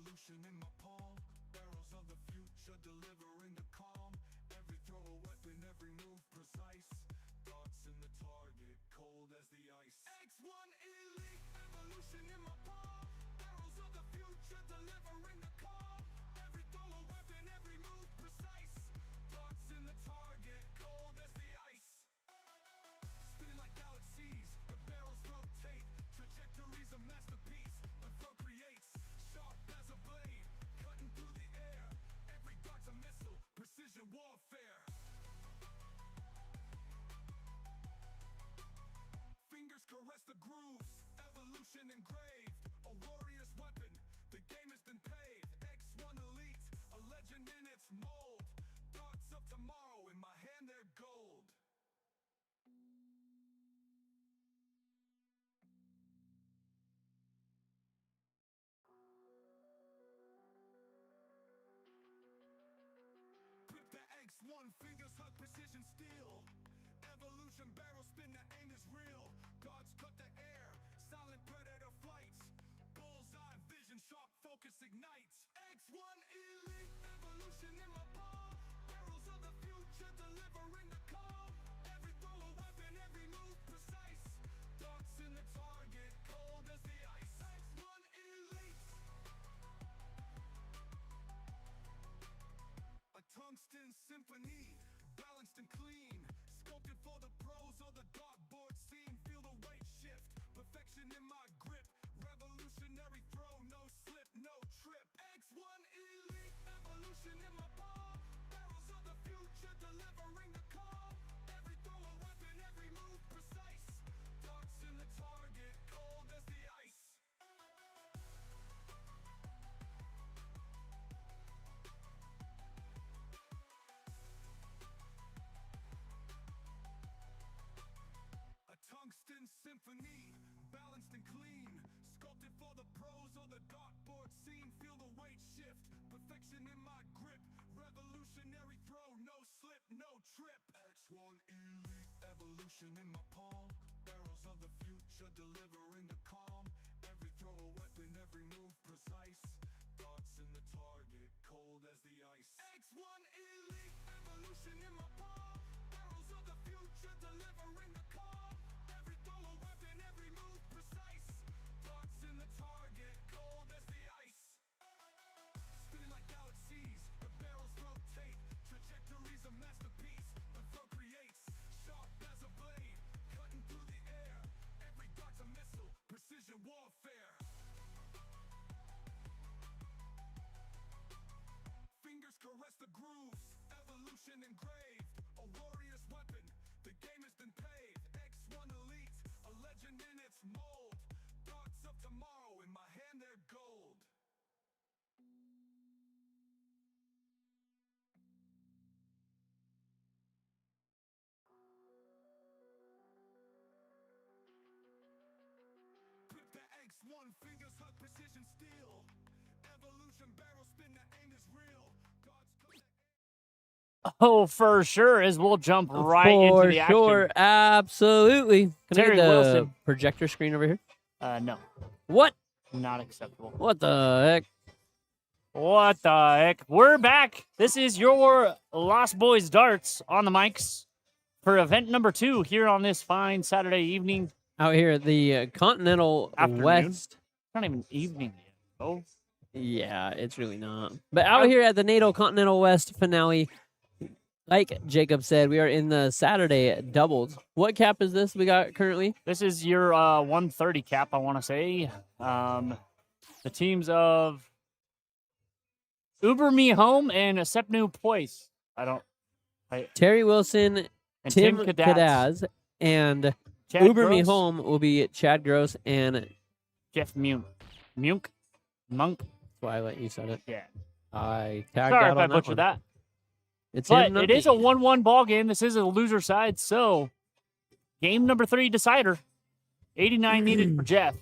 Evolution in my palm, barrels of the future delivering the calm. Every throw a weapon, every move precise. Thoughts in the target, cold as the ice. X1 elite, evolution in my palm. Barrels of the future delivering the calm. Every throw a weapon, every move precise. Thoughts in the target, cold as the ice. Spinning like galaxies, the barrels rotate. Trajectories a masterpiece, the throw creates. Sharp as a blade, cutting through the air. Every dart's a missile, precision warfare. Fingers caress the grooves, evolution engraved. A warrior's weapon, the game has been paved. X1 elite, a legend in its mold. Thoughts of tomorrow, in my hand they're gold. Grip the X1, fingers hug precision steel. Evolution barrel spin, the aim is real. Guards cut the air, silent predator flights. Bullseye vision, sharp focus ignites. X1 elite, evolution in my palm. Barrels of the future delivering the calm. Every throw a weapon, every move precise. Darts in the target, cold as the ice. X1 elite. A tungsten symphony, balanced and clean. Sculpted for the pros or the dartboard scene. Feel the weight shift, perfection in my grip. Revolutionary throw, no slip, no trip. X1 elite, evolution in my palm. Barrels of the future delivering the calm. Every throw a weapon, every move precise. Darts in the target, cold as the ice. A tungsten symphony, balanced and clean. Sculpted for the pros or the dartboard scene. Feel the weight shift, perfection in my grip. Revolutionary throw, no slip, no trip. X1 elite, evolution in my palm. Barrels of the future delivering the calm. Every throw a weapon, every move precise. Thoughts in the target, cold as the ice. X1 elite, evolution in my palm. Barrels of the future delivering the calm. Every throw a weapon, every move precise. Thoughts in the target, cold as the ice. Spinning like galaxies, the barrels rotate. Trajectories a masterpiece, the throw creates. Sharp as a blade, cutting through the air. Every dart's a missile, precision warfare. Fingers caress the grooves, evolution engraved. A warrior's weapon, the game has been paved. X1 elite, a legend in its mold. Thoughts of tomorrow, in my hand they're gold. Grip the X1, fingers hug precision steel. Evolution barrel spin, the aim is real. Guards cut the Oh, for sure, as we'll jump right into the action. For sure, absolutely. Can I Terry get the Wilson. projector screen over here? No, What? not acceptable. What the heck? What the heck? We're back. This is your Lost Boys Darts on the mics for event number 2 here on this fine Saturday evening. Out here at the Continental Afternoon. West. Not even evening yet. Oh, Yeah, it's really not. But out here at the NADO Continental West finale, like Jacob said, we are in the Saturday doubles. What cap is this we got currently? this is your 130 cap, I want to say. The teams of Uber Me Home and Sepnu Poise. Terry Wilson, And Tim Kadaz. Kadaz, and Chad Uber Me Gross, Home will be Chad Gross, and Jeff Munk. Monk. that's why I let you said it. Yeah. I tagged Sorry out if on I butchered one. that. It's But him, not it is me. a 1-1 ball game. This is a loser side, so game number 3 decider. 89 needed for Jeff.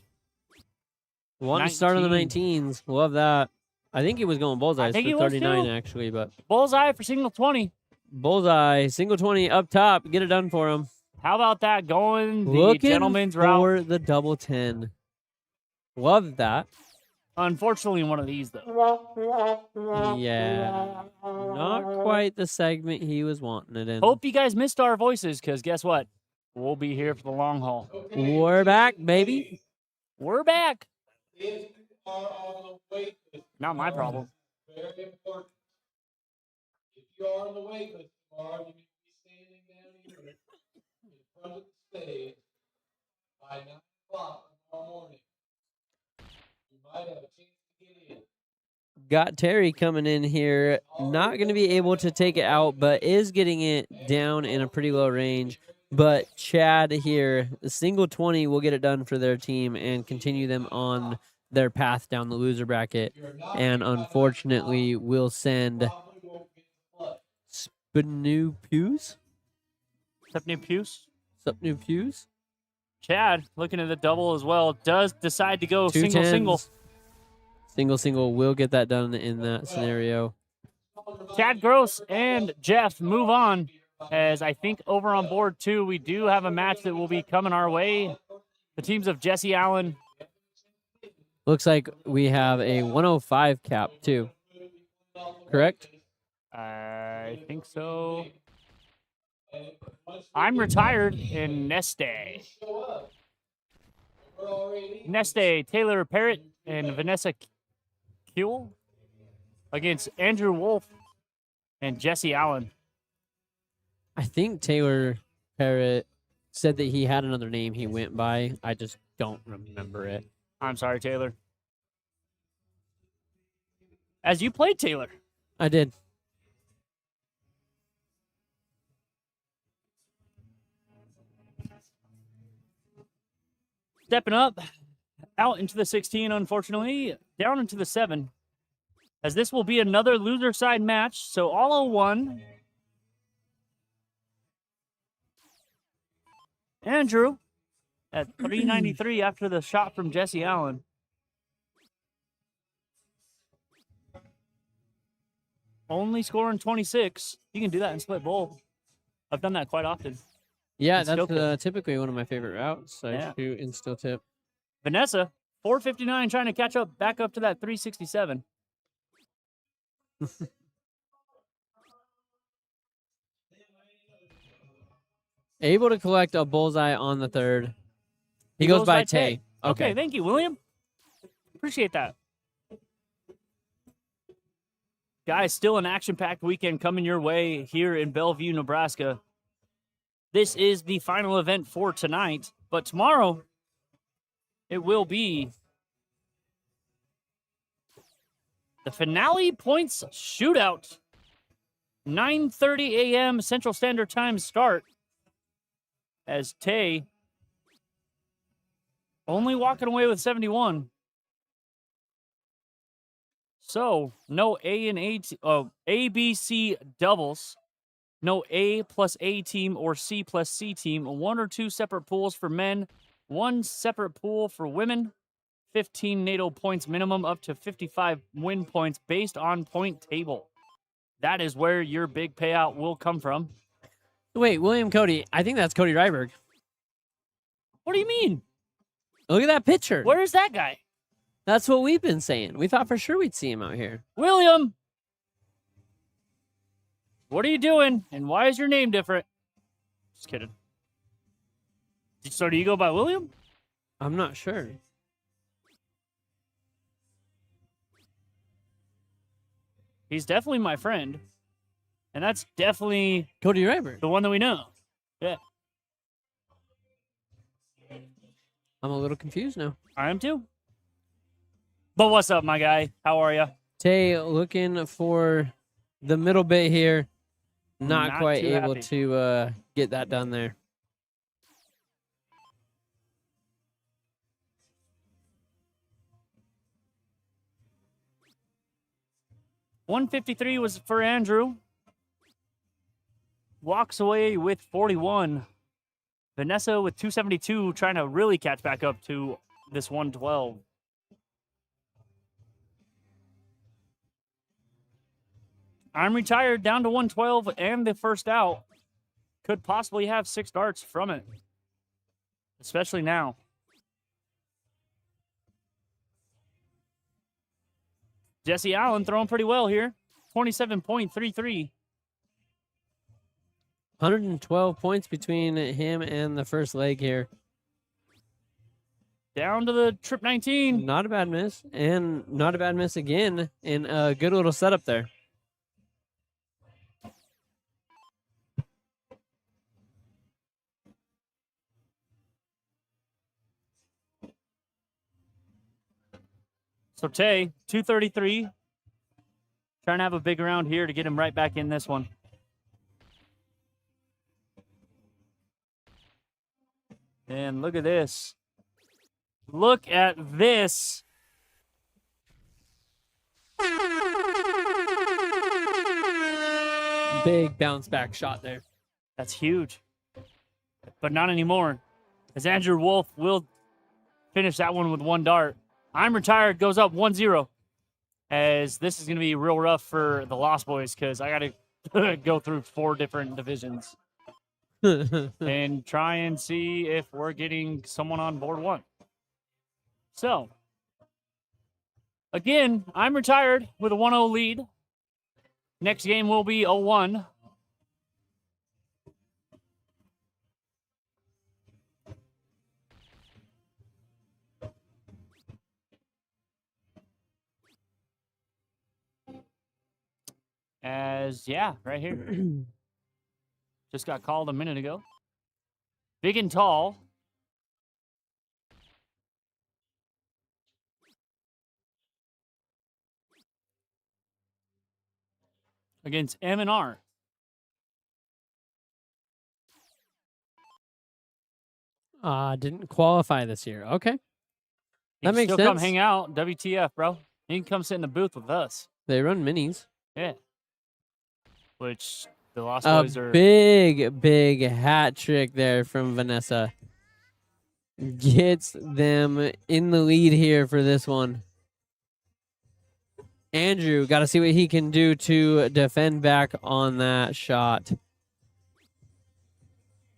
One to start on the 19s. Love that. I think he was going bullseye think for he was 39 too. actually, but Bullseye for single 20. bullseye, single 20 up top. Get it done for him. How about that? Going the Looking gentleman's for route. the double 10. Love that. Unfortunately, one of these, though. Yeah. Not quite the segment he was wanting it in. Hope you guys missed our voices, because guess what? We'll be here for the long haul. We're back, baby. We're back. If you are on the wait list, Not my problem. very important. If you are on the wait list tomorrow, you need to be standing down here in front of the stage by 9 o'clock tomorrow morning. You might have a chance to get in. Got Terry coming in here. Not going to be able to take it out, but is getting it down in a pretty low range. But Chad here, the single 20 will get it done for their team and continue them on their path down the loser bracket. And unfortunately, will send Spinu Pews? Stephanie Puce. Spinu Pews? Chad, looking at the double as well, does decide to go Two single. tens. Single will get that done in that scenario. Chad Gross and Jeff move on, as I think over on board 2, we do have a match that will be coming our way. The teams of Jesse Allen. Looks like we have a 105 cap, too. Correct? I think so. I'm retired in Neste. Neste, Taylor Parrott, and Vanessa Kuehl against Andrew Wolf and Jesse Allen. I think Taylor Parrott said that he had another name he went by. I just don't remember it. I'm sorry, Taylor. As you played Taylor. I did. Stepping up, out into the 16, unfortunately, down into the 7. As this will be another loser side match, so all 01. Andrew at 393 after the shot from Jesse Allen. Only scoring 26. You can do that in split bowl. I've done that quite often. Yeah, It's still that's typically one of my favorite routes. I Yeah. shoot in still tip. Vanessa, 459, trying to catch up back up to that 367. Able to collect a bullseye on the 3rd. He goes by Tay. Okay, thank you, William. Appreciate that. Guys, still an action-packed weekend coming your way here in Bellevue, Nebraska. This is the final event for tonight, but tomorrow it will be the finale points shootout. 9:30 a.m. Central Standard Time start, as Tay only walking away with 71. So, no A and A, B, C doubles. No A plus A team or C plus C team. 1 or 2 separate pools for men. 1 separate pool for women. 15 NATO points minimum, up to 55 win points based on point table. That is where your big payout will come from. Wait, William Cody. I think that's Cody Ryberg. What do you mean? Look at that picture. Where is that guy? That's what we've been saying. We thought for sure we'd see him out here. William! What are you doing? And why is your name different? Just kidding. So do you go by William? I'm not sure. He's definitely my friend. And that's definitely Cody Ryberg. the one that we know. Yeah. I'm a little confused now. I am too. But what's up, my guy? How are you? Tay looking for the middle bit here. Not quite too able happy. to get that done there. $153 was for Andrew. Walks away with 41. Vanessa with 272, trying to really catch back up to this 112. I'm retired down to 112 and the first out. Could possibly have 6 darts from it. Especially now. Jesse Allen throwing pretty well here. 27.33. 112 points between him and the first leg here. Down to the trip 19. Not a bad miss, and not a bad miss again, and a good little setup there. So Tay, 233. Trying to have a big round here to get him right back in this one. And look at this. Look at this. Big bounce back shot there. That's huge. But not anymore. As Andrew Wolf will finish that one with one dart. I'm Retired goes up 1-0. As this is going to be real rough for the Lost Boys because I got to go through 4 different divisions and try and see if we're getting someone on board 1. So, again, I'm Retired with a 1-0 lead. Next game will be 0-1. Yeah, right here. Just got called a minute ago. Big and Tall. Against M&R. Didn't qualify this year. Okay. That makes still sense. Come hang out. WTF, bro. You can come sit in the booth with us. They run minis. Yeah. Which the Lost Boys are. Big hat trick there from Vanessa. Gets them in the lead here for this one. Andrew, got to see what he can do to defend back on that shot.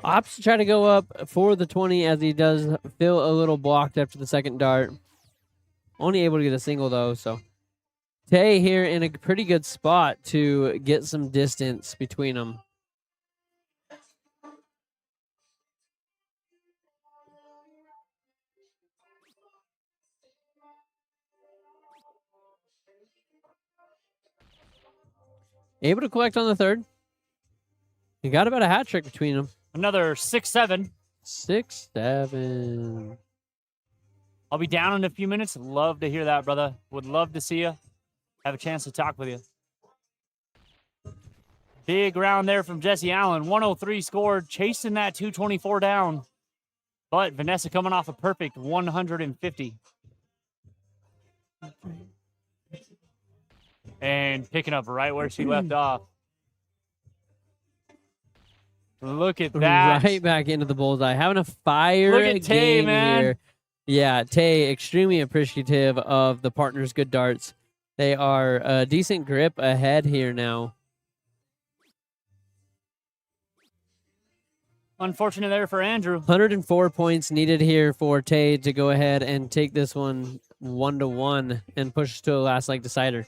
Opts to try to go up for the 20 as he does feel a little blocked after the second dart. Only able to get a single, though, so. Tay here in a pretty good spot to get some distance between them. Able to collect on the third. You got about a hat trick between them. Another 6-7. 6-7. I'll be down in a few minutes. Love to hear that, brother. Would love to see you. Have a chance to talk with you. Big round there from Jesse Allen. 103 scored, chasing that 224 down. But Vanessa coming off a perfect 150. And picking up right where she left off. Look at that. Right back into the bullseye. Having a fire Look at Tay, game man. here. Yeah, Tay, extremely appreciative of the partner's good darts. They are a decent grip ahead here now. Unfortunate there for Andrew. 104 points needed here for Tay to go ahead and take this one 1-1 and push to a last leg decider.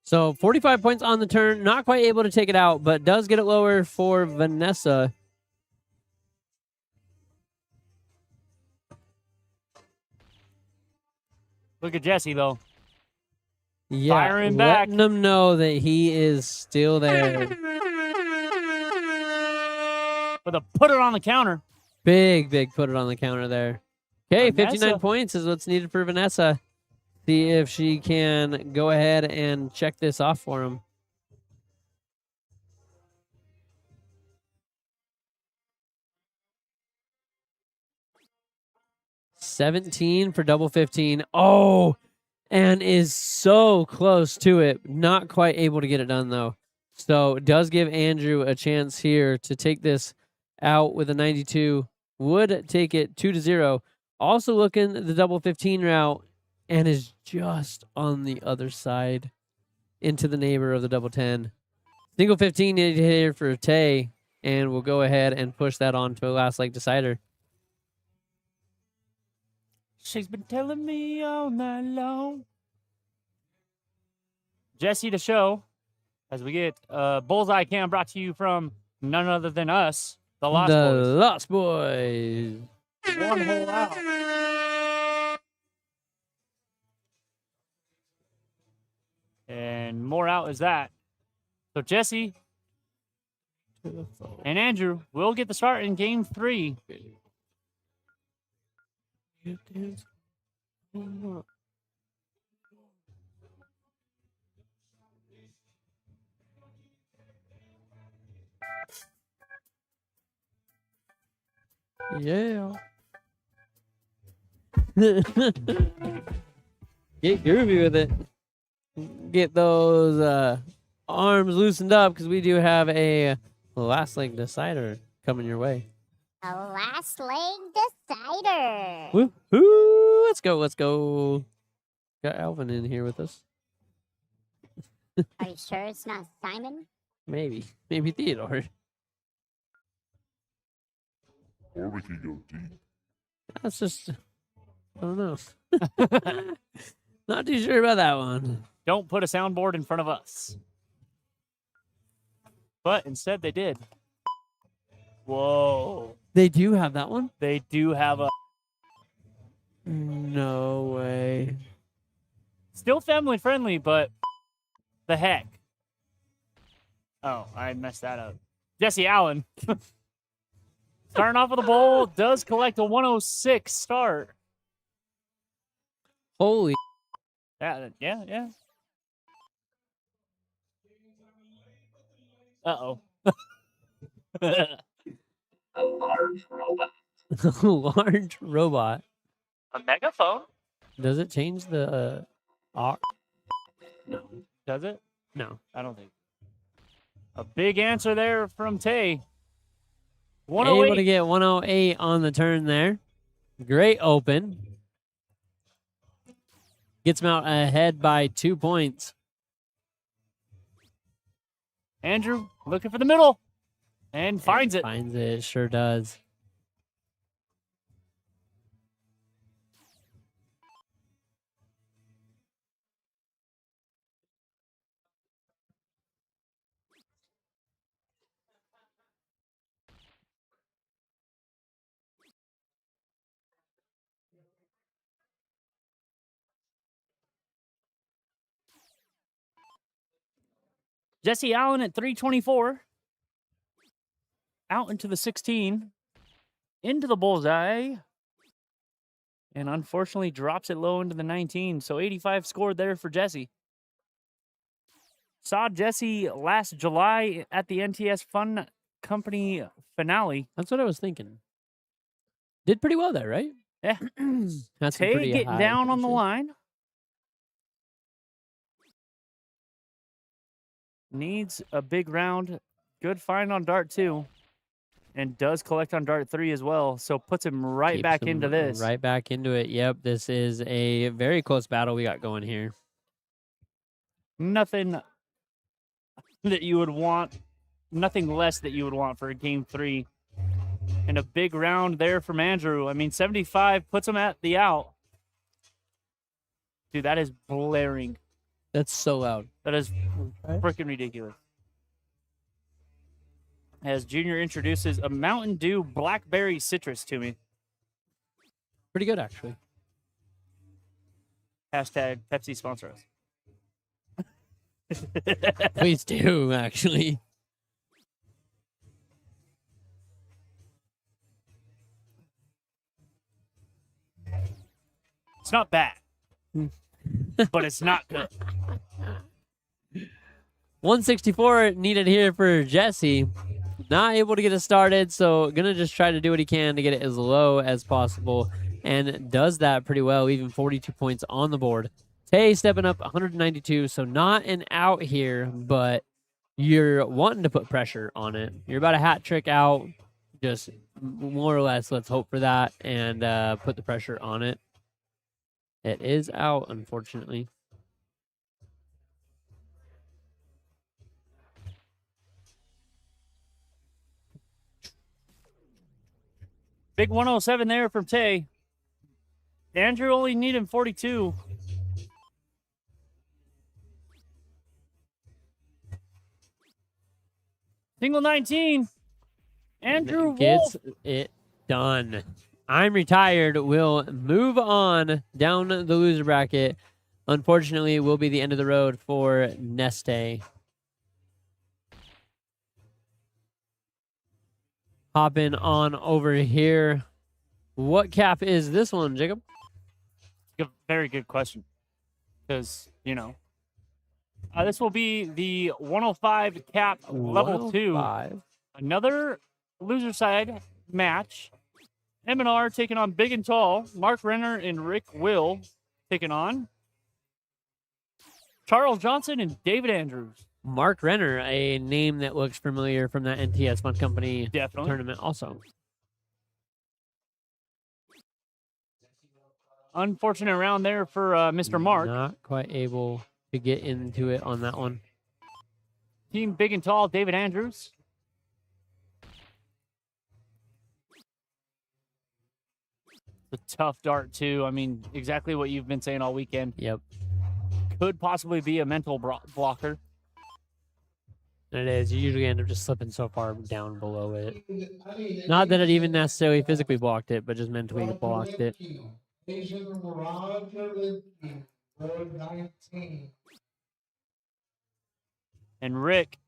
So 45 points on the turn. Not quite able to take it out, but does get it lower for Vanessa. Look at Jesse, though. Yeah, Firing back. letting him know that he is still there. With a put it on the counter. Big put it on the counter there. Okay, Vanessa. 59 points is what's needed for Vanessa. See if she can go ahead and check this off for him. $17 for double 15. Oh, and is so close to it. Not quite able to get it done, though. So it does give Andrew a chance here to take this out with a 92. would take it 2-0. Also looking the double 15 route and is just on the other side into the neighbor of the double 10. Single 15 needed here for Tay, and we'll go ahead and push that on to a last leg decider. She's been telling me all night long. Jesse to show as we get Bullseye Cam brought to you from none other than us, the Lost Boys. Lost Boys. One hole out. And more out is that. So Jesse and Andrew will get the start in game 3. Yeah. Get groovy with it. Get those arms loosened up because we do have a last leg decider coming your way. A last leg decider. Woo-hoo! Let's go, let's go. Got Alvin in here with us. Are you sure it's not Simon? Maybe Theodore. Or we could go deep. That's just, I don't know. Not too sure about that one. Don't put a soundboard in front of us. But instead they did. Whoa. They do have that one? They do have a... No way. Still family friendly, but the heck. Oh, I messed that up. Jesse Allen. Starting off with a bowl, does collect a 106 start. Holy. Yeah. Uh-oh. A large robot. Large robot. A megaphone? Does it change the R? No. Does it? No. I don't think. A big answer there from Tay. Able 108. to get 108 on the turn there. Great open. Gets him out ahead by 2 points. Andrew looking for the middle. And finds it. Finds it, sure does. Jesse Allen at 324. Out into the 16. Into the bullseye. And unfortunately drops it low into the 19. So 85 scored there for Jesse. Saw Jesse last July at the NTS Fun Company finale. That's what I was thinking. Did pretty well there, right? Yeah. That's some Tay pretty getting high down on the finishes. line. Needs a big round. Good find on dart 2. And does collect on dart 3 as well. So puts him right Keeps back him into this. Right back into it. Yep, this is a very close battle we got going here. Nothing that you would want. Nothing less that you would want for game 3. And a big round there from Andrew. I mean, 75 puts him at the out. Dude, that is blaring. That's so loud. That is freaking ridiculous. As Junior introduces a Mountain Dew Blackberry Citrus to me. Pretty good, actually. Hashtag Pepsi sponsor us. Please do, actually. It's not bad, but it's not good. 164 needed here for Jesse. Not able to get it started, so gonna just try to do what he can to get it as low as possible, and does that pretty well, leaving 42 points on the board. Tay stepping up 192, so not an out here, but you're wanting to put pressure on it. You're about a hat trick out. just more or less, let's hope for that and put the pressure on it. It is out, unfortunately. Big 107 there from Tay. Andrew only needing 42. Single 19. Andrew Gets Wolf. it done. I'm retired. We'll move on down the loser bracket. Unfortunately, it will be the end of the road for Neste. Hopping on over here. What cap is this one, Jacob? Very good question. Because, you know, this will be the 105 cap level 2. 105. Another loser side match. M&R taking on Big and Tall. Mark Renner and Rick Will taking on Charles Johnson and David Andrews. Mark Renner, a name that looks familiar from that NTS Fun Company Definitely. tournament also. Unfortunate round there for Mr. Mark. Not quite able to get into it on that one. Team Big and Tall, David Andrews. The tough dart, too. I mean, exactly what you've been saying all weekend. Yep. Could possibly be a mental blocker. And it is. You usually end up just slipping so far down below it. Not that it even necessarily physically blocked it, but just mentally blocked it. And Rick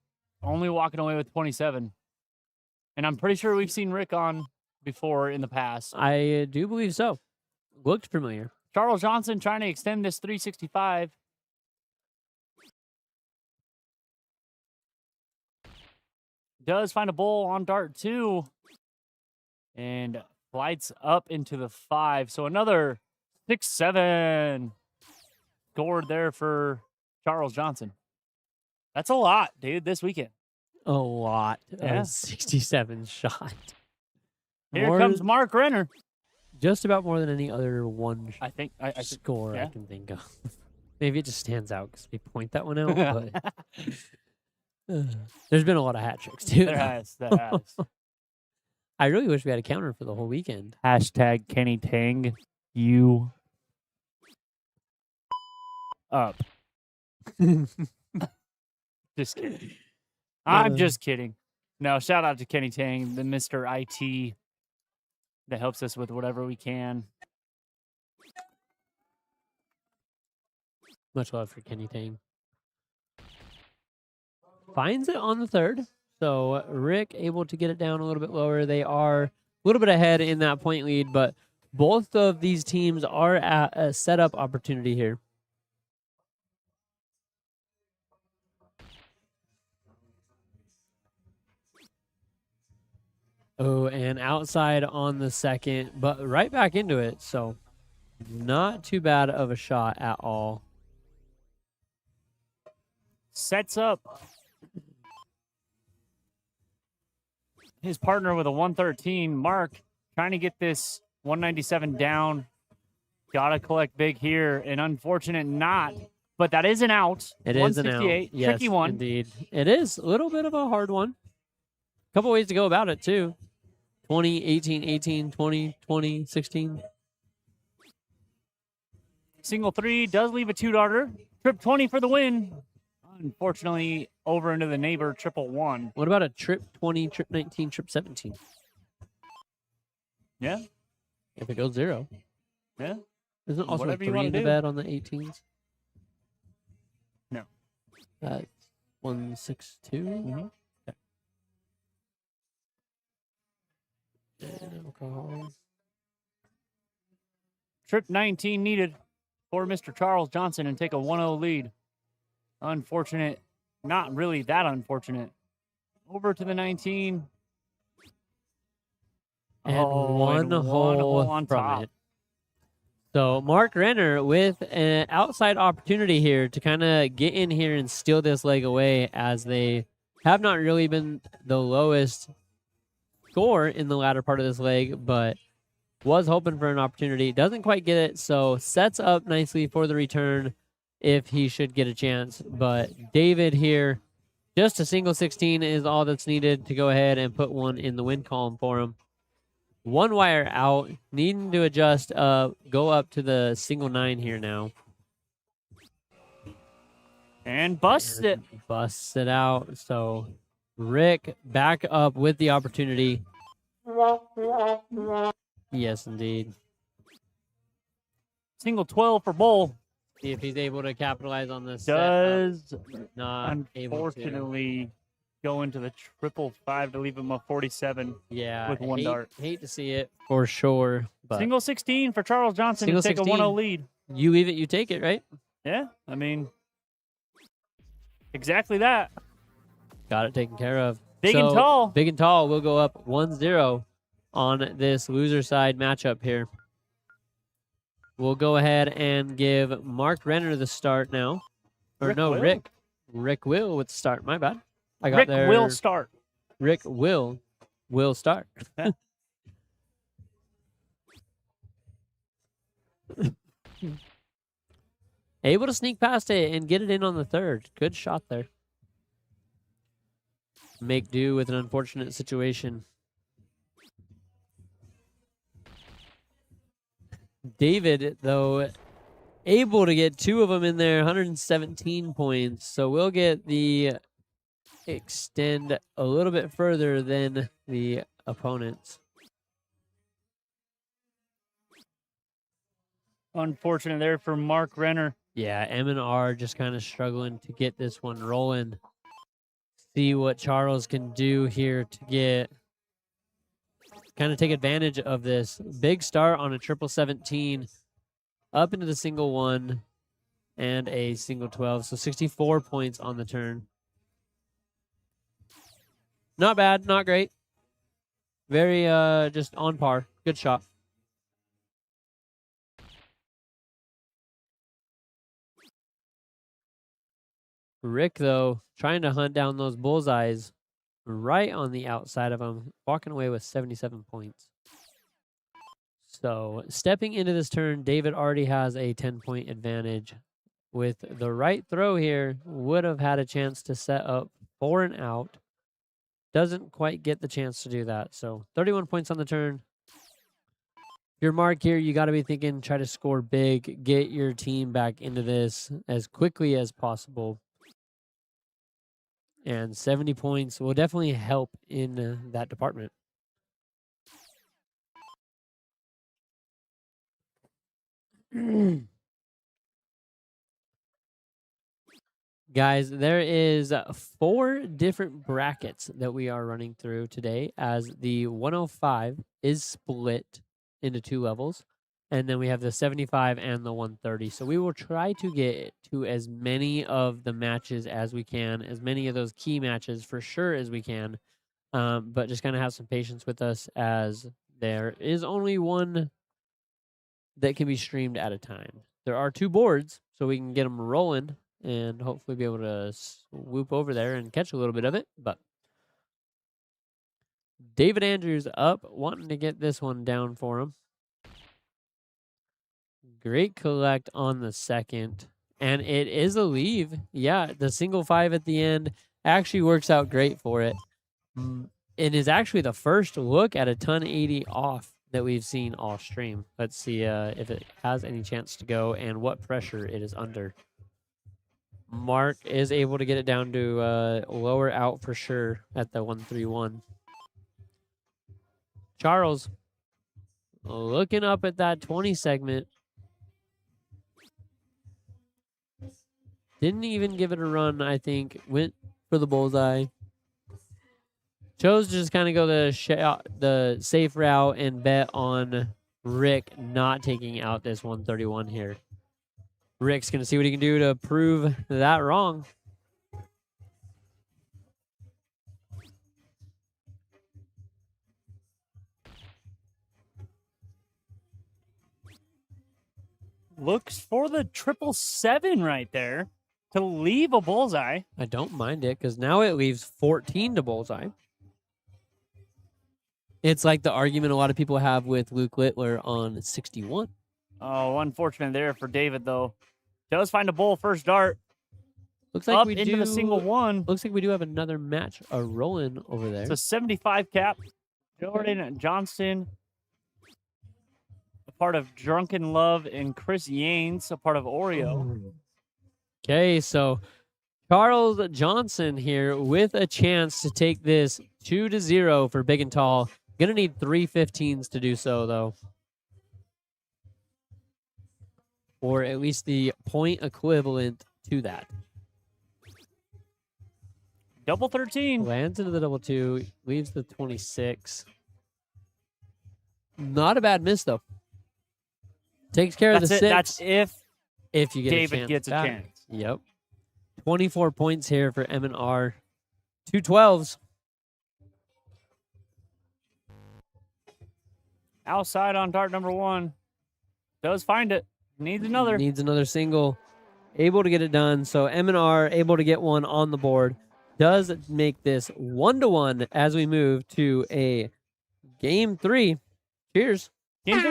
only walking away with 27. And I'm pretty sure we've seen Rick on before in the past. I do believe so. Looked familiar. Charles Johnson trying to extend this 365. Does find a bowl on dart 2. And flights up into the 5. So another 6-7 scored there for Charles Johnson. That's a lot, dude, this weekend. A lot. Yeah. 67 shot. Here comes Mark Renner. Just about more than any other one I think score yeah. I can think of. Maybe it just stands out because we point that one out. But there's been a lot of hat tricks, too. There has. I really wish we had a counter for the whole weekend. Hashtag Kenny Tang, you up. Just kidding. I'm just kidding. No, shout out to Kenny Tang, the Mr. IT that helps us with whatever we can. Much love for Kenny Tang. Finds it on the 3rd. So Rick able to get it down a little bit lower. They are a little bit ahead in that point lead, but both of these teams are at a setup opportunity here. Oh, and outside on the 2nd, but right back into it. So not too bad of a shot at all. Sets up his partner with a 113. Mark trying to get this 197 down. Gotta collect big here. An unfortunate not, but that is an out. It is an out. Yes, tricky one. Indeed. It is a little bit of a hard one. A couple ways to go about it, too. 20, 18, 18, 20, 20, 16. Single 3 does leave a 2-darter. Trip 20 for the win. Unfortunately, over into the neighbor, triple 1. What about a trip 20, trip 19, trip 17? Yeah. If it goes 0. Yeah. Isn't also Whatever you 3 wanna in the do. bed on the 18s? No. That's 162. Mm-hmm. And alcohol. Trip 19 needed for Mr. Charles Johnson and take a 1-0 lead. Unfortunate. Not really that unfortunate. Over to the 19. And Oh, one and hole on from top. it. So Mark Renner with an outside opportunity here to kind of get in here and steal this leg away, as they have not really been the lowest score in the latter part of this leg, but was hoping for an opportunity. Doesn't quite get it, so sets up nicely for the return if he should get a chance. But David here, just a single 16 is all that's needed to go ahead and put one in the win column for him. One wire out, needing to adjust, go up to the single 9 here now. And busts it. Busts it out. So Rick back up with the opportunity. Yes, indeed. Single 12 for Bull. See if he's able to capitalize on this. Does not able to. unfortunately go into the 555 to leave him a 47. Yeah, with one dart. Hate to see it for sure. But Single 16 for Charles Johnson to take a 16. 1-0 lead. You leave it, you take it, right? Yeah, I mean, exactly that. Got it taken care of. Big and tall. Big and tall will go up 1-0 on this loser side matchup here. We'll go ahead and give Mark Renner the start now. Or Rick no, will. Rick. Rick will with the start. My bad. I got Rick there. will start. Rick will start. Yeah. Able to sneak past it and get it in on the third. Good shot there. Make do with an unfortunate situation. David, though, able to get 2 of them in there, 117 points. So we'll get the extend a little bit further than the opponents. Unfortunate there for Mark Renner. Yeah, M&R just kind of struggling to get this one rolling. See what Charles can do here to kind of take advantage of this. Big start on a 17, up into the single 1 and a single 12. So 64 points on the turn. Not bad, not great. Very just on par. Good shot. Rick, though, trying to hunt down those bullseyes right on the outside of him, walking away with 77 points. So stepping into this turn, David already has a 10-point advantage. With the right throw here, would have had a chance to set up for an out. Doesn't quite get the chance to do that. So 31 points on the turn. Your mark here, you got to be thinking, try to score big, get your team back into this as quickly as possible. And 70 points will definitely help in that department. Guys, there is 4 different brackets that we are running through today, as the 105 is split into 2 levels. And then we have the 75 and the 130. So we will try to get to as many of the matches as we can, as many of those key matches for sure as we can. But just kind of have some patience with us, as there is only one that can be streamed at a time. There are 2 boards, so we can get them rolling and hopefully be able to swoop over there and catch a little bit of it. But David Andrews up, wanting to get this one down for him. Great collect on the second. And it is a leave. Yeah, the single 5 at the end actually works out great for it. It is actually the first look at a ton 80 off that we've seen all stream. Let's see if it has any chance to go and what pressure it is under. Mark is able to get it down to lower out for sure at the 131. Charles looking up at that 20 segment. Didn't even give it a run, I think. Went for the bullseye. Chose to just kind of go the safe route and bet on Rick not taking out this 131 here. Rick's going to see what he can do to prove that wrong. Looks for the 777 right there to leave a bullseye. I don't mind it, because now it leaves 14 to bullseye. It's like the argument a lot of people have with Luke Littler on 61. Oh, unfortunate there for David, though. Does find a bull first dart. Looks like Up we into the single one. Looks like we do have another match rolling over there. It's a 75 cap. Jordan Johnson, a part of Drunken Love, and Chris Yanes, a part of Oreo. Okay, so Charles Johnson here with a chance to take this 2-0 for Big and Tall. Gonna need 3 15s to do so, though. Or at least the point equivalent to that. Double 13. Lands into the double 2, leaves the 26. Not a bad miss, though. Takes care of the 6. That's if you get David a chance gets a back. chance. Yep. 24 points here for M&R. 2 12s. Outside on dart number 1. Does find it. Needs another. Needs another single. Able to get it done. So M&R able to get one on the board. Does make this 1-1 as we move to a game 3. Cheers. Game 3.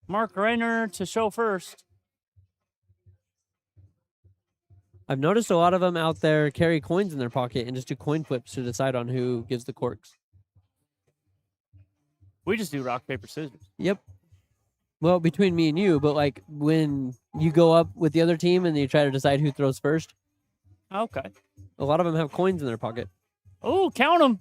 Mark Reiner to show first. I've noticed a lot of them out there carry coins in their pocket and just do coin flips to decide on who gives the corks. We just do rock, paper, scissors. Yep. Well, between me and you, but like when you go up with the other team and you try to decide who throws first, Okay. a lot of them have coins in their pocket. Oh, count them.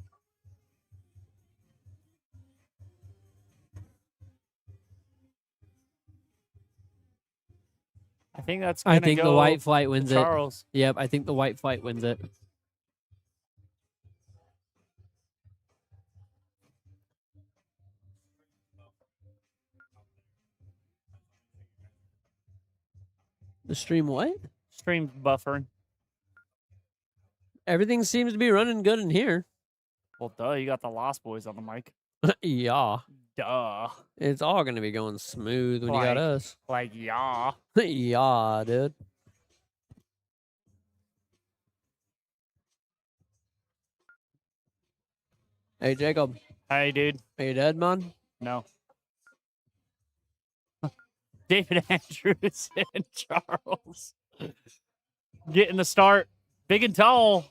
I think that's gonna I think go the white flight wins to it. Charles. Yep, I think the white flight wins it. The stream what? Stream's buffering. Everything seems to be running good in here. Well, duh, you got the Lost Boys on the mic. Yeah. Duh. It's all going to be going smooth when you got us. Like, yeah. Yeah, dude. Hey, Jacob. Hey, dude. Are you dead, man? No. David Andrews and Charles getting the start. Big and tall.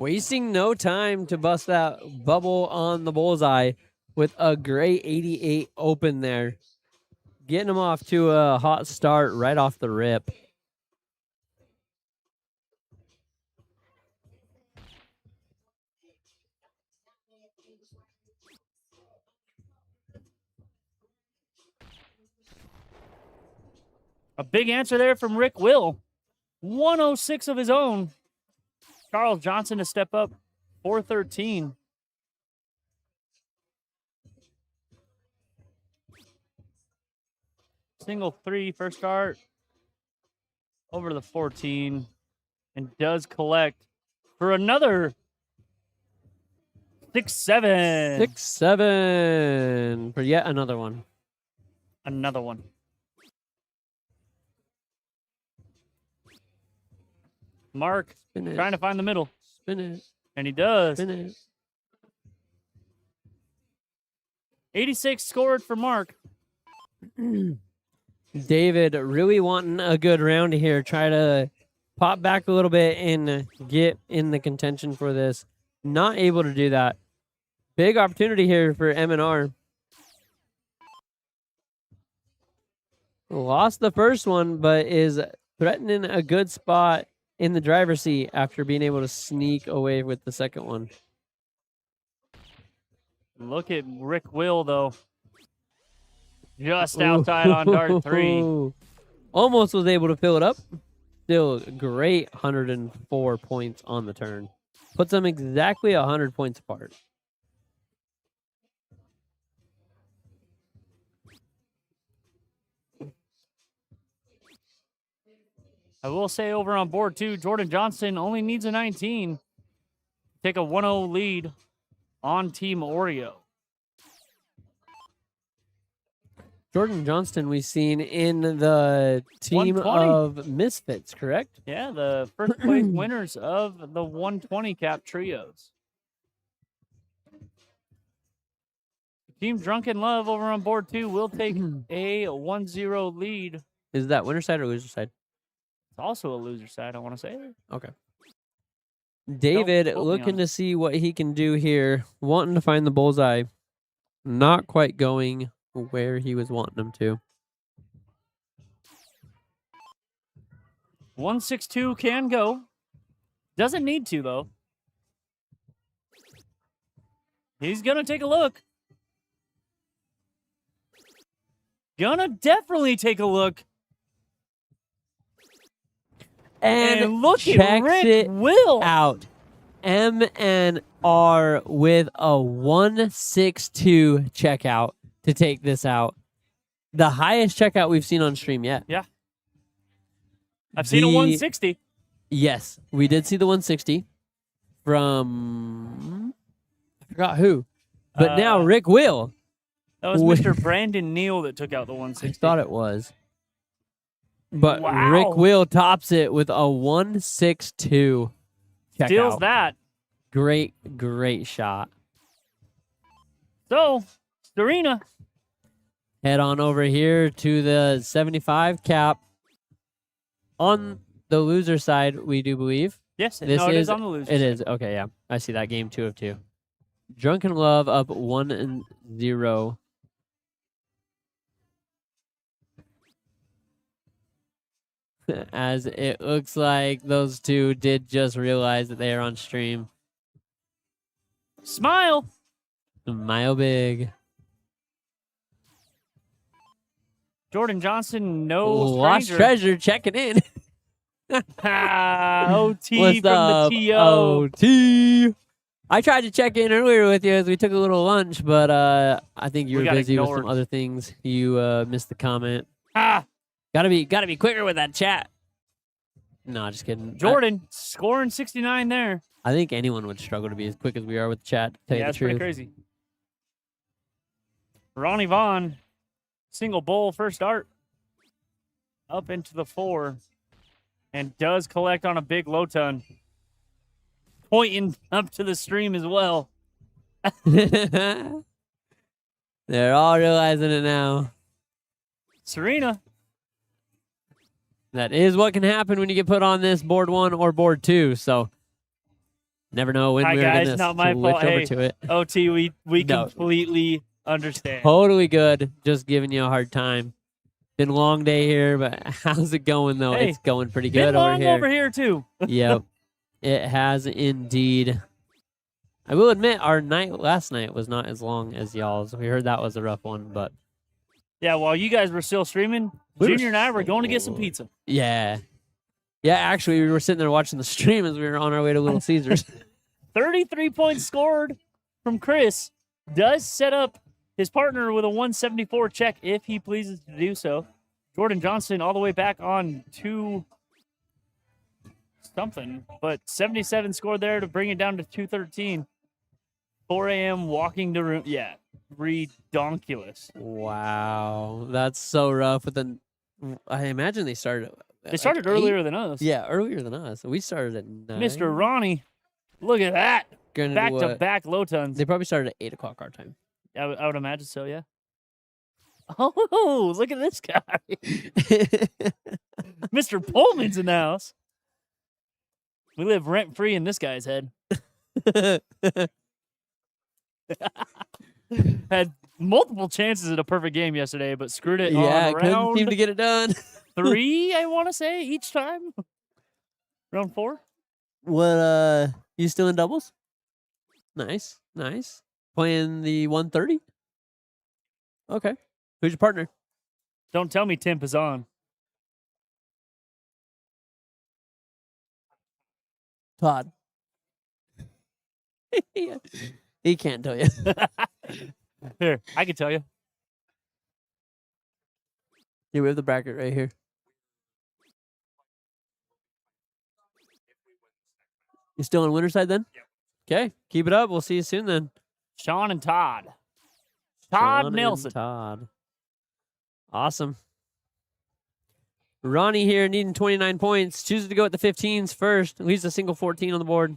Wasting no time to bust that bubble on the bullseye with a great 88 open there. Getting him off to a hot start right off the rip. A big answer there from Rick Will. 106 of his own. Charles Johnson to step up. 413. Single 3 first start. Over to the 14. And does collect for another 6-7. 6-7 for yet another one. Another one. Mark Spin it. trying to find the middle. Spin it. And he does. Spin it. 86 scored for Mark. David really wanting a good round here. Try to pop back a little bit and get in the contention for this. Not able to do that. Big opportunity here for M&R. Lost the first one, but is threatening a good spot in the driver's seat after being able to sneak away with the second one. Look at Rick Will, though. Just outside on dart 3. Almost was able to fill it up. Still great 104 points on the turn. Puts them exactly 100 points apart. I will say over on board, too, Jordan Johnson only needs a 19. Take a 1-0 lead on Team Oreo. Jordan Johnston we've seen in the team 120. of Misfits, correct? Yeah, the first place winners of the 120 cap trios. Team Drunken Love over on board 2 will take a 1-0 lead. Is that winner side or loser side? It's also a loser side, I want to say. Okay. David quote me on looking it. to see what he can do here, wanting to find the bullseye. Not quite going where he was wanting him to. 162 can go. Doesn't need to, though. He's going to take a look. Gonna definitely take a look. And look at checks Rick it Will. out. MNR with a 162 checkout to take this out. The highest checkout we've seen on stream yet. Yeah. I've seen a 160. Yes, we did see the 160 from I forgot who. But now Rick Will. That was Mr. Brandon Neal that took out the 160. I thought it was. But Wow. Rick Will tops it with a 162 checkout. Steals that. Great shot. So, Serena. Head on over here to the 75 cap. On the loser side, we do believe. Yes, This it is is on the loser It side. is. Okay, yeah. I see that game 2 of 2. Drunken Love up 1-0. As it looks like those two did just realize that they are on stream. Smile. Smile big. Jordan Johnson, no Lost stranger. treasure checking in. OT What's from up, the TO. OT? I tried to check in earlier with you as we took a little lunch, but I think you We were got busy with some ignored. other things. You missed the comment. Ah, Gotta be quicker with that chat. No, just kidding. Jordan scoring 69 there. I think anyone would struggle to be as quick as we are with the chat, to tell you Yeah, the that's pretty truth. crazy. Ronnie Vaughn, single bowl first start. Up into the 4. And does collect on a big low ton. Pointing up to the stream as well. They're all realizing it now. Serena. That is what can happen when you get put on this board 1 or board 2. So never know when Hi, we're guys. going Not my to switch fault. over Hey. to it. OT, we No. completely understand. Totally good. Just giving you a hard time. Been a long day here, but how's it going though? Hey, It's going pretty Been good over long here. over here too. Yep, it has indeed. I will admit, our night last night was not as long as y'all's. We heard that was a rough one, but Yeah, while you guys were still streaming, We were Junior and I were going to get some pizza. yeah. Actually, we were sitting there watching the stream as we were on our way to Little Caesars. 33 points scored from Chris. Does set up his partner with a 174 check if he pleases to do so. Jordan Johnson all the way back on to something, but 77 scored there to bring it down to 213. 4 a.m. walking to room. Yeah, redonkulous. Wow, that's so rough. But then I imagine they started. They started earlier than us. Yeah, earlier than us. We started at 9. Mr. Ronnie, look at that. Granted, Back to what- back low tons. They probably started at 8 o'clock our time. I would imagine so, yeah. Oh, look at this guy. Mr. Pullman's in the house. We live rent free in this guy's head. Had multiple chances at a perfect game yesterday, but screwed it Yeah, on couldn't round seem to get it done. 3, I want to say, each time. Round 4. What, you still in doubles? Nice. Playing the 130? Okay. Who's your partner? Don't tell me Timp is on. Todd. He can't tell you. Here, I can tell you. Yeah, we have the bracket right here. You still on winner side then? Okay, keep it up. We'll see you soon then. Sean and Todd. Sean Todd and Nelson. Todd. Awesome. Ronnie here needing 29 points. Chooses to go at the 15s first. Leaves a single 14 on the board.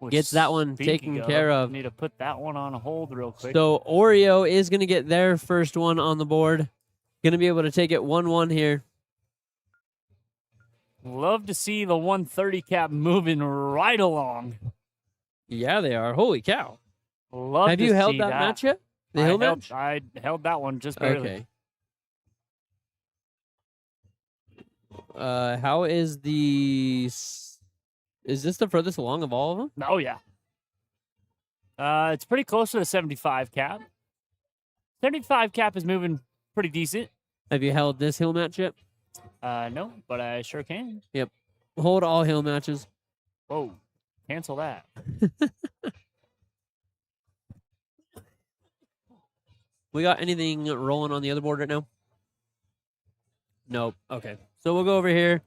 Which, Gets that one speaking taken care of. Need to put that one on a hold real quick. So Oreo is going to get their first one on the board. Going to be able to take it 1-1 here. Love to see the 130 cap moving right along. Yeah, they are. Holy cow. Love Have to you held see that match yet? The hill match? I held that one just barely. Okay. How is the... Is this the furthest along of all of them? Oh, yeah. It's pretty close to the 75 cap. 75 cap is moving pretty decent. Have you held this hill match yet? No, but I sure can. Yep. Hold all hill matches. Whoa. Cancel that. We got anything rolling on the other board right now? Nope. Okay. So we'll go over here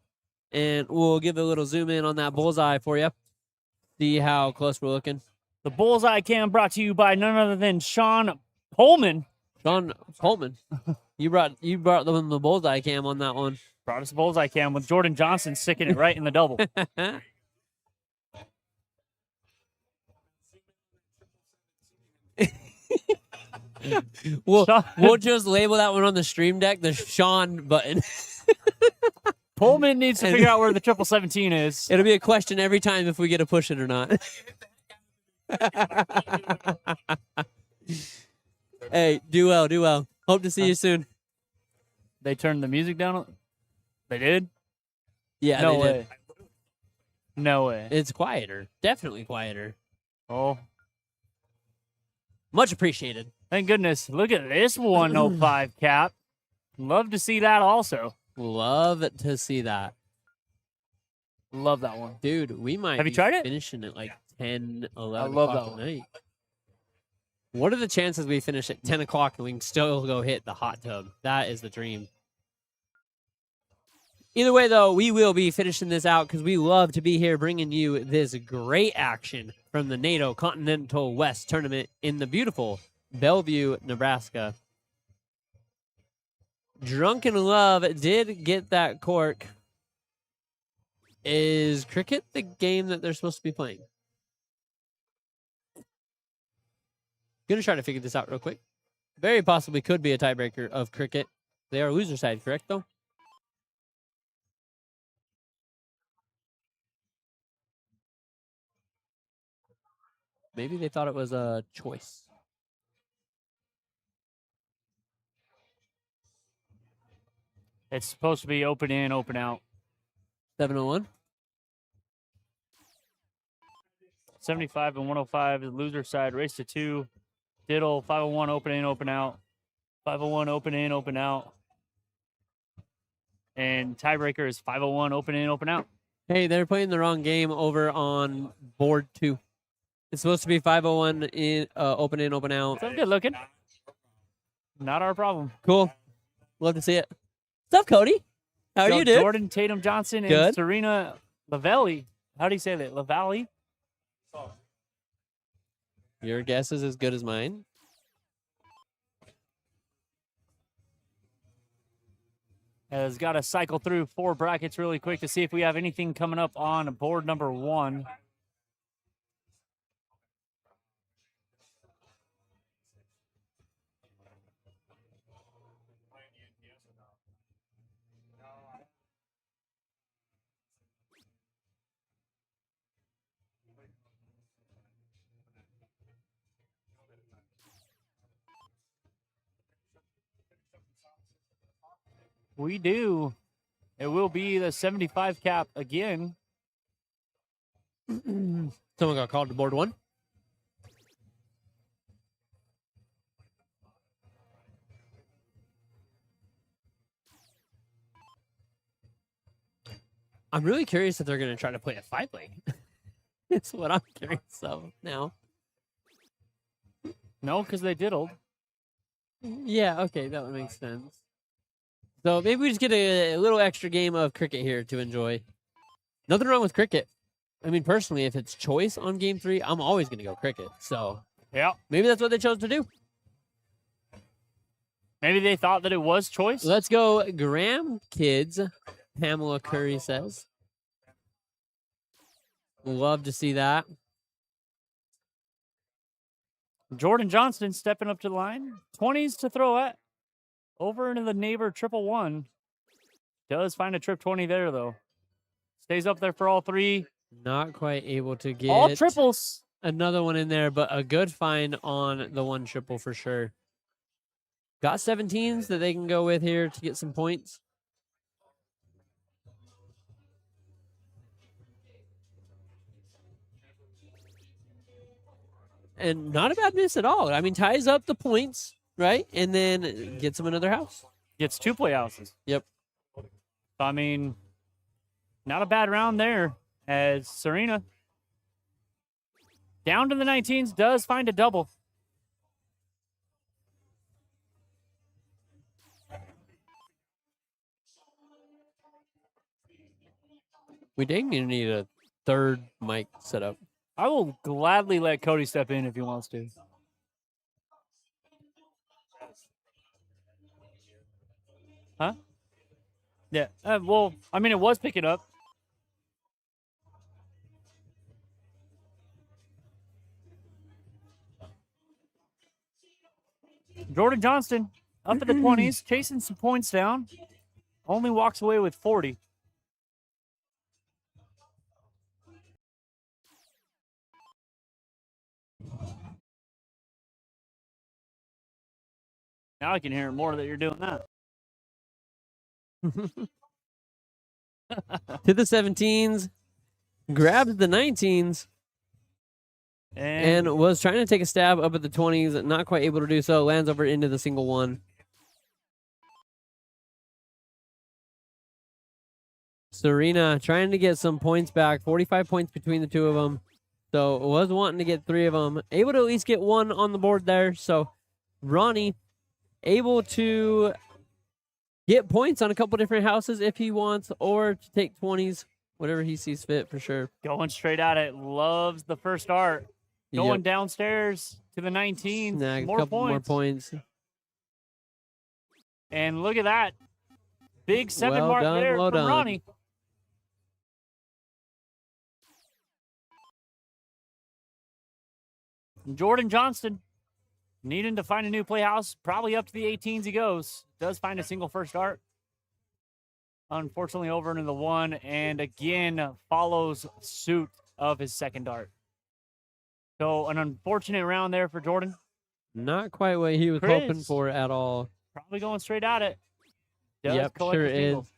and we'll give a little zoom in on that bullseye for you. See how close we're looking. The Bullseye Cam brought to you by none other than Sean Holman. Sean Holman. You brought them the bullseye cam on that one. Brought us a Bullseye Cam with Jordan Johnson sticking it right in the double. We'll just label that one on the stream deck the Sean button. Pullman needs to figure out where the 717 is. It'll be a question every time if we get to push it or not. Hey, do well, do well. Hope to see you soon. They turned the music down? They did? Yeah, No they way. did. No way. It's quieter. Definitely quieter. Oh, Much appreciated. thank goodness. Look at this 105 cap. Love to see that also. Love to see that. Love that one. Dude, we might Have you be tried it? finishing at like 10, 11 love o'clock that at one. night. What are the chances we finish at 10 o'clock and we can still go hit the hot tub? That is the dream. Either way, though, we will be finishing this out because we love to be here bringing you this great action from the NADO Continental West Tournament in the beautiful Bellevue, Nebraska. Drunken Love did get that cork. Is cricket the game that they're supposed to be playing? Gonna try to figure this out real quick. Very possibly could be a tiebreaker of cricket. They are loser side, correct, though? Maybe they thought it was a choice. It's supposed to be open in, open out. 701. 75 and 105 is loser side. Race to 2. Diddle, 501, open in, open out. 501, open in, open out. And tiebreaker is 501, open in, open out. Hey, they're playing the wrong game over on board 2. It's supposed to be 501 in open in, open out. So good looking. Not our problem. Cool. Love to see it. What's up, Cody? How are So you, dude? Jordan Tatum Johnson and Good. Serena Lavelli. How do you say that? Lavalli? Your guess is as good as mine. Has got to cycle through 4 brackets really quick to see if we have anything coming up on board number 1. We do. It will be the 75 cap again. Someone got called to board 1. I'm really curious if they're going to try to play a 5-leg. It's what I'm curious of now. No, because they diddled. Yeah, okay, that would make sense. So maybe we just get a little extra game of cricket here to enjoy. Nothing wrong with cricket. I mean, personally, if it's choice on game 3, I'm always going to go cricket. So Yeah. maybe that's what they chose to do. Maybe they thought that it was choice. Let's go Graham Kids, Pamela Curry says. Love to see that. Jordan Johnston stepping up to the line. 20s to throw at. Over into the neighbor 111. Does find a trip 20 there, though. Stays up there for all three. Not quite able to get All triples. another one in there, but a good find on the one triple for sure. Got 17s that they can go with here to get some points. And not a bad miss at all. I mean, ties up the points, right? And then gets them another house. Gets 2 playhouses. Yep. I mean, not a bad round there as Serena down to the 19s does find a double. We dang need a third mic set up. I will gladly let Cody step in if he wants to. Huh? Yeah. Well, I mean, it was picking up. Jordan Johnston up at the 20s, chasing some points down. Only walks away with 40. Now I can hear more that you're doing that. To the 17s, grabs the 19s, and was trying to take a stab up at the 20s, not quite able to do so. Lands over into the single one. Serena trying to get some points back, 45 points between the two of them. So was wanting to get 3 of them. Able to at least get 1 on the board there. So Ronnie able to get points on a couple different houses if he wants, or to take 20s, whatever he sees fit for sure. Going straight at it. Loves the first art. Going Yep. downstairs to the 19. Snag a More couple more points. points. And look at that. Big 7 Well mark done, there well from done. Ronnie. Jordan Johnston needing to find a new playhouse. Probably up to the 18s he goes. Does find a single first art. Unfortunately over into the 1 and again follows suit of his second dart. So an unfortunate round there for Jordan. Not quite what he was Chris. hoping for at all. Probably going straight at it. Does Yep, collect sure a single. is.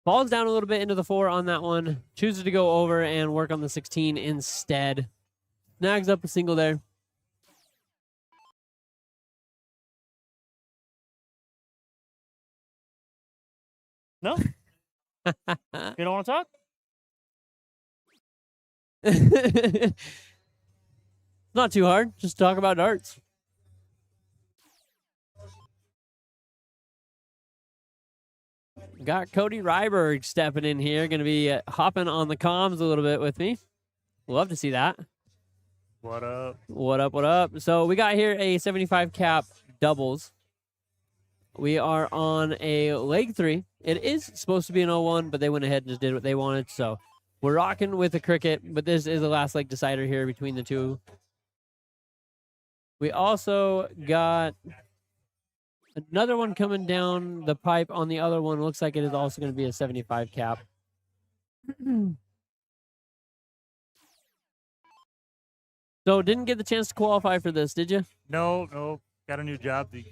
Falls down a little bit into the 4 on that one. Chooses to go over and work on the 16 instead. Snags up a single there. No? You don't want to talk? Not too hard. Just talk about darts. Got Cody Ryberg stepping in here. Going to be hopping on the comms a little bit with me. Love to see that. What up? What up, what up? So we got here a 75 cap doubles. We are on a leg 3. It is supposed to be an 0-1, but they went ahead and just did what they wanted. So we're rocking with the cricket, but this is the last leg decider here between the two. We also got another one coming down the pipe on the other one. Looks like it is also going to be a 75 cap. So didn't get the chance to qualify for this, did you? No. Got a new job the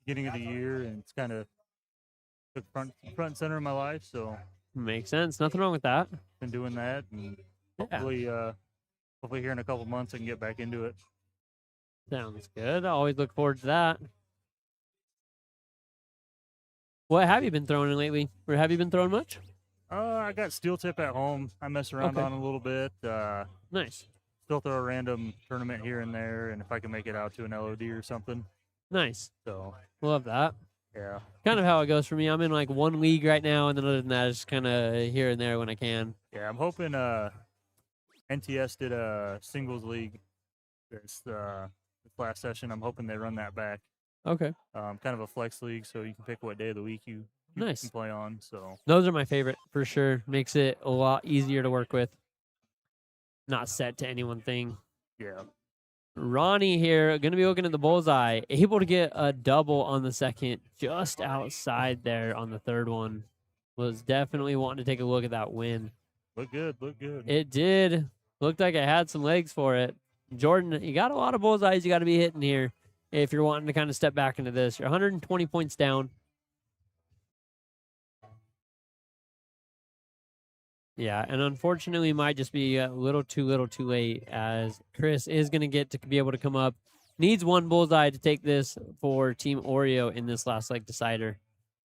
beginning of the year, and it's kind of took front and center of my life. So Makes sense. Nothing wrong with that. been doing that, and Yeah. hopefully here in a couple months I can get back into it. Sounds good. I always look forward to that. What have you been throwing in lately? Or have you been throwing much? I got steel tip at home. I mess around Okay. on a little bit. Nice. Still throw a random tournament here and there, and if I can make it out to an LOD or something. Nice. So Love that. yeah. Kind of how it goes for me. I'm in like one league right now, and then other than that, it's kind of here and there when I can. Yeah, I'm hoping NTS did a singles league. It's last session. I'm hoping they run that back. Okay. Kind of a flex league, so you can pick what day of the week you Nice. can play on. So Those are my favorite for sure. Makes it a lot easier to work with. Not set to any one thing. yeah, Ronnie here, going to be looking at the bullseye. Able to get a double on the second, just outside there on the third one. Was definitely wanting to take a look at that win. look good, look good. It did. Looked like it had some legs for it. Jordan, you got a lot of bullseyes you got to be hitting here if you're wanting to kind of step back into this. You're 120 points down. Yeah, and unfortunately might just be a little too late as Chris is going to get to be able to come up. Needs one bullseye to take this for Team Oreo in this last leg decider.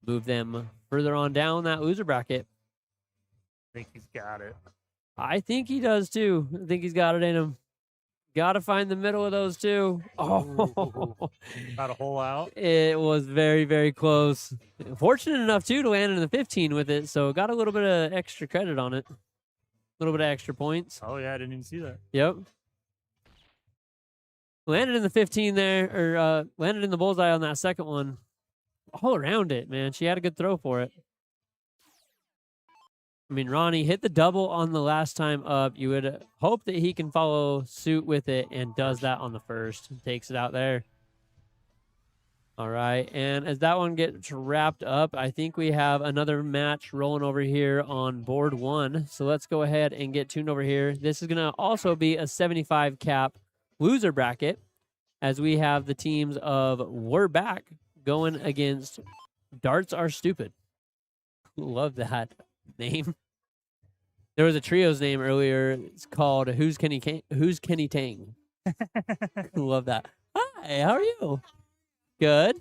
Move them further on down that loser bracket. I think he's got it. I think he does too. I think he's got it in him. Got to find the middle of those two. Oh, Got a hole out. it was very, very close. Fortunate enough too to land in the 15 with it, so got a little bit of extra credit on it. A little bit of extra points. Oh yeah, I didn't even see that. Yep. Landed in the 15 there, or landed in the bullseye on that second one. All around it, man. She had a good throw for it. I mean, Ronnie hit the double on the last time up. You would hope that he can follow suit with it and does that on the first. Takes it out there. All right. And as that one gets wrapped up, I think we have another match rolling over here on board one. So let's go ahead and get tuned over here. This is going to also be a 75 cap loser bracket as we have the teams of We're Back going against Darts Are Stupid. Love that name. There was a trio's name earlier. It's called Who's Kenny Tang. Love that. Hi, how are you? Good.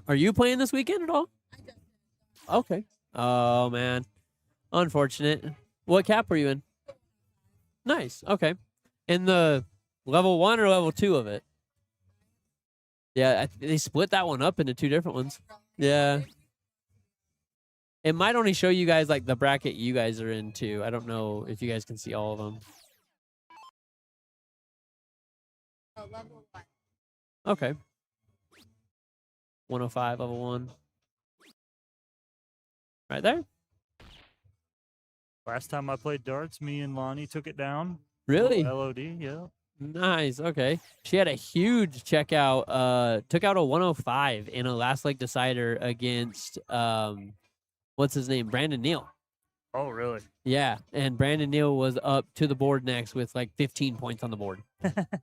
Are you playing this weekend at all? Okay. Oh man, unfortunate. What cap were you in? Nice. Okay. In the level 1 or level 2 of it? Yeah, they split that one up into 2 different ones. Yeah. It might only show you guys like the bracket you guys are in too. I don't know if you guys can see all of them. Level 1. Okay. 105, level 1. Right there. Last time I played darts, me and Lonnie took it down. Really? LOD, yeah. Nice. Okay. She had a huge checkout. Took out a 105 in a last leg decider against what's his name? Brandon Neal. Oh, really? Yeah, and Brandon Neal was up to the board next with like 15 points on the board.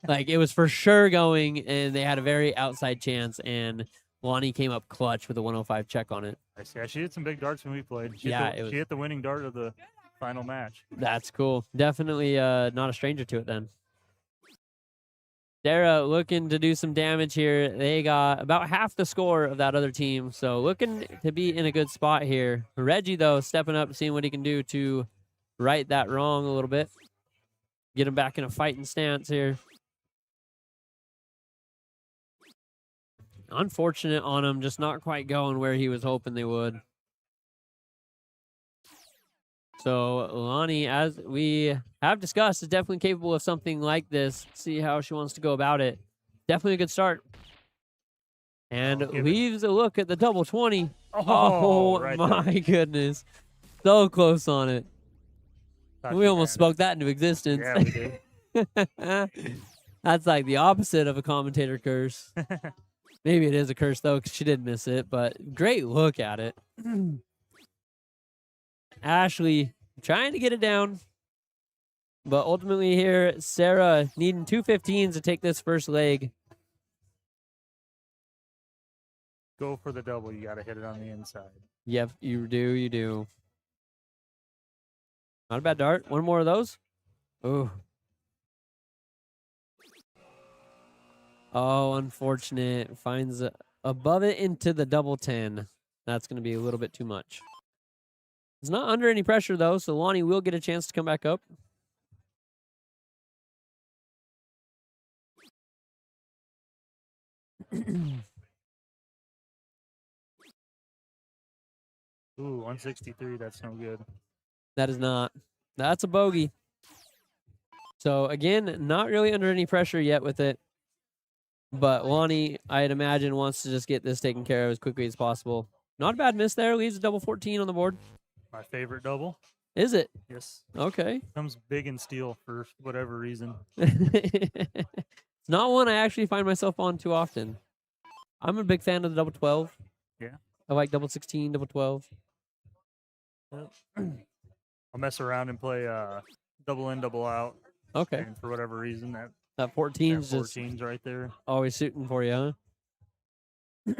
Like it was for sure going, and they had a very outside chance, and Lonnie came up clutch with a 105 check on it. I see. Yeah, she hit some big darts when we played. She Yeah, hit she hit the winning dart of the final match. That's cool. Definitely not a stranger to it then. Sarah looking to do some damage here. They got about half the score of that other team, so looking to be in a good spot here. Reggie, though, stepping up, seeing what he can do to right that wrong a little bit. Get him back in a fighting stance here. Unfortunate on him, just not quite going where he was hoping they would. So Lonnie, as we have discussed, is definitely capable of something like this. See how she wants to go about it. Definitely a good start. And leaves a look at the double 20. Oh, right my there. goodness. So close on it. Thought We she almost had spoke that into existence. Yeah, we did. That's like the opposite of a commentator curse. Maybe it is a curse, though, because she did miss it. But great look at it. Ashley trying to get it down. But ultimately here, Sarah needing 2 15s to take this first leg. Go for the double. You got to hit it on the inside. Yep, you do. Not a bad dart. One more of those. Ooh. Oh, unfortunate. Finds above it into the double 10. That's going to be a little bit too much. It's not under any pressure, though, so Lonnie will get a chance to come back up. Ooh, 163. That's no good. That is not. That's a bogey. So again, not really under any pressure yet with it. But Lonnie, I'd imagine, wants to just get this taken care of as quickly as possible. Not a bad miss there. Leaves a double 14 on the board. My favorite double. Is it? Yes. Okay. Comes big in steel for whatever reason. It's not one I actually find myself on too often. I'm a big fan of the double 12. Yeah. I like double 16, double 12. Yep. I'll mess around and play double in, double out. Okay. And for whatever reason, that That 14's just 14's right there. always suiting for you, huh?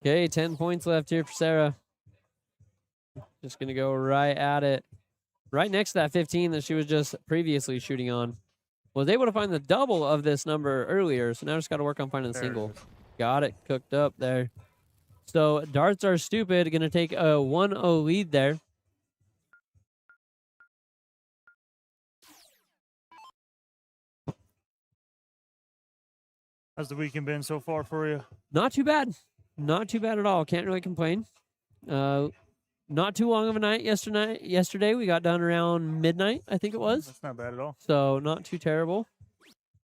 Okay, 10 points left here for Sarah. Just going to go right at it. Right next to that 15 that she was just previously shooting on. Was able to find the double of this number earlier, so now just got to work on finding the There it single. is. Got it cooked up there. So darts are stupid. Going to take a 1-0 lead there. How's the weekend been so far for you? Not too bad. Not too bad at all. Can't really complain. Not too long of a night yesterday. We got done around midnight, I think it was. That's not bad at all. So not too terrible.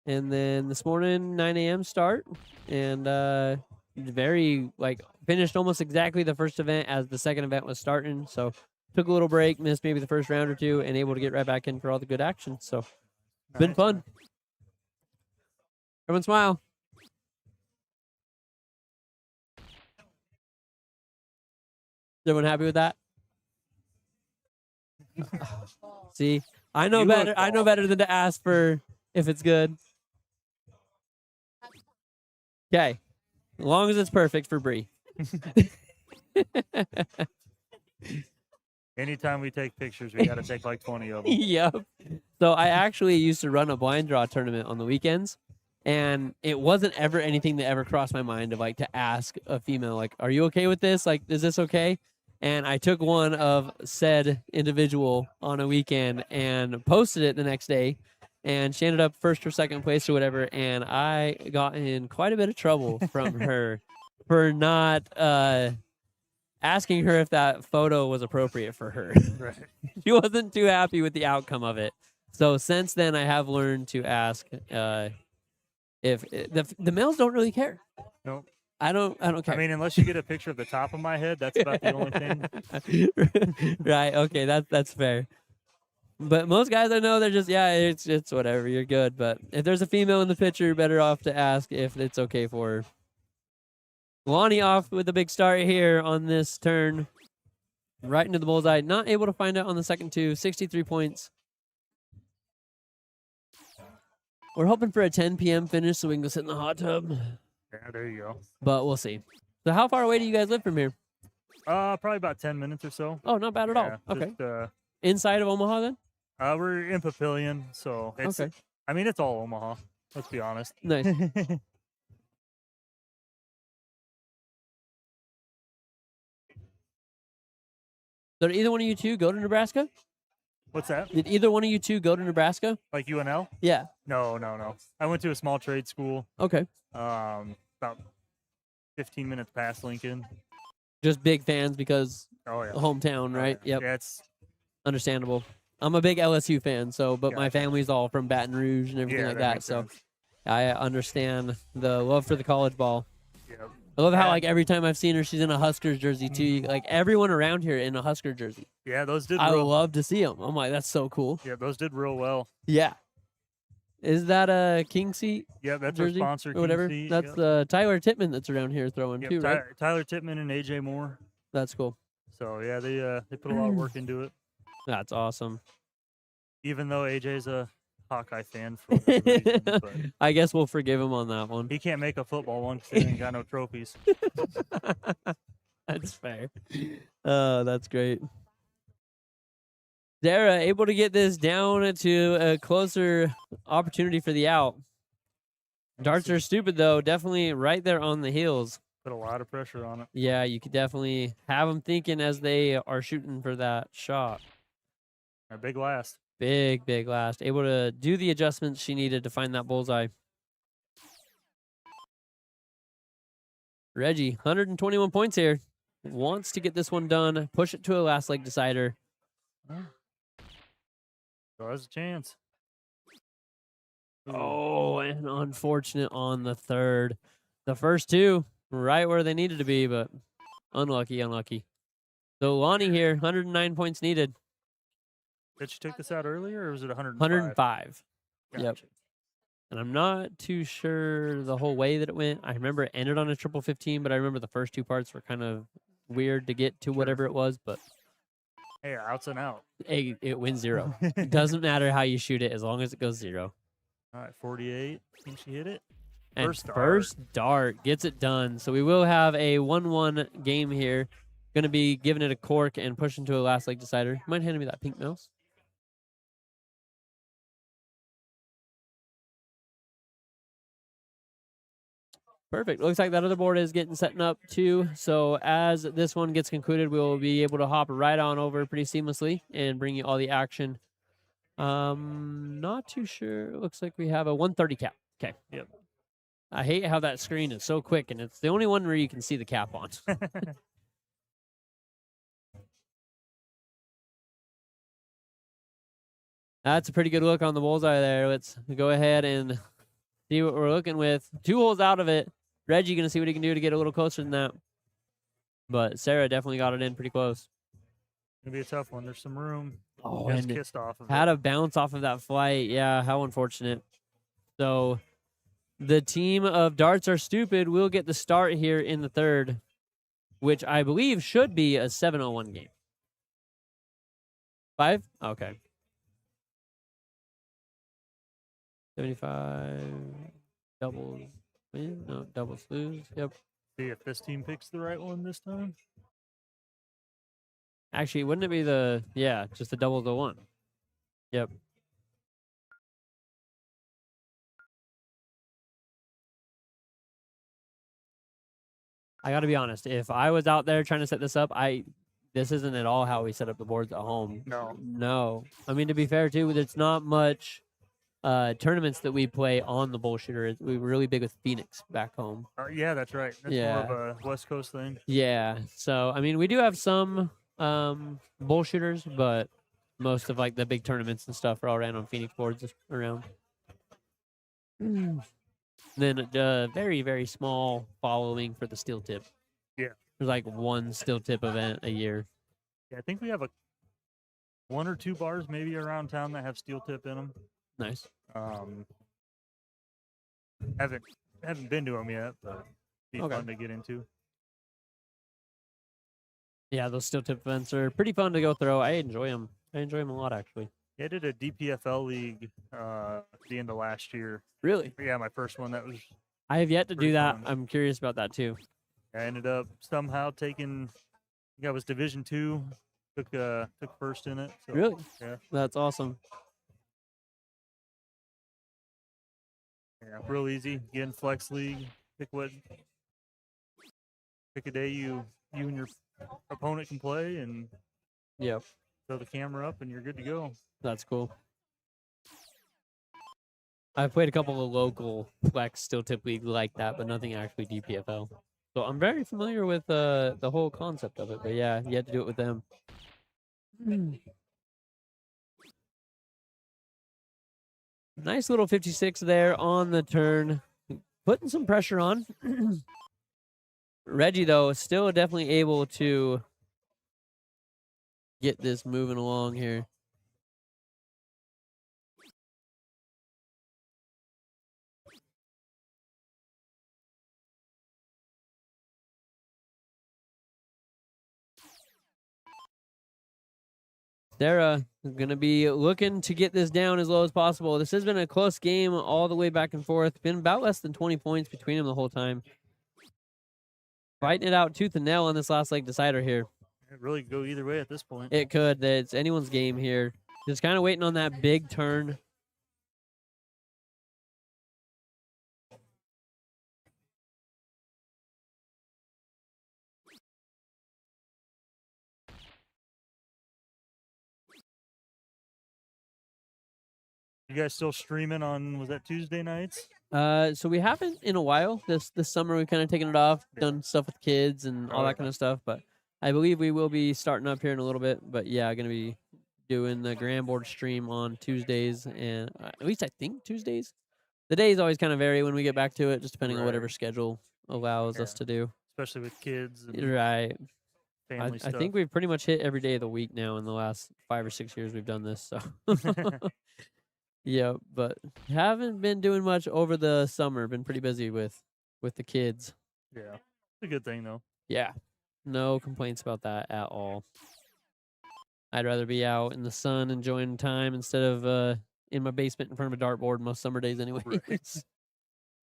And then this morning, 9 a.m. start. And finished almost exactly the first event as the second event was starting. So took a little break, missed maybe the first round or two, and able to get right back in for all the good action. So been Nice. fun. Everyone smile. Is everyone happy with that? See, I know You better. look I know better than to ask for if it's good. Okay, as long as it's perfect for Bree. Anytime we take pictures, we got to take like 20 of them. Yep. So I actually used to run a blind draw tournament on the weekends, and it wasn't ever anything that ever crossed my mind of like to ask a female, like, "Are you okay with this? Like, is this okay?" And I took one of said individual on a weekend and posted it the next day, and she ended up first or second place or whatever, and I got in quite a bit of trouble from her for not asking her if that photo was appropriate for her. Right. She wasn't too happy with the outcome of it. So since then, I have learned to ask if the males don't really care. Nope. I don't care. I mean, unless you get a picture of the top of my head, that's about the only thing. Right. Okay. That's fair. But most guys I know, they're just, yeah, it's whatever. You're good. But if there's a female in the picture, you're better off to ask if it's okay for her. Lonnie off with a big start here on this turn. Right into the bullseye. Not able to find out on the second two. 63 points. We're hoping for a 10 p.m. finish so we can go sit in the hot tub. Yeah, there you go. But we'll see. So how far away do you guys live from here? Probably about 10 minutes or so. Oh, not bad at all. Okay. Just, Inside of Omaha then? we're in Papillion, so it's. Okay. I mean, it's all Omaha. Let's be honest. Nice. So did either one of you two go to Nebraska? What's that? Did either one of you two go to Nebraska? Like UNL? Yeah. No. I went to a small trade school. Okay. About 15 minutes past Lincoln. Just big fans because Oh yeah. hometown, Oh, right? yeah. Yep. Yeah, it's Understandable. I'm a big LSU fan, but my Gotcha. family's all from Baton Rouge and everything yeah, like that. makes So sense. I understand the love for the college ball. Yep. I love how Yeah. like every time I've seen her, she's in a Huskers jersey too. Like everyone around here in a Husker jersey. Yeah, those did. I real, love to see them. I'm like, that's so cool. Yeah, those did real well. Yeah. Is that a King Seat Yeah, that's jersey our sponsor. or whatever? King Seat, That's yep. Tyler Tittman that's around here throwing Yep, too, right? Tyler Tittman and AJ Moore. That's cool. So yeah, they put a lot of work into it. That's awesome. Even though AJ's a Hawkeye fan for whatever reason, but I guess we'll forgive him on that one. he can't make a football one because he ain't got no trophies. That's fair. Oh, that's great. Sarah able to get this down to a closer opportunity for the out. Darts are stupid though. Definitely right there on the heels. Put a lot of pressure on it. Yeah, you could definitely have them thinking as they are shooting for that shot. A big last. Big last. Able to do the adjustments she needed to find that bullseye. Reggie, 121 points here. Wants to get this one done. Push it to a last leg decider. So there's a chance. Ooh, Oh, and unfortunate on the third. The first two, right where they needed to be, but unlucky, unlucky. So Lonnie here, 109 points needed. did she take this out earlier, or was it 105? 105. Yep. Gotcha. And I'm not too sure the whole way that it went. I remember it ended on a triple 15, but I remember the first two parts were kind of weird to get to whatever it was, but Hey, outs and out. it wins 0. It doesn't matter how you shoot it as long as it goes 0. All right, 48. Think she hit it? And First dart. first dart gets it done. So we will have a 1-1 game here. Going to be giving it a cork and pushing to a last leg decider. Mind handing me that pink mouse? Perfect. Looks like that other board is getting set up too. So as this one gets concluded, we will be able to hop right on over pretty seamlessly and bring you all the action. Not too sure. It looks like we have a 130 cap. Okay. Yep. I hate how that screen is so quick, and it's the only one where you can see the cap on. That's a pretty good look on the bullseye there. Let's go ahead and see what we're looking with. 2 holes out of it. Reggie going to see what he can do to get a little closer than that. But Sarah definitely got it in pretty close. Gonna be a tough one. There's some room. Oh, Just and kissed off of had it. a bounce off of that flight. Yeah, how unfortunate. So the team of Darts Are Stupid will get the start here in the third, which I believe should be a 7-0-1 game. 5? Okay. 75 doubles win? No, doubles lose. Yep. See if this team picks the right one this time. Actually, wouldn't it be just the doubles 0-1? Yep. I got to be honest. If I was out there trying to set this up, this isn't at all how we set up the boards at home. No. I mean, to be fair, too, there's not much tournaments that we play on the bullshitter. We were really big with Phoenix back home. Yeah, that's right. That's more of a West Coast thing. Yeah. So, I mean, we do have some bullshitters, but most of like the big tournaments and stuff are all ran on Phoenix boards around. Then a very, very small following for the steel tip. Yeah. There's like one steel tip event a year. Yeah, I think we have 1 or 2 bars maybe around town that have steel tip in them. Nice. Haven't been to them yet, but be Okay. fun to get into. Yeah, those steel tip events are pretty fun to go through. I enjoy them. I enjoy them a lot, actually. Yeah, I did a DPFL league at the end of last year. Really? Yeah, my first one. That was. I have yet to do Pretty that. fun. I'm curious about that too. I ended up somehow taking. I think I was Division 2. Took first in it. So, Really? Yeah. That's awesome. Yeah, real easy. Get in flex league. Pick a day you and your opponent can play, and Yep. throw the camera up, and you're good to go. That's cool. I've played a couple of local flex steel tip league like that, but nothing actually DPFL. So I'm very familiar with the whole concept of it. But yeah, you had to do it with them. Nice little 56 there on the turn, putting some pressure on. Reggie, though, is still definitely able to get this moving along here. Sarah is going to be looking to get this down as low as possible. This has been a close game all the way back and forth. Been about less than 20 points between them the whole time. Fighting it out tooth and nail on this last leg decider here. It really could go either way at this point. It could. It's anyone's game here. Just kind of waiting on that big turn. You guys still streaming on? Was that Tuesday nights? So we haven't in a while. This summer we've kind of taken it off, done stuff with kids and all that kind of stuff. But I believe we will be starting up here in a little bit. But yeah, gonna be doing the Grandboard stream on Tuesdays, and at least I think Tuesdays. The days always kind of vary when we get back to it, just depending on whatever Right. schedule allows us Yeah. to do. Especially with kids and Right. family I stuff. think we've pretty much hit every day of the week now in the last 5 or 6 years we've done this. So, yeah, but haven't been doing much over the summer. Been pretty busy with the kids. Yeah. It's a good thing though. Yeah, no complaints about that at all. I'd rather be out in the sun enjoying time instead of in my basement in front of a dartboard most summer days, anyways. Right.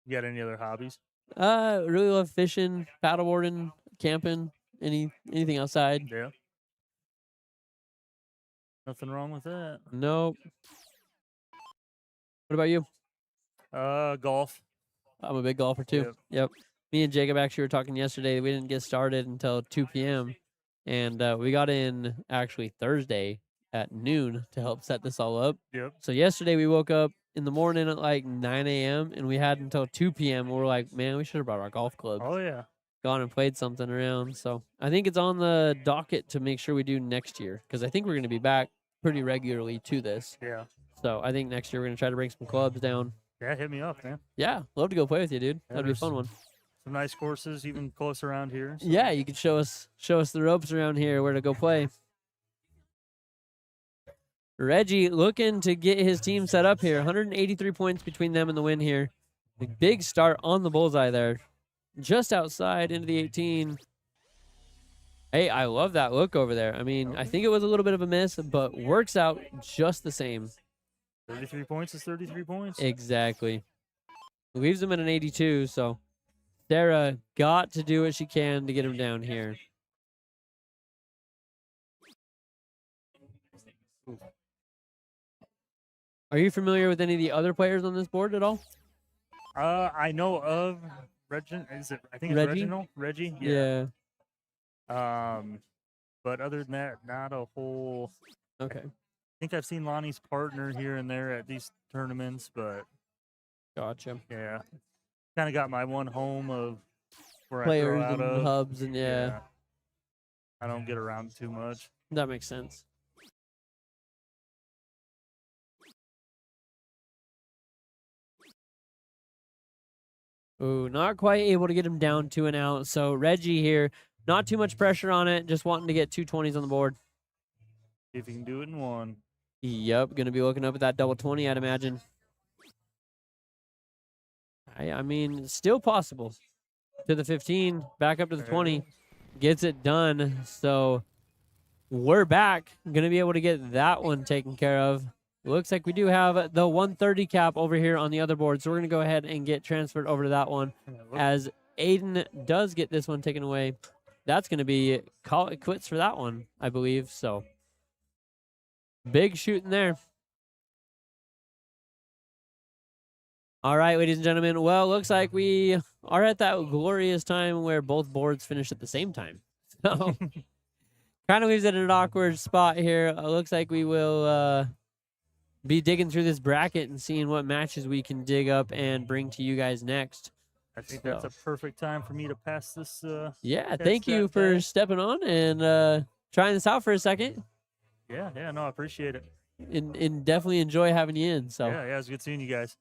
You got any other hobbies? Really love fishing, paddleboarding, camping, anything outside. Yeah. Nothing wrong with that. Nope. What about you? Golf. I'm a big golfer too. Yep. Me and Jacob actually were talking yesterday. We didn't get started until 2 p.m. And we got in actually Thursday at noon to help set this all up. Yep. So yesterday we woke up in the morning at like 9 a.m. and we had until 2 p.m. We're like, man, we should have brought our golf clubs. Oh yeah. Gone and played something around. So I think it's on the docket to make sure we do next year because I think we're going to be back pretty regularly to this. Yeah. So I think next year we're going to try to bring some clubs down. Yeah, hit me up, man. Yeah, love to go play with you, dude. Yeah, That'd be a there's fun one. Some nice courses, even close around here. So. Yeah, you could show us the ropes around here where to go play. Reggie looking to get his team set up here. 183 points between them and the win here. A big start on the bullseye there. Just outside into the 18. Hey, I love that look over there. I mean, I think it was a little bit of a miss, but works out just the same. 33 points is 33 points. Exactly. Leaves him at an 82, so Sarah got to do what she can to get him down here. Are you familiar with any of the other players on this board at all? I know of Regin. Is it? I think it's Reggie? Reginald. Reggie. Yeah. But other than that, not a whole. Okay. I think I've seen Lonnie's partner here and there at these tournaments, but Gotcha. yeah, kind of got my one home of where Players I and throw out of. hubs and yeah, I don't get around too much. that makes sense. Ooh, not quite able to get him down to and out. So Reggie here, not too much pressure on it, just wanting to get 220s on the board. See if you can do it in one. Yep, gonna be looking up at that double 20, I'd imagine. I mean, it's still possible. To the 15, back up to the 20, gets it done. So we're back. Gonna be able to get that one taken care of. Looks like we do have the 130 cap over here on the other board, so we're gonna go ahead and get transferred over to that one. As Aiden does get this one taken away, that's gonna be call it quits for that one, I believe. So big shooting there. All right, ladies and gentlemen. Well, looks like we are at that glorious time where both boards finish at the same time. So kind of leaves it in an awkward spot here. Looks like we will be digging through this bracket and seeing what matches we can dig up and bring to you guys next. I think that's a perfect time for me to pass this. Yeah, test thank you that for test. stepping on and trying this out for a second. Yeah, no, I appreciate it. And definitely enjoy having you in. So. Yeah, it was good seeing you guys.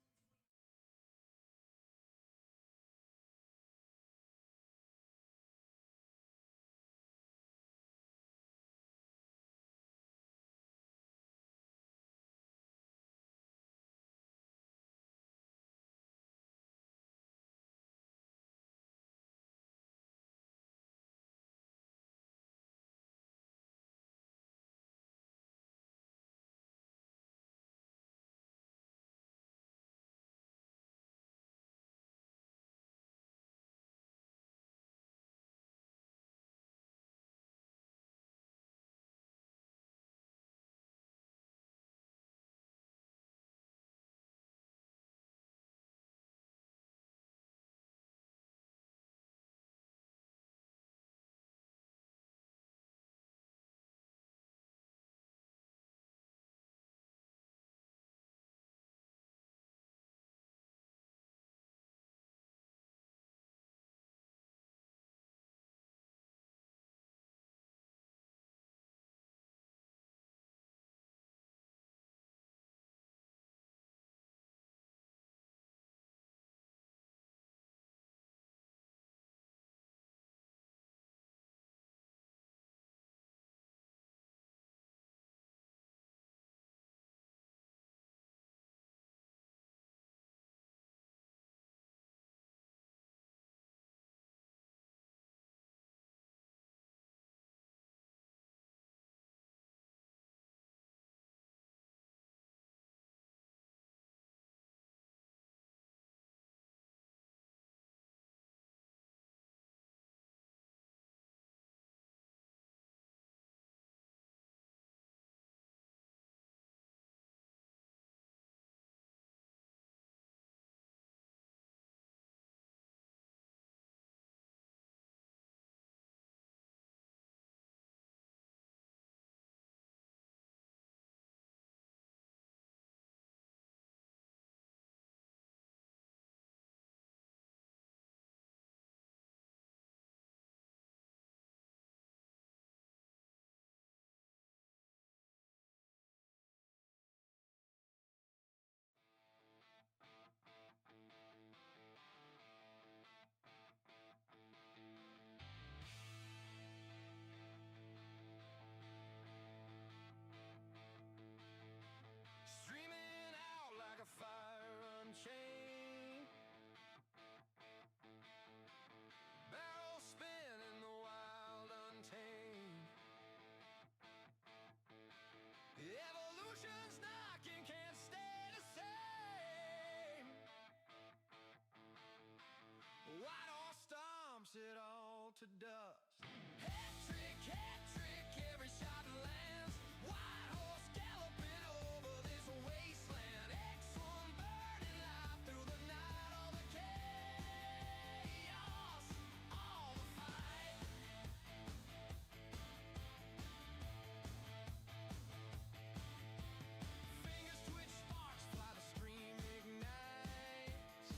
it all to dust. Hat trick, every shot lands. White horse galloping over this wasteland. X1 burning life through the night. All the chaos, all the fight. Fingers twitch, sparks fly, the stream ignites.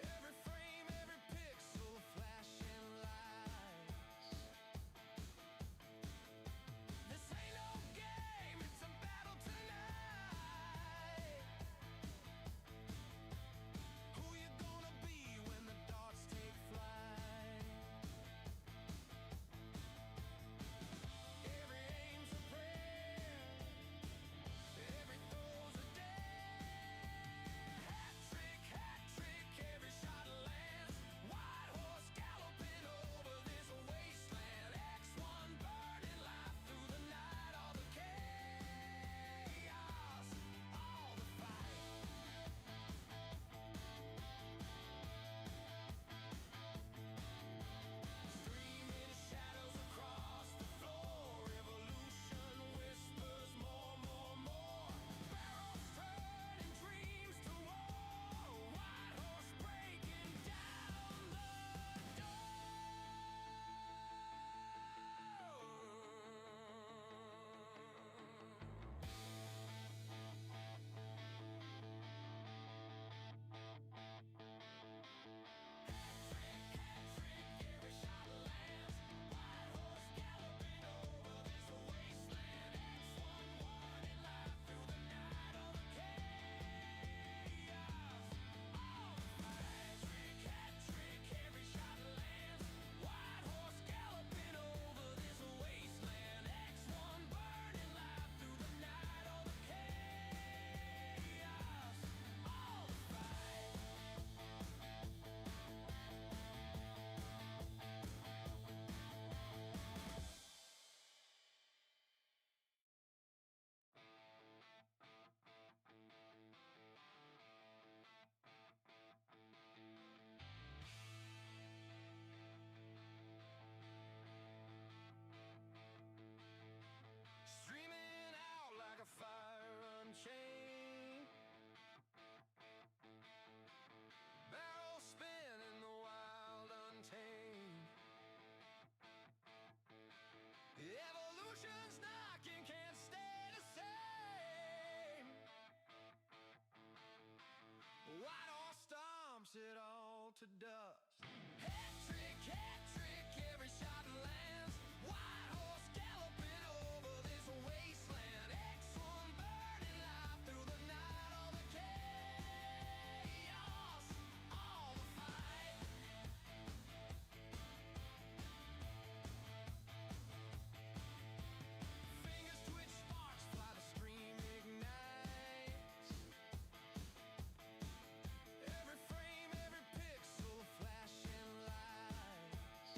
Every frame, every pixel, flashing lights. This ain't no game, it's a battle tonight. Who you gonna be when the darts take flight? Every aim's a prayer, every throw's a dare. Hat trick, every shot lands. White horse galloping over this wasteland. X1 burning life through the night. All the chaos, all the fight. Streaming shadows across the floor. Revolution whispers more. Barrels turning dreams to war. White horse breaking down the every shot lands. White horse galloping over this wasteland. X1 warning life through the night. All the chaos, all the fight. Hat trick, every shot lands. White horse galloping over this wasteland. X1 burning life through the night. All the chaos, all the fight. Streaming out like a fire unchained. Barrel spin in the wild untamed. Evolution's knocking, can't stay the same. White horse stomps it all to dust. Hat trick, every shot lands. White horse galloping over this wasteland. X1 burning life through the night. All the chaos, all the fight. Fingers twitch, sparks fly, the stream ignites. Every frame, every pixel, flashing lights.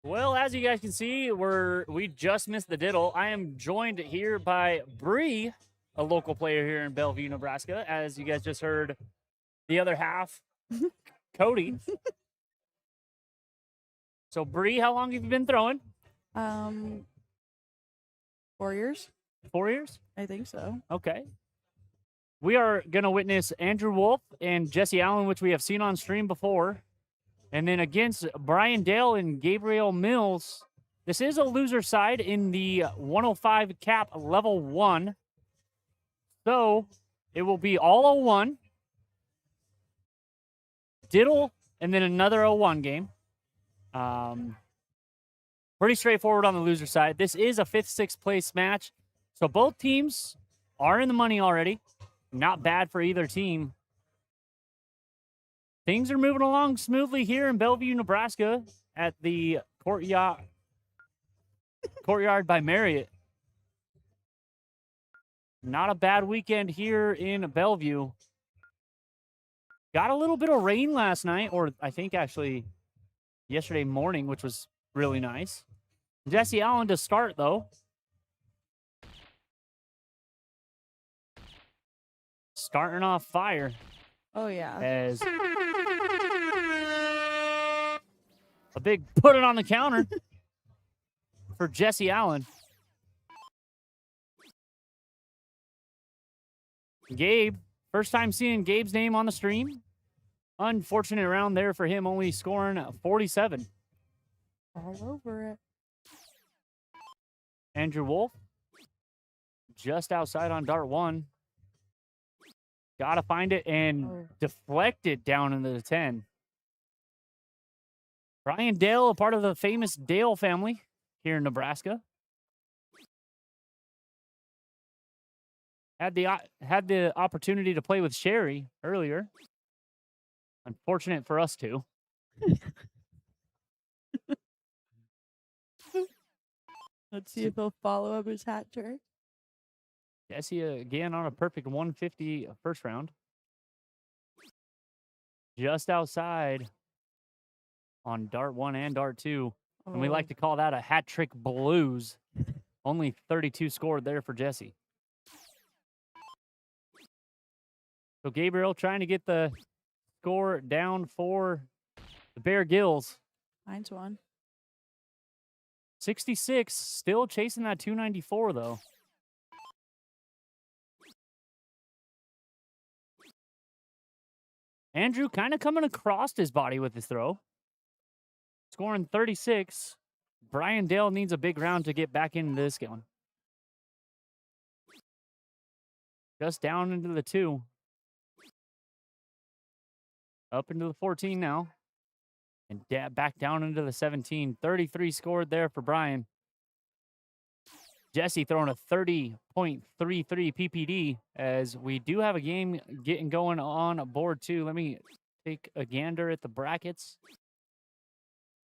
Well, as you guys can see, we just missed the diddle. I am joined here by Bree, a local player here in Bellevue, Nebraska. As you guys just heard, the other half, Cody. So, Bree, how long have you been throwing? 4 years, 4 years? I think so. Okay. We are going to witness Andrew Wolf and Jesse Allen, which we have seen on stream before. And then against Brian Dale and Gabriel Mills. This is a loser side in the 105 cap level 1. So it will be all 01. Diddle, and then another 01 game. Pretty straightforward on the loser side. This is a 5th, 6th place match. So both teams are in the money already. Not bad for either team. Things are moving along smoothly here in Bellevue, Nebraska at the Courtyard by Marriott. Not a bad weekend here in Bellevue. Got a little bit of rain last night, or I think actually yesterday morning, which was really nice. Jesse Allen to start, though. Starting off fire. Oh, yeah. As a big put it on the counter for Jesse Allen. Gabe, first time seeing Gabe's name on the stream. Unfortunate round there for him, only scoring 47. All over it. Andrew Wolf, just outside on dart 1. Gotta find it and deflect it down into the 10. Brian Dale, a part of the famous Dale family here in Nebraska. Had the opportunity to play with Sherry earlier. Unfortunate for us too. Let's see if he'll follow up his hat trick. Jesse again on a perfect 150 first round. Just outside on dart 1 and dart 2. And we like to call that a hat trick blues. Only 32 scored there for Jesse. So Gabriel trying to get the score down for the Bear Gills. Mine's one. 66, still chasing that 294 though. Andrew kind of coming across his body with his throw. Scoring 36. Brian Dale needs a big round to get back into this one. Just down into the 2. Up into the 14 now. And back down into the 17. 33 scored there for Brian. Jesse throwing a 30.33 PPD as we do have a game getting going on board 2. Let me take a gander at the brackets.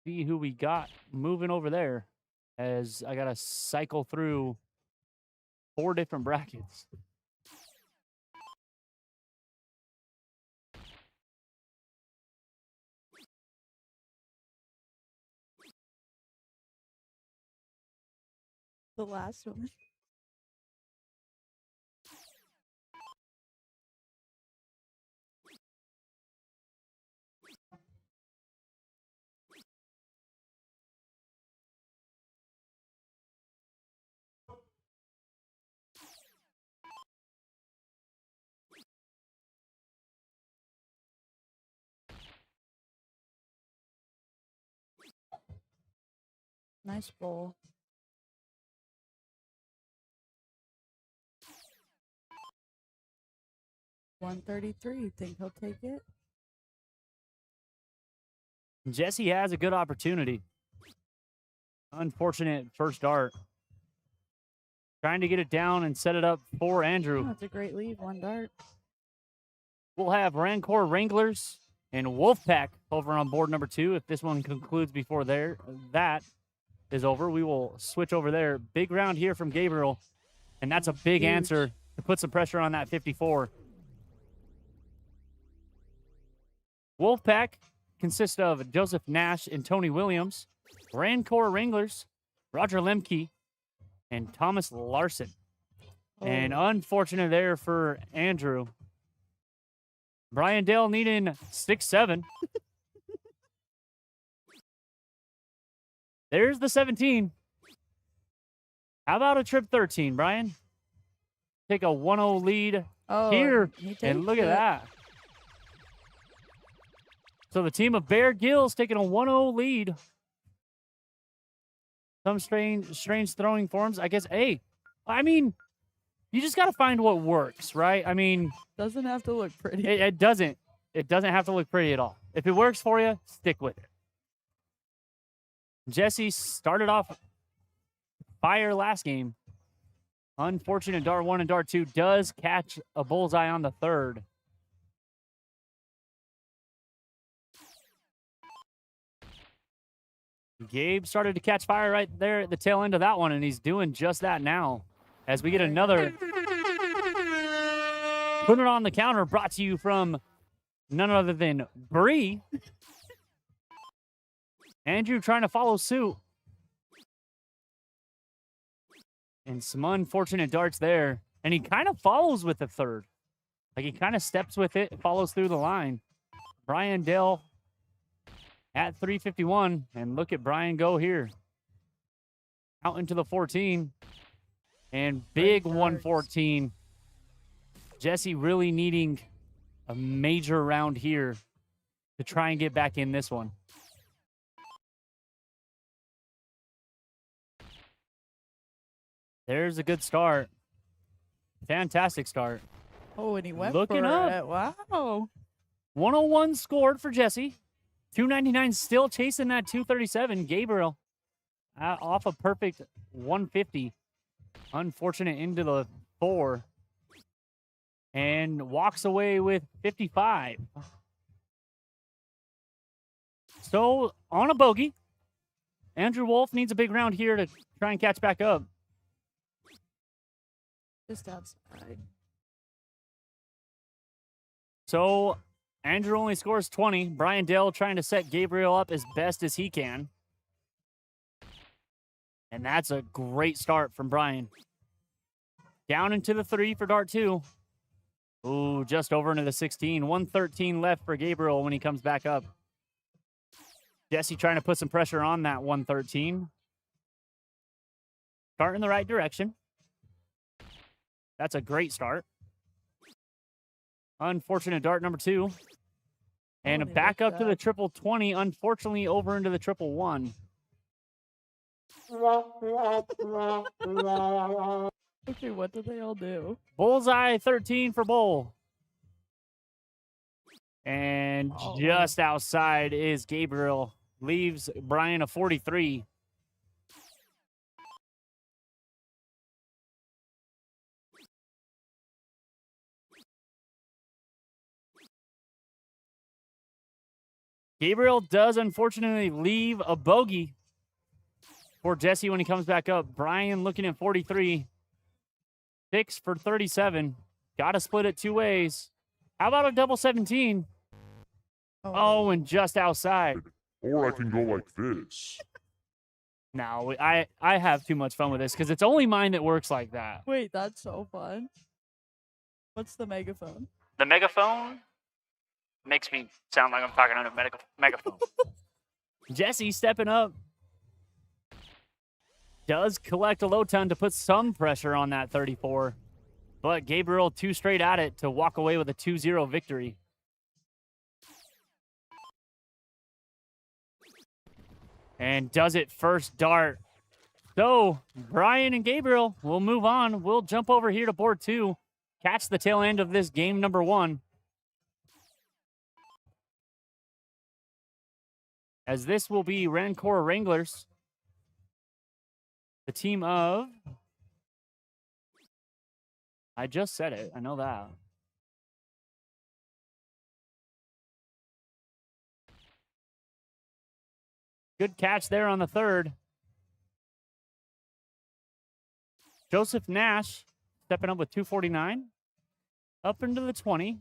See who we got moving over there as I got to cycle through 4 different brackets. The last one. Nice bowl. $133. Think he'll take it? Jesse has a good opportunity. Unfortunate first dart. Trying to get it down and set it up for Andrew. Oh, that's a great lead. 1 dart. We'll have Rancor Wranglers and Wolfpack over on board number 2. If this one concludes before that is over, we will switch over there. Big round here from Gabriel, and that's a big answer to put some pressure on that 54. Wolfpack consists of Joseph Nash and Tony Williams. Rancor Wranglers, Roger Lemke, and Thomas Larson. And Oh. unfortunate there for Andrew. Brian Dale needing 6-7. There's the 17. How about a trip 13, Brian? Take a 1-0 lead Oh, here, he and takes look at it. that. So the team of Bear Gills taking a 1-0 lead. Some strange throwing forms. I guess, hey, I mean, you just got to find what works, right? I mean, Doesn't have to look pretty. it doesn't. It doesn't have to look pretty at all. If it works for you, stick with it. Jesse started off fire last game. Unfortunate dart 1 and dart 2 does catch a bullseye on the third. Gabe started to catch fire right there at the tail end of that one, and he's doing just that now. As we get another put it on the counter, brought to you from none other than Bree. Andrew trying to follow suit. And some unfortunate darts there. And he kind of follows with the third. Like he kind of steps with it, follows through the line. Brian Dale at 351. And look at Brian go here. Out into the 14. And big Great darts. 114. Jesse really needing a major round here to try and get back in this one. There's a good start. Fantastic start. Oh, and he went Looking for up. it. Wow. 101 scored for Jesse. 299 still chasing that 237. Gabriel off a perfect 150. Unfortunate into the 4. And walks away with 55. So on a bogey. Andrew Wolf needs a big round here to try and catch back up. Just outside. So Andrew only scores 20. Brian Dale trying to set Gabriel up as best as he can. And that's a great start from Brian. Down into the 3 for dart 2. Ooh, just over into the 16. 113 left for Gabriel when he comes back up. Jesse trying to put some pressure on that 113. Start in the right direction. That's a great start. Unfortunate dart number 2. And Oh, they back looked up to the up. triple 20. Unfortunately, over into the triple 1. Okay, what did they all do? Bullseye 13 for Bowl. And Oh. just outside is Gabriel. Leaves Brian a 43. Gabriel does unfortunately leave a bogey for Jesse when he comes back up. Brian looking at 43. 6 for 37. Got to split it 2 ways. How about a double 17? Oh, and just outside. Or I can go like this. No, I have too much fun with this because it's only mine that works like that. Wait, that's so fun. What's the megaphone? The megaphone makes me sound like I'm talking on a megaphone. Jesse stepping up. Does collect a low ton to put some pressure on that 34. But Gabriel 2 straight at it to walk away with a 2-0 victory. And does it first dart. So Brian and Gabriel will move on. We'll jump over here to board 2. Catch the tail end of this game number 1. As this will be Rancor Wranglers. The team of... I just said it. I know that. Good catch there on the third. Joseph Nash stepping up with 249. Up into the 20.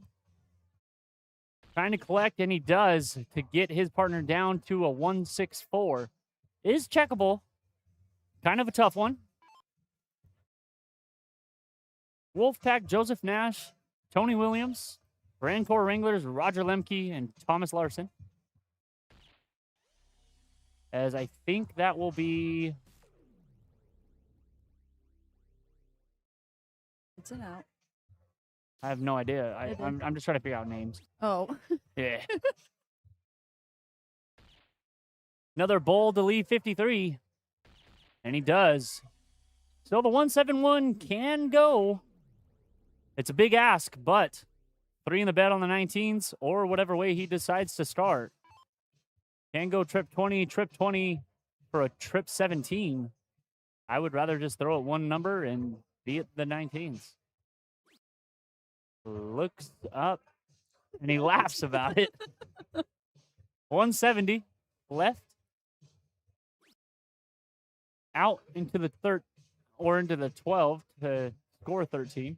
Trying to collect, and he does, to get his partner down to a 164. is checkable. Kind of a tough one. Wolfpack, Joseph Nash, Tony Williams, Rancor Wranglers, Roger Lemke, and Thomas Larson. As I think that will be... It's an out. I have no idea. It is. I'm just trying to figure out names. Oh. Yeah. Another bowl to leave 53. And he does. So the 171 can go. It's a big ask, but 3 in the bet on the 19s or whatever way he decides to start. Can go trip 20 for a trip 17. I would rather just throw at one number and be at the 19s. Looks up and he laughs about it. 170 left. Out into the into the 12 to score 13.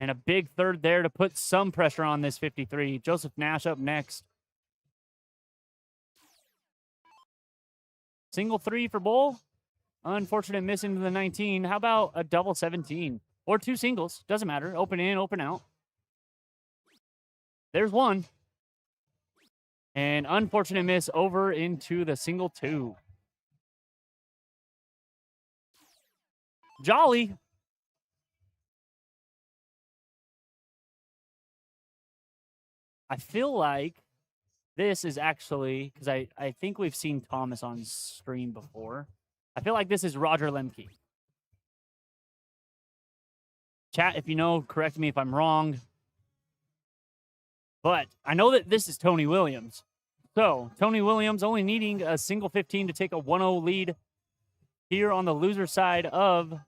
And a big third there to put some pressure on this 53. Joseph Nash up next. Single 3 for Bull. Unfortunate miss into the 19. How about a double 17? Or 2 singles. Doesn't matter. Open in, open out. There's 1. And unfortunate miss over into the single 2. Jolly. I feel like this is actually, because I think we've seen Thomas on stream before. I feel like this is Roger Lemke. Chat, if you know, correct me if I'm wrong. But I know that this is Tony Williams. So, Tony Williams only needing a single 15 to take a 1-0 lead here on the loser side of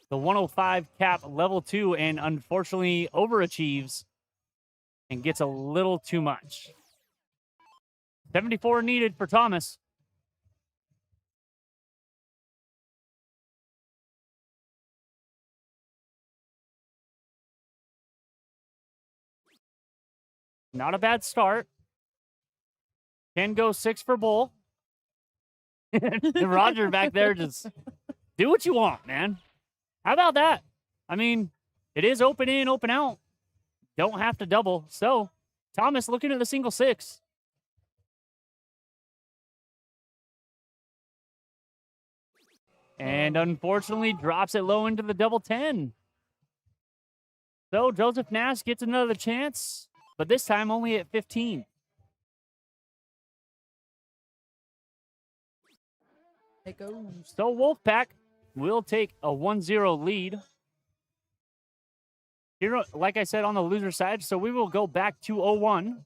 the 105 cap level 2, and unfortunately overachieves and gets a little too much. 74 needed for Thomas. Not a bad start. Can go 6 for Bull. Roger back there just do what you want, man. How about that? I mean, it is open in, open out. Don't have to double. So, Thomas looking at the single 6. And unfortunately drops it low into the double 10. So, Joseph Nash gets another chance, but this time only at 15. It goes. So, Wolfpack will take a 1-0 lead. Here, like I said, on the loser side, so we will go back to 0-1.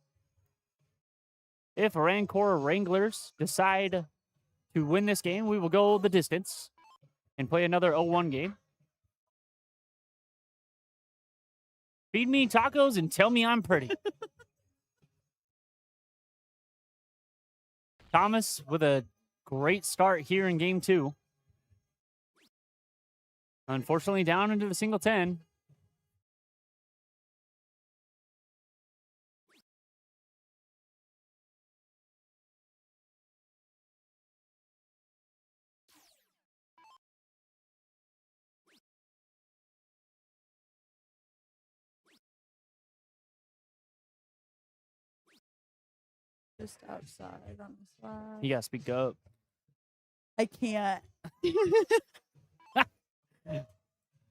If Rancor Wranglers decide to win this game, we will go the distance and play another 0-1 game. Feed me tacos and tell me I'm pretty. Thomas with a great start here in game 2. Unfortunately, down into the single 10. Just outside on the slide. You gotta speak up. I can't.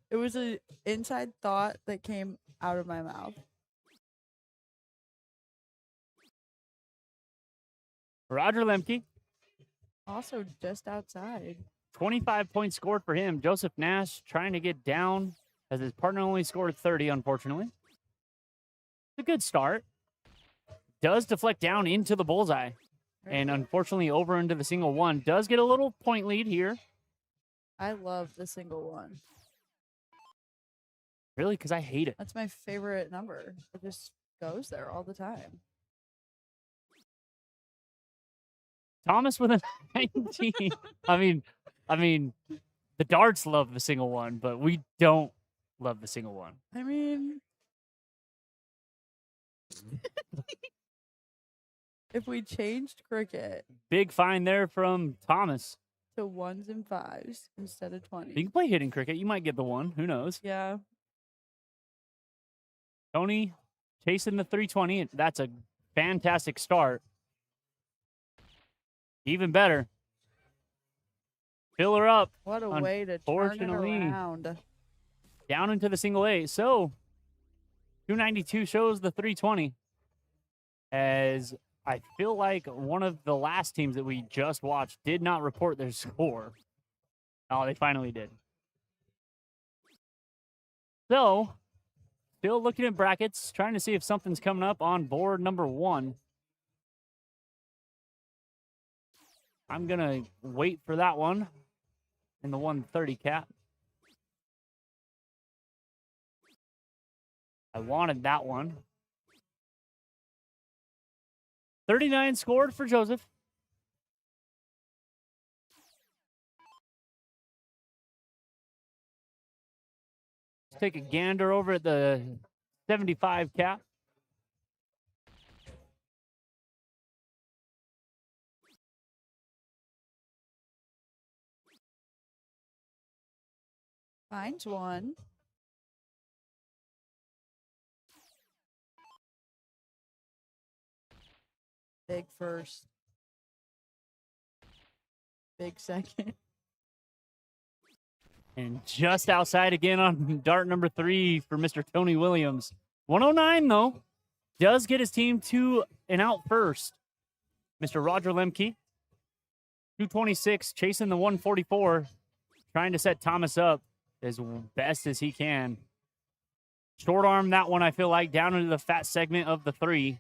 It was an inside thought that came out of my mouth. Roger Lemke, Also, just outside. 25 points scored for him. Joseph Nash trying to get down as his partner only scored 30, unfortunately. It's a good start. Does deflect down into the bullseye. And unfortunately over into the single 1. Does get a little point lead here. I love the single 1. Really? Because I hate it. That's my favorite number. It just goes there all the time. Thomas with a 19. I mean, the darts love the single 1, but we don't love the single 1. I mean, If we changed cricket Big find there from Thomas. to 1s and 5s instead of You 20. can play hitting cricket. You might get the one. Who knows? Yeah. Tony chasing the 320. That's a fantastic start. Even better. Fill her up. What a way to turn it Unfortunately. around. Down into the single A. So 292 shows the 320. As I feel like one of the last teams that we just watched did not report their score. Oh, they finally did. So, still looking at brackets, trying to see if something's coming up on board number 1. I'm going to wait for that one in the 130 cap. I wanted that one. 39 scored for Joseph. Let's take a gander over at the 75 cap. Finds one. Big first. Big second. And just outside again on dart number 3 for Mr. Tony Williams. 109, though, does get his team to an out first. Mr. Roger Lemke. 226, chasing the 144, trying to set Thomas up as best as he can. Short arm that one, I feel like, down into the fat segment of the 3.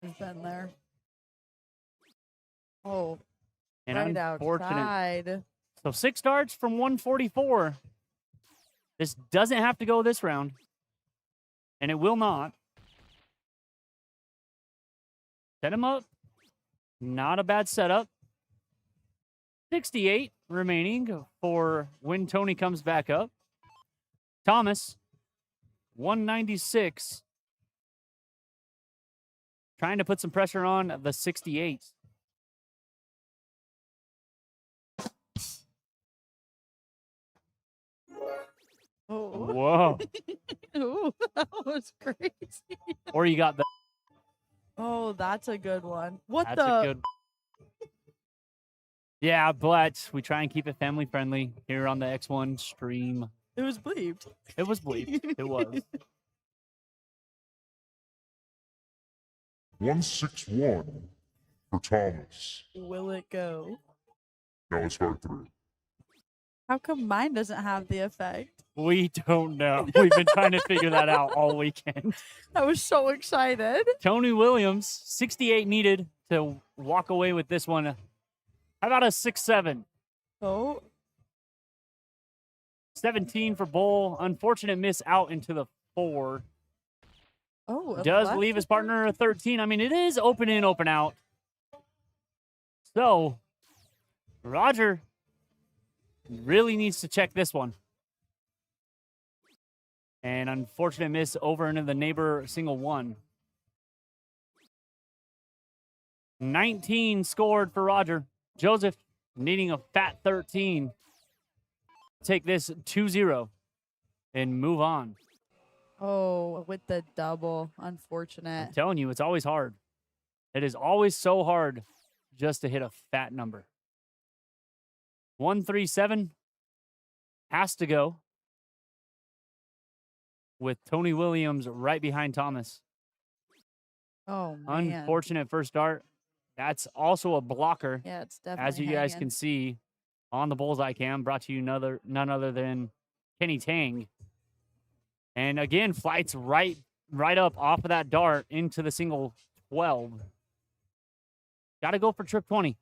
Has been there. Oh, And right unfortunate. outside. So 6 darts from 144. This doesn't have to go this round. And it will not. Set him up. Not a bad setup. 68 remaining for when Tony comes back up. Thomas, 196. Trying to put some pressure on the 68. Oh, Whoa. Ooh, that was crazy. Or you got the... Oh, that's a good one. What That's the? a good... Yeah, but we try and keep it family friendly here on the X1 stream. It was bleeped. It was bleeped. It was. 161 for Thomas. Will it go? Now it's hard 3. How come mine doesn't have the effect? We don't know. We've been trying to figure that out all weekend. I was so excited. Tony Williams, 68 needed to walk away with this one. How about a 6-7? Oh, 17 for Bull. Unfortunate miss out into the 4. oh. a Does left leave his to partner a 13. I mean, it is open in, open out. So, Roger really needs to check this one. And unfortunate miss over into the neighbor single 1. 19 scored for Roger. Joseph needing a fat 13. Take this 2-0 and move on. Oh, with the double. Unfortunate. I'm telling you, it's always hard. It is always so hard just to hit a fat number. 137 has to go with Tony Williams right behind Thomas. Oh, man. Unfortunate first dart. That's also a blocker, Yeah, it's definitely as you guys hanging. can see on the bullseye cam, brought to you none other than Kenny Tang. And again, flights right up off of that dart into the single 12. Got to go for trip 20.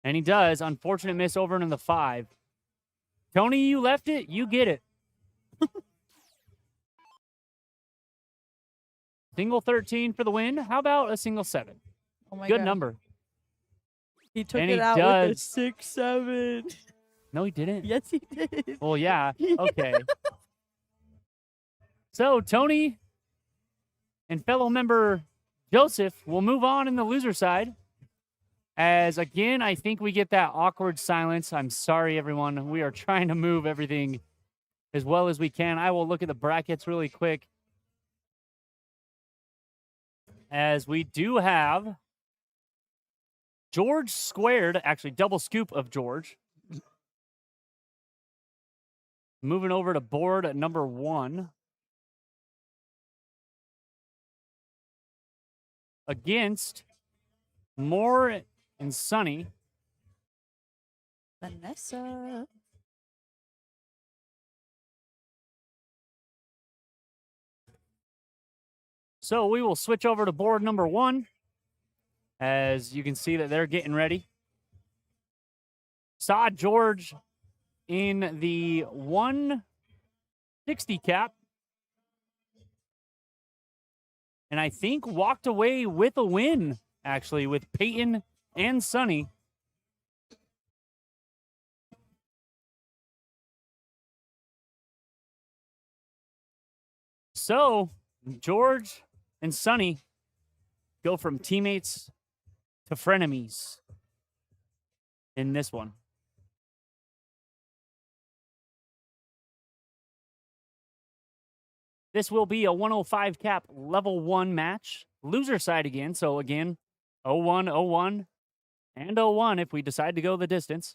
And he does. Unfortunate miss over into the 5. Tony, you left it. You get it. Single 13 for the win. How about a single 7? Oh my Good God. number. He took And it he out with a does. 6-7. No, he didn't. Yes, he did. Well, yeah. Okay. So, Tony and fellow member Joseph will move on in the loser side. As again, I think we get that awkward silence. I'm sorry, everyone. We are trying to move everything as well as we can. I will look at the brackets really quick. As we do have George squared, actually double scoop of George. Moving over to board at number 1. Against Moore and Sunny. Vanessa. So we will switch over to board number 1. As you can see that they're getting ready. Saw George in the 160 cap. And I think walked away with a win, actually, with Peyton and Sunny. So, George and Sunny go from teammates to frenemies in this one. This will be a 105 cap level 1 match. Loser side again. So again, 0-1, 0-1, and 0-1 if we decide to go the distance.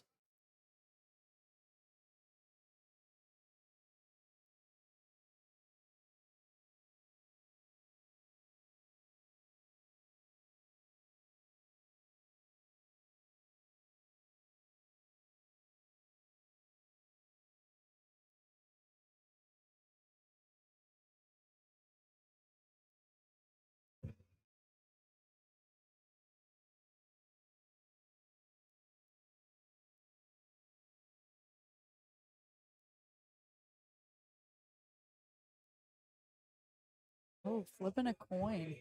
Oh, flipping a coin.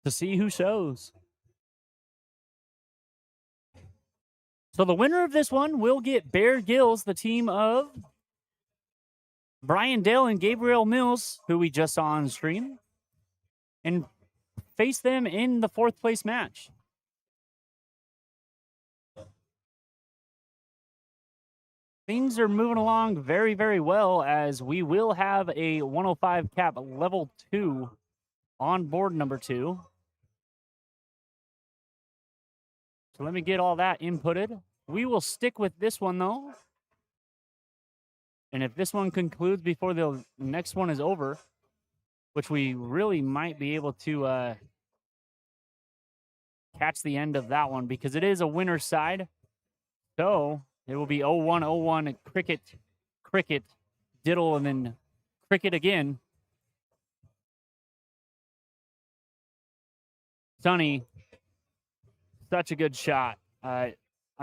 To see who shows. So the winner of this one will get Bear Gills, the team of Brian Dale and Gabriel Mills, who we just saw on stream, and face them in the 4th place match. Things are moving along very, very well, as we will have a 105 cap level 2 on board number 2. So let me get all that inputted. We will stick with this one, though. And if this one concludes before the next one is over, which we really might be able to catch the end of that one, because it is a winner's side. So it will be 0-1, 0-1, cricket, diddle, and then cricket again. Sunny, such a good shot. I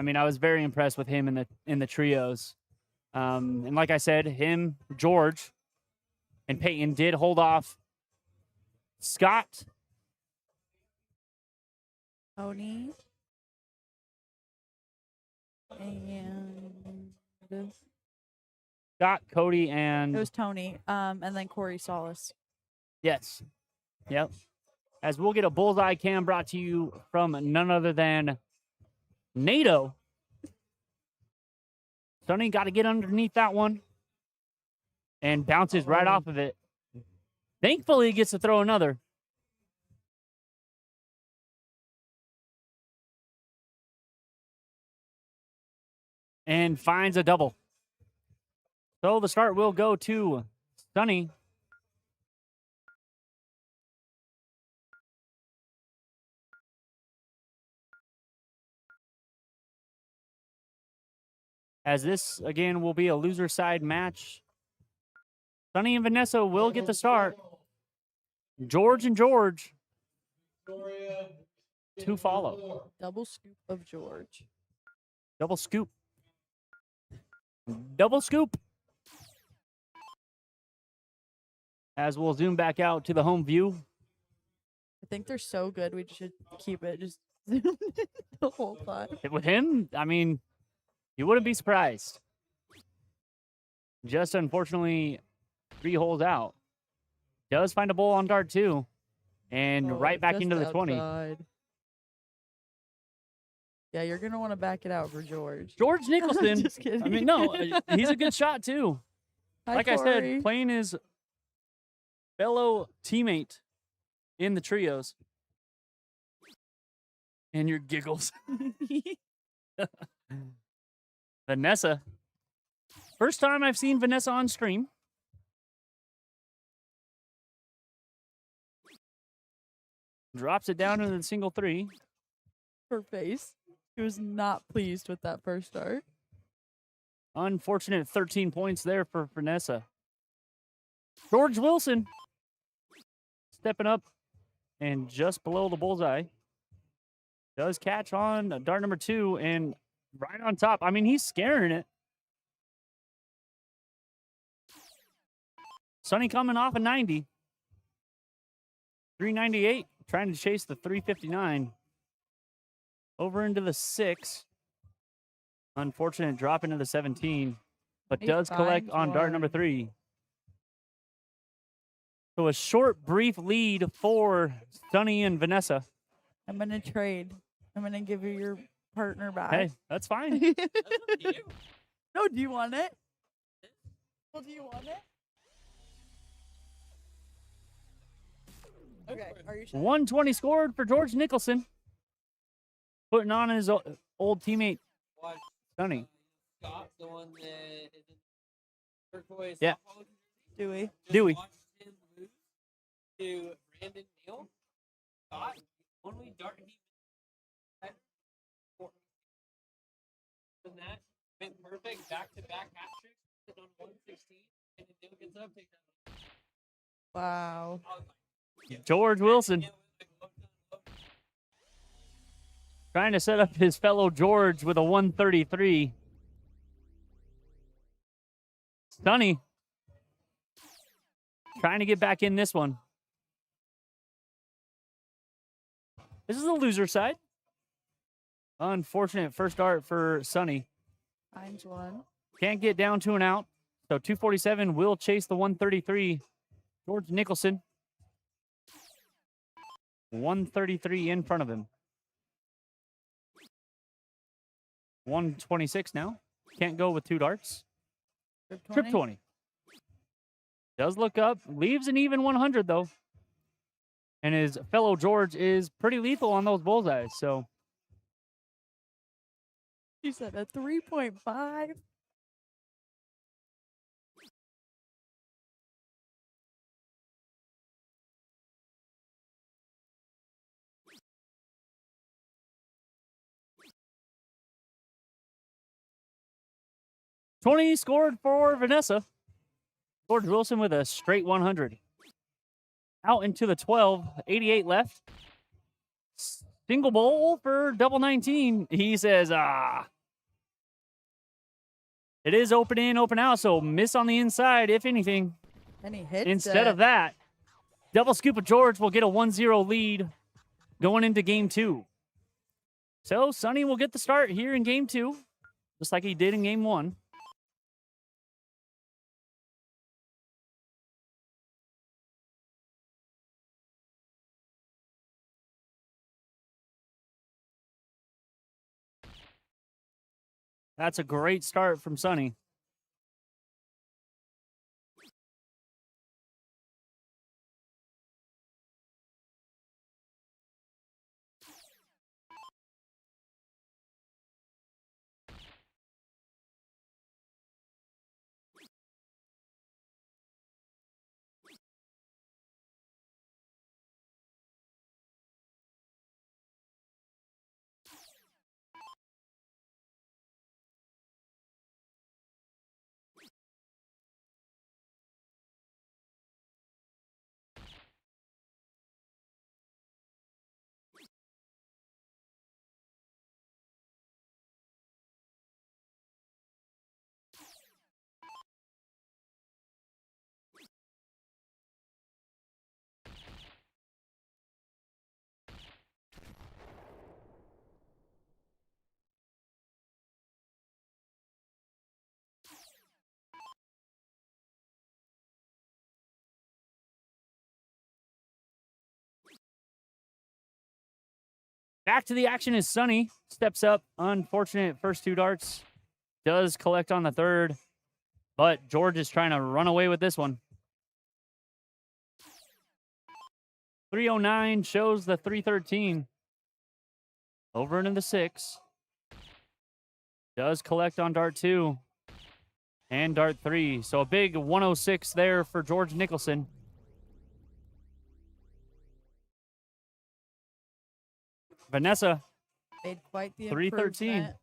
mean, I was very impressed with him in the trios. And like I said, him, George, and Peyton did hold off Scott. Tony. And Scott, Cody, it and was Tony. And then Corey Solis. yes. Yep. As we'll get a bullseye cam brought to you from none other than NADO. Sonny got to get underneath that one and bounces right off of it. Thankfully, he gets to throw another. And finds a double. So the start will go to Sonny. As this, again, will be a loser side match. Sonny and Vanessa will get the start. George and George to follow. Double scoop of George. Double scoop. Double scoop. As we'll zoom back out to the home view. I think they're so good. We should keep it just the whole time. With him, I mean, you wouldn't be surprised. Just unfortunately, 3 holes out. Does find a bowl on dart 2. and Oh, right back just into the 20. outside. Yeah, you're gonna want to back it out for George. George Nicholson. Just kidding. I mean, no, he's a good shot too. Hi, Like I Corey. said, playing his fellow teammate in the trios. And your giggles. Vanessa. First time I've seen Vanessa on stream. Drops it down into the single 3. Her face. She was not pleased with that first start. Unfortunate 13 points there for Vanessa. George Wilson stepping up and just below the bullseye. Does catch on dart number 2 and right on top. I mean, he's scaring it. Sonny coming off a 90. 398, trying to chase the 359. Over into the 6. Unfortunate drop into the 17, but He does collect finds on dart number one. 3. So a short, brief lead for Sonny and Vanessa. I'm gonna trade. I'm gonna give you your partner back. Hey, that's fine. No, do you want it? Well, do you want it? Okay, are you sure? 120 scored for George Nicholson. Putting on his old teammate, Sonny. Scott, the one that is in turquoise. Yeah. Dewey. Dewey. Watched him lose to Brandon Neal. Scott, only dart he and that went perfect, back-to-back hat tricks, sitting on 116, and then Neal gets up, takes that. Wow. George Wilson trying to set up his fellow George with a 133. Sonny trying to get back in this one. This is the loser side. Unfortunate first dart for Sonny. Finds one. Can't get down to an out. So 247 will chase the 133. George Nicholson. 133 in front of him. 126 now. Can't go with 2 darts. Trip 20. Does look up. Leaves an even 100, though. And his fellow George is pretty lethal on those bullseyes. So She said a 3.5. '20 scored for Vanessa. George Wilson with a straight 100. Out into the 12. 88 left. Single bowl for double 19. He says, It is open in, open out, so miss on the inside, if anything. And he hits Instead it. of that, double scoop of George will get a 1-0 lead going into game 2. So Sonny will get the start here in game 2, just like he did in game 1. That's a great start from Sonny. Back to the action is Sunny. Steps up. Unfortunate first 2 darts. Does collect on the third. But George is trying to run away with this one. 309 shows the 313. Over into the 6. Does collect on dart 2. And dart 3. So a big 106 there for George Nicholson. Vanessa, Made quite the 313. improvement.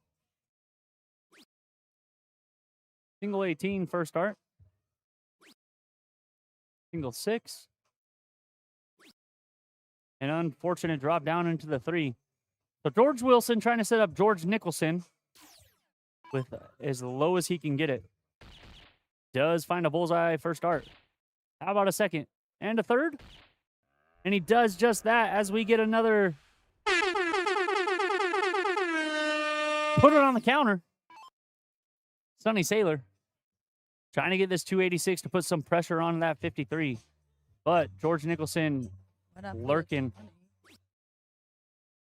Single 18 first dart. Single 6. An unfortunate drop down into the 3. So George Wilson trying to set up George Nicholson with as low as he can get it. Does find a bullseye first dart. How about a second? And a third? And he does just that as we get another... Put it on the counter. Sunny Sailor. Trying to get this 286 to put some pressure on that 53. But George Nicholson Went up for the lurking 20.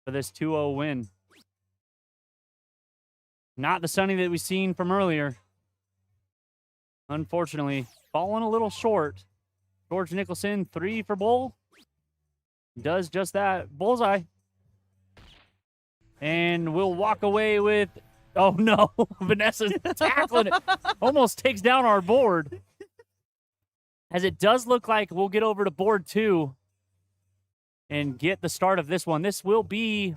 for this 2-0 win. Not the Sunny that we've seen from earlier. Unfortunately, falling a little short. George Nicholson, 3 for bowl. Does just that. Bullseye. And we'll walk away with... Oh, no. Vanessa's tackling it. Almost takes down our board. As it does look like we'll get over to board 2 and get the start of this one. This will be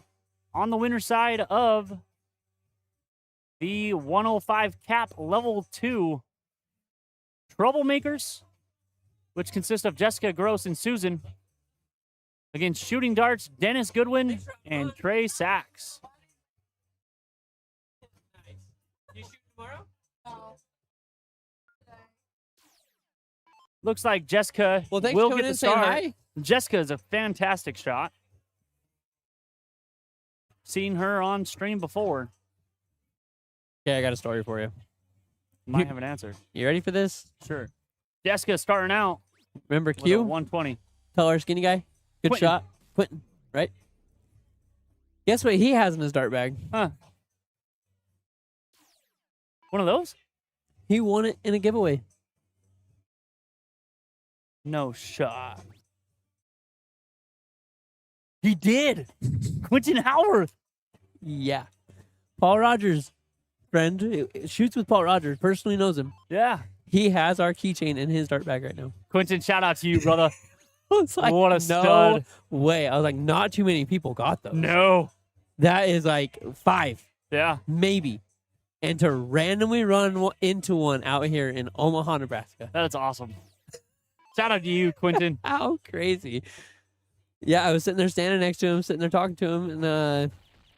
on the winner side of the 105 cap level 2 Troublemakers, which consist of Jessica Gross and Susan, against Shooting Darts, Dennis Goodwin, and Trey Sachs. Looks like Jessica Well, thanks will for coming get in the saying start. hi. Jessica is a fantastic shot. Seen her on stream before. Okay, I got a story for you. Might have an answer. You ready for this? Sure. Jessica starting out Remember with a Q? 120. Tell our skinny guy. Good Quentin. shot. Quentin, right? Guess what he has in his dart bag? Huh. One of those? He won it in a giveaway. No shot. He did. Quentin Howarth. Yeah. Paul Rogers, friend, shoots with Paul Rogers, personally knows him. Yeah. He has our keychain in his dart bag right now. Quentin, shout out to you, brother. It's like, What a no stud. way. I was like, not too many people got those. No. That is like 5, Yeah. maybe. And to randomly run into one out here in Omaha, Nebraska. That's awesome. Shout out to you, Quentin. How crazy. Yeah, I was sitting there standing next to him, sitting there talking to him, and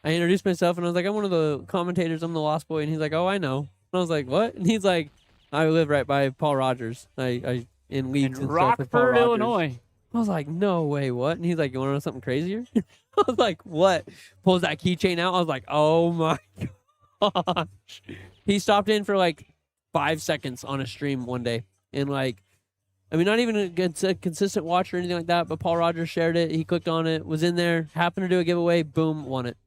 I introduced myself, and I was like, I'm one of the commentators. I'm the Lost Boy. And he's like, oh, I know. And I was like, what? And he's like, I live right by Paul Rogers. I in leagues In and stuff with Paul Rockford, Rogers. Illinois. I was like, no way, what? And he's like, you want to know something crazier? I was like, what? Pulls that keychain out. I was like, oh my gosh. He stopped in for like 5 seconds on a stream one day. And like, I mean, not even a consistent watcher or anything like that, but Paul Rogers shared it. He clicked on it, was in there, happened to do a giveaway, boom, won it.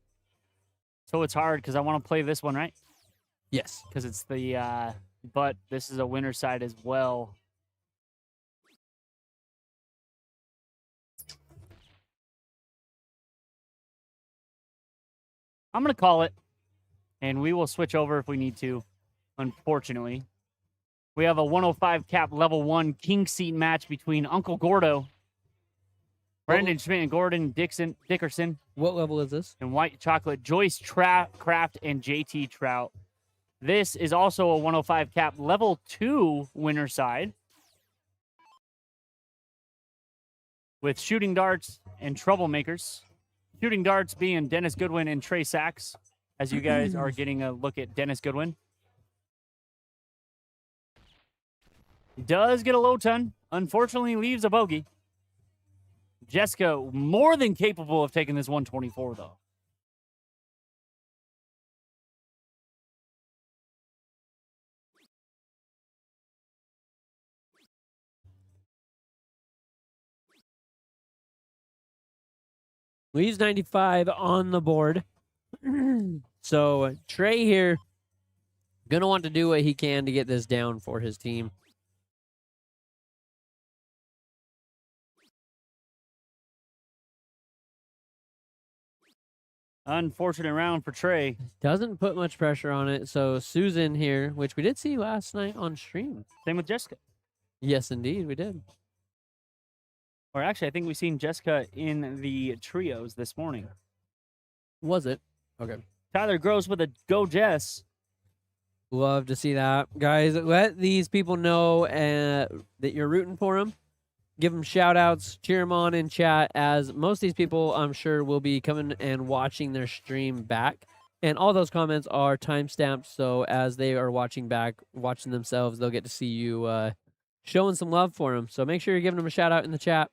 So it's hard because I want to play this one, right? Yes. Because it's the, but this is a winner side as well. I'm going to call it, and we will switch over if we need to, unfortunately. We have a 105 cap level 1 king seat match between Uncle Gordo, Brendan Schmidt, and Gordon Dickerson, What level is this? and White Chocolate, Joyce Kraft, and JT Trout. This is also a 105 cap level 2 winner side with Shooting Darts and Troublemakers. Shooting Darts being Dennis Goodwin and Trey Sachs, as you guys are getting a look at Dennis Goodwin. Does get a low ton. Unfortunately, leaves a bogey. Jessica, more than capable of taking this 124, though. Leaves 95 on the board. So Trey here going to want to do what he can to get this down for his team. Unfortunate round for Trey. Doesn't put much pressure on it. So Susan here, which we did see last night on stream. Same with Jessica. Yes, indeed, we did. Or actually, I think we've seen Jessica in the trios this morning. Was it? Okay. Tyler Gross with a go Jess. Love to see that. Guys, let these people know that you're rooting for them. Give them shout outs, cheer them on in chat, as most of these people, I'm sure, will be coming and watching their stream back. And all those comments are timestamped, so as they are watching back, watching themselves, they'll get to see you showing some love for them. So make sure you're giving them a shout out in the chat.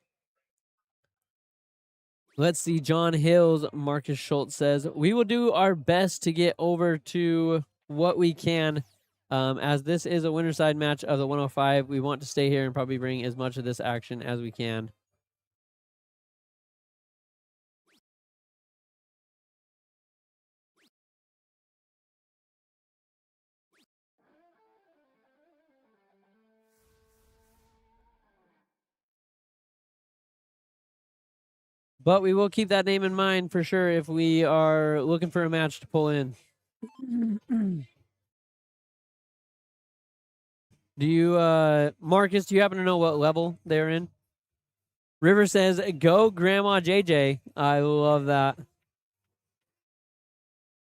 Let's see. John Hills, Marcus Schultz says, we will do our best to get over to what we can. As this is a winner side match of the 105, we want to stay here and probably bring as much of this action as we can. But we will keep that name in mind for sure if we are looking for a match to pull in. Do you, Marcus, do you happen to know what level they're in? River says, go Grandma JJ. I love that.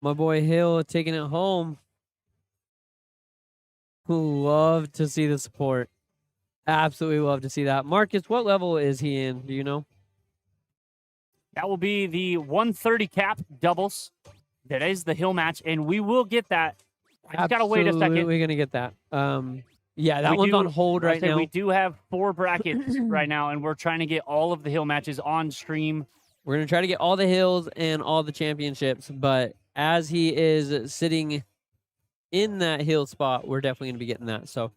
My boy Hill taking it home. Love to see the support. Absolutely love to see that. Marcus, what level is he in? Do you know? That will be the 130 cap doubles. That is the Hill match, and we will get that. I just gotta wait a second. Absolutely gonna get that. Yeah, that one's on hold right now. We do have 4 brackets right now, and we're trying to get all of the Hill matches on stream. We're gonna try to get all the Hills and all the championships, but as he is sitting in that Hill spot, we're definitely gonna be getting that. So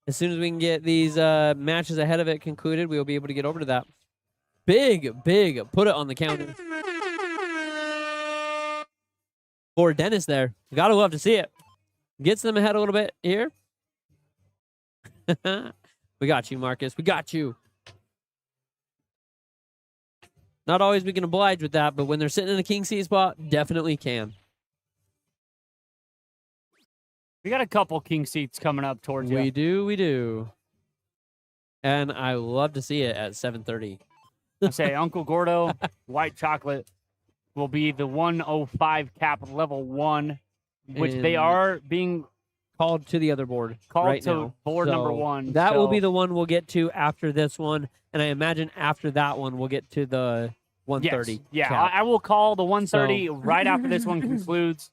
as soon as we can get these matches ahead of it concluded, we will be able to get over to that. Big put it on the counter for Dennis there. Gotta love to see it. Gets them ahead a little bit here. We got you, Marcus. We got you. Not always we can oblige with that, but when they're sitting in a king seat spot, definitely can. We got a couple king seats coming up towards you. We do. And I love to see it at 7:30. I say Uncle Gordo, white chocolate, will be the 105 cap level 1, which they And are being called to the other board called right to now. board So number 1. That will so- be the one we'll get to after this one, and I imagine after that one we'll get to the 130. Yes. Yeah, cap. I will call the 130 right after this one concludes.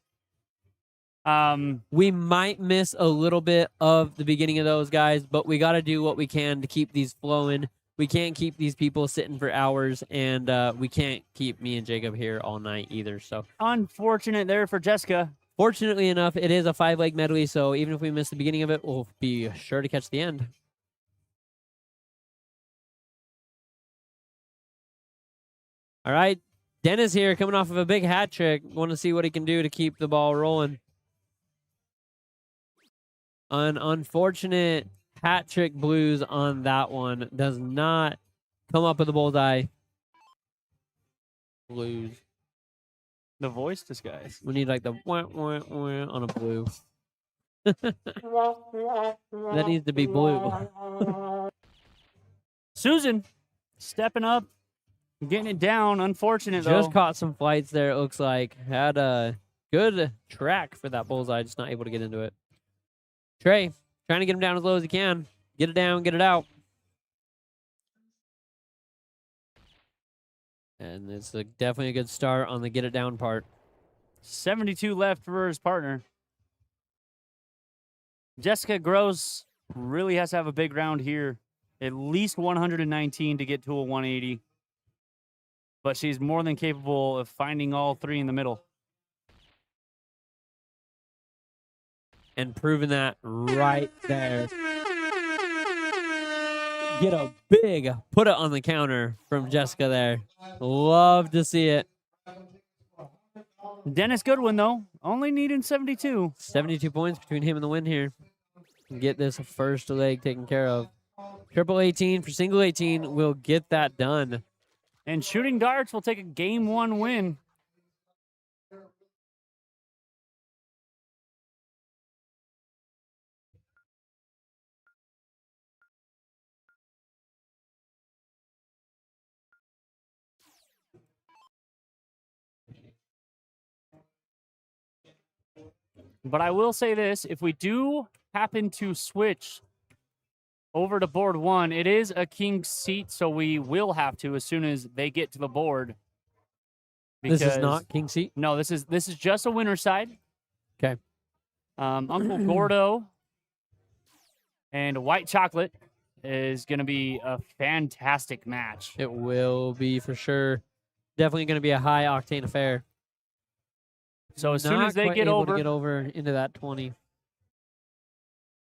We might miss a little bit of the beginning of those guys, but we got to do what we can to keep these flowing. We can't keep these people sitting for hours, and we can't keep me and Jacob here all night either. So Unfortunate there for Jessica. fortunately enough, it is a 5-leg medley, so even if we miss the beginning of it, we'll be sure to catch the end. All right, Dennis here coming off of a big hat trick. Want to see what he can do to keep the ball rolling. An unfortunate hat trick blues on that one. Does not come up with a bullseye. Blues. The voice disguise. We need like the wah, wah, wah on a blue. That needs to be blue. Susan stepping up, getting it down. Unfortunate though. Just caught some flights there, it looks like. Had a good track for that bullseye, just not able to get into it. Trey, trying to get him down as low as he can. Get it down, get it out. And it's definitely a good start on the get it down part. 72 left for his partner. Jessica Gross really has to have a big round here. At least 119 to get to a 180. But she's more than capable of finding all 3 in the middle. And proving that right there. get a big put it on the counter from Jessica there. Love to see it. Dennis Goodwin, though, only needing 72. 72 points between him and the win here. Get this first leg taken care of. Triple 18 for single 18 will get that done. And shooting darts will take a game 1 win. But I will say this, if we do happen to switch over to board 1, it is a king seat, so we will have to as soon as they get to the board. This is Because- not king seat. No, this is just a winner side. Okay. Uncle Gordo and White Chocolate is going to be a fantastic match. It will be for sure. Definitely going to be a high octane affair. So as soon Not as they quite get able to over, get over into that 20.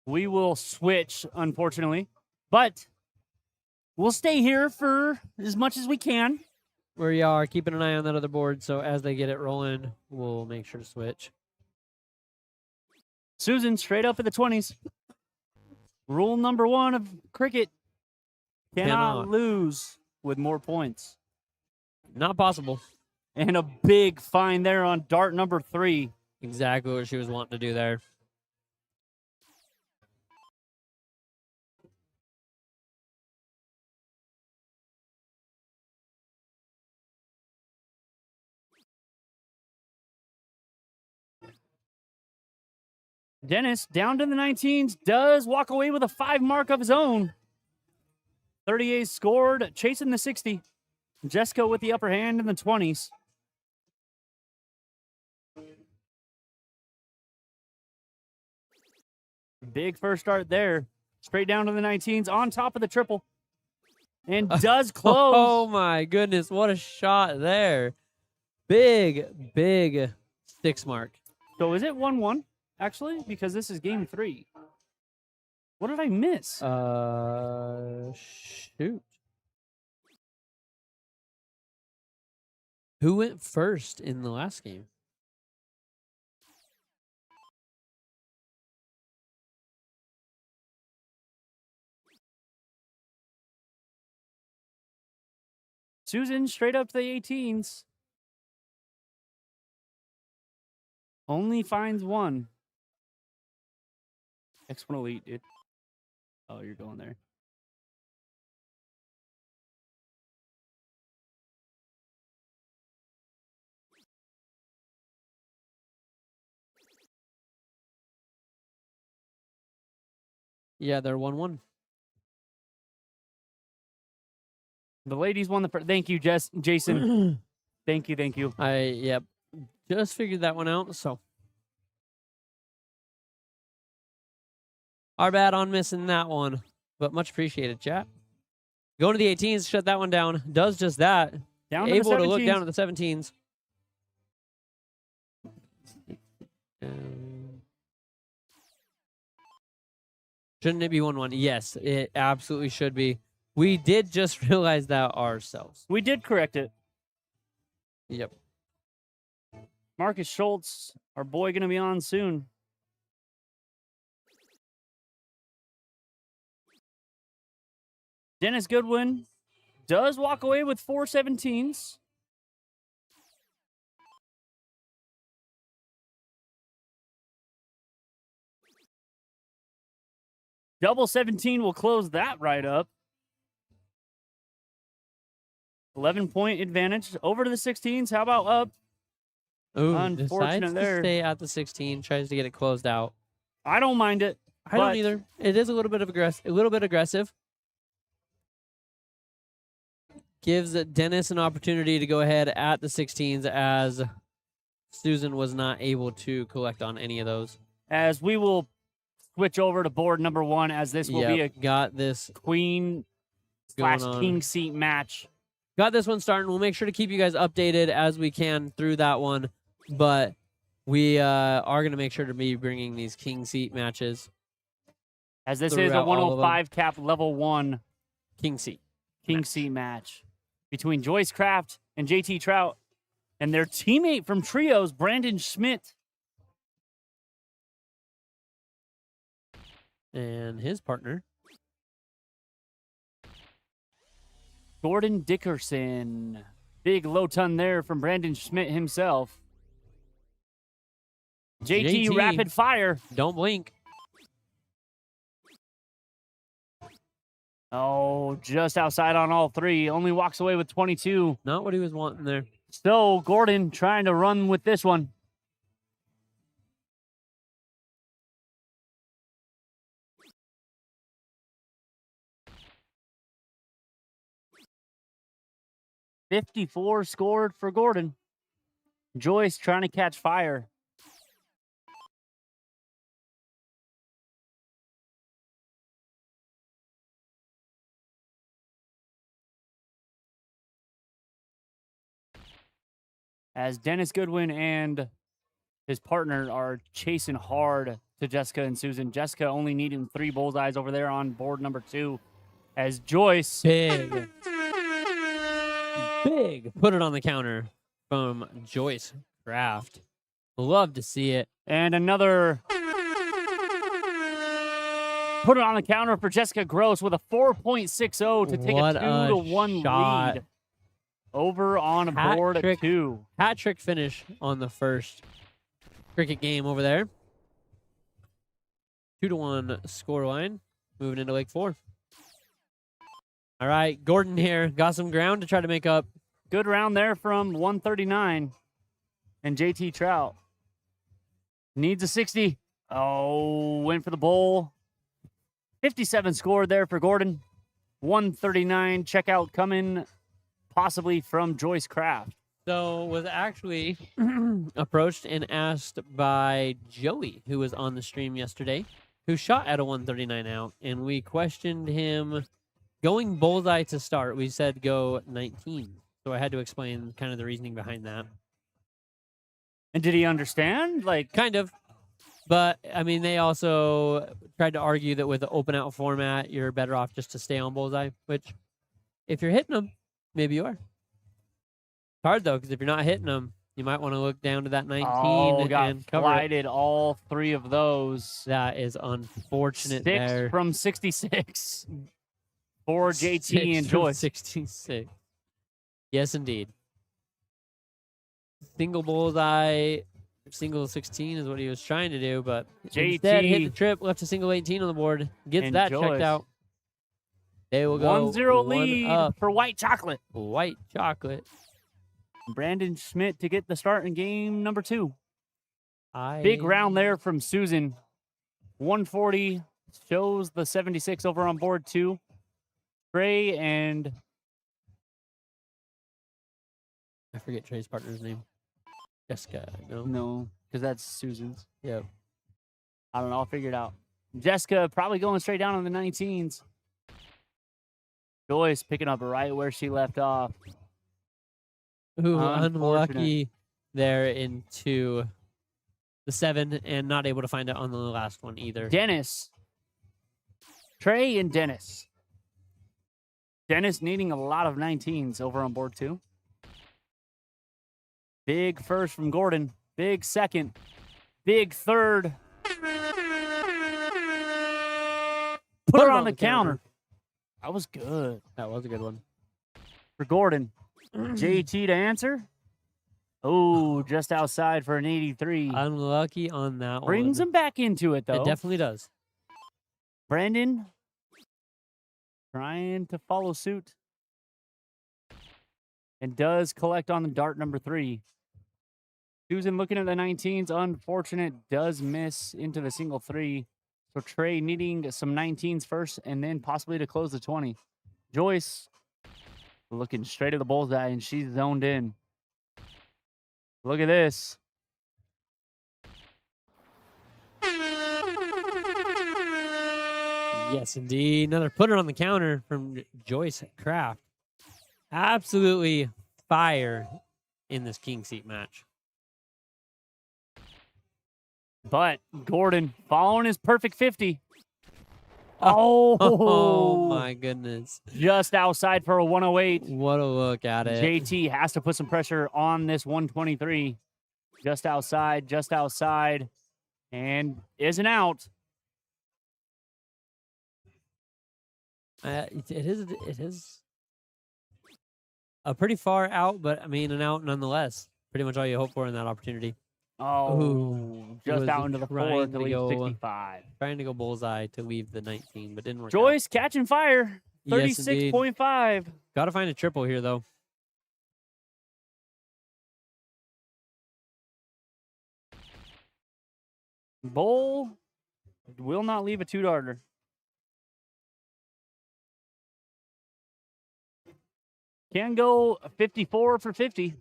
we will switch, unfortunately. But we'll stay here for as much as we can. We are keeping an eye on that other board, so as they get it rolling, we'll make sure to switch. Susan, straight up at the 20s. Rule number 1 of cricket, cannot Cannot. lose with more points. Not possible. And a big find there on dart number 3. Exactly what she was wanting to do there. Dennis, down to the 19s, does walk away with a 5 mark of his own. 38 scored, chasing the 60. Jessica with the upper hand in the 20s. Big first start there. Straight down to the 19s, on top of the triple. And does close. Oh my goodness, what a shot there. Big, big 6 mark. So is it 1-1, actually? Because this is game 3. What did I miss? Shoot. Who went first in the last game? Susan, straight up to the 18s. Only finds 1. X1 Elite, dude. Oh, you're going there. Yeah, they're 1-1. The ladies won the first. Thank you, Jason. Thank you. Yep. Just figured that one out, so. Our bad on missing that one, but much appreciated, chat. Going to the 18s, shut that one down. Does just that. Down to Able the to look 17s. down at the 17s. Shouldn't it be 1-1? Yes, it absolutely should be. We did just realize that ourselves. We did correct it. Yep. Marcus Schultz, our boy, going to be on soon. Dennis Goodwin does walk away with 4 17s. Double 17 will close that right up. 11-point advantage. Over to the 16s. How about up? Ooh, Unfortunate decides there. to stay at the 16, tries to get it closed out. I don't mind it. I don't but either. It is a little bit aggressive. Gives Dennis an opportunity to go ahead at the 16s as Susan was not able to collect on any of those. As we will switch over to board number 1, as this will be a got this queen going / on. king seat match. Got this one starting. We'll make sure to keep you guys updated as we can through that one. But we are going to make sure to be bringing these king seat matches. As this is a Throughout all of them. 105 cap level 1. King seat. King seat match between Joyce Kraft and JT Trout and their teammate from Trios, Brandon Schmidt. And his partner. Gordon Dickerson. Big low ton there from Brandon Schmidt himself. JT rapid fire. Don't blink. Oh, just outside on all three. Only walks away with 22. Not what he was wanting there. So Gordon trying to run with this one. .54 scored for Gordon. Joyce trying to catch fire. As Dennis Goodwin and his partner are chasing hard to Jessica and Susan. Jessica only needing 3 bullseyes over there on board number 2. As Joyce. Big put it on the counter from Joyce Kraft. Love to see it. And another put it on the counter for Jessica Gross with a 4.60 to take What a 2-1 shot. lead over on Hat board trick. 2. Hat trick finish on the first cricket game over there. 2-1 score line. Moving into Lake 4. All right, Gordon here. Got some ground to try to make up. Good round there from 139. And JT Trout needs a 60. Oh, went for the bowl. 57 scored there for Gordon. 139 checkout coming possibly from Joyce Kraft. So was actually approached and asked by Joey, who was on the stream yesterday, who shot at a 139 out, and we questioned him going bullseye to start. We said go 19. So I had to explain kind of the reasoning behind that. And did he understand? Like, Kind of. But, I mean, they also tried to argue that with the open out format, you're better off just to stay on bullseye, which if you're hitting them, maybe you are. It's hard, though, because if you're not hitting them, you might want to look down to that 19 got and cover it. glided all 3 of those. That is unfortunate 6 there. from 66 for JT 6 and from Joyce. 66. Yes, indeed. Single bullseye, single 16 is what he was trying to do, but instead hit the trip, left a single 18 on the board, gets And that Joyce. checked out. They will go 1-0 lead up. for White Chocolate. White chocolate. Brandon Schmidt to get the start in game number 2. Big round there from Susan. 140 shows the 76 over on board 2. Trey and I forget Trey's partner's name. Jessica. No. no, because that's Susan's. Yep. I don't know. I'll figure it out. Jessica probably going straight down on the 19s. Joyce picking up right where she left off. Who Unfortunate. unlucky there into the 7 and not able to find it on the last one either. Dennis. Trey and Dennis. Dennis needing a lot of 19s over on board 2. Big first from Gordon. Big second. Big third. Put it on the counter. That was good That was a good one. for Gordon. JT to answer. Oh, just outside for an 83. Unlucky on that Brings one. him back into it, though. It definitely does. Brandon trying to follow suit. And does collect on the dart number 3. Susan looking at the 19s. Unfortunate. Does miss into the single 3. So Trey needing some 19s first and then possibly to close the 20. Joyce looking straight at the bullseye and she's zoned in. Look at this. Yes, indeed. Another putter on the counter from Joyce Kraft. Absolutely fire in this king seat match. But Gordon following his perfect 50. Oh my goodness. Just outside for a 108. What a look at it. JT has to put some pressure on this 123. Just outside, and isn't out. It is a pretty far out, but I mean an out nonetheless. Pretty much all you hope for in that opportunity. Oh, Ooh, just was out into the trying floor to to leave go- 65. Trying to go bullseye to leave the 19, but didn't work out. Joyce catching fire. Yes, indeed. 36.5. Got to find a triple here, though. Bowl will not leave a two-darter. Can go 54 for 50.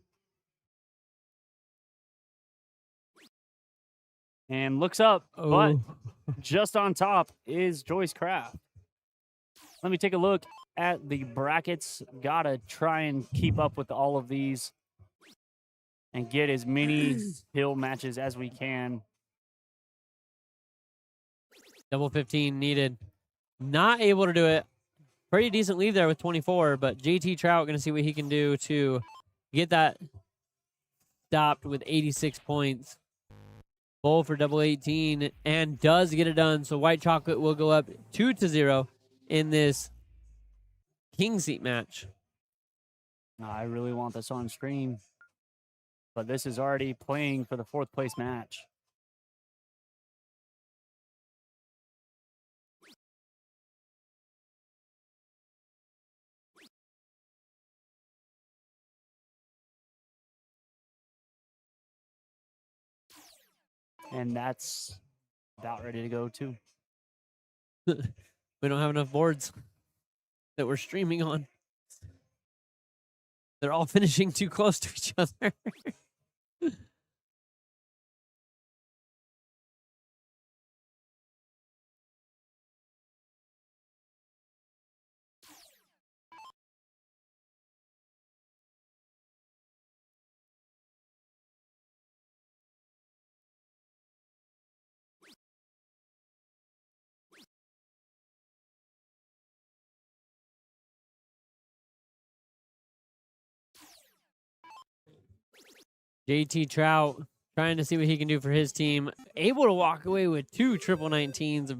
And looks up, but Oh, just on top is Joyce Craft. Let me take a look at the brackets. Gotta try and keep up with all of these and get as many hill matches as we can. double 15 needed. Not able to do it. Pretty decent lead there with 24, but JT Trout going to see what he can do to get that stopped with 86 points. Bowl for double 18 and does get it done. So White Chocolate will go up 2-0 in this king seat match. I really want this on stream, but this is already playing for the fourth place match. And that's about ready to go too. We don't have enough boards that we're streaming on. They're all finishing too close to each other. JT Trout trying to see what he can do for his team. Able to walk away with 2 triple 19s. A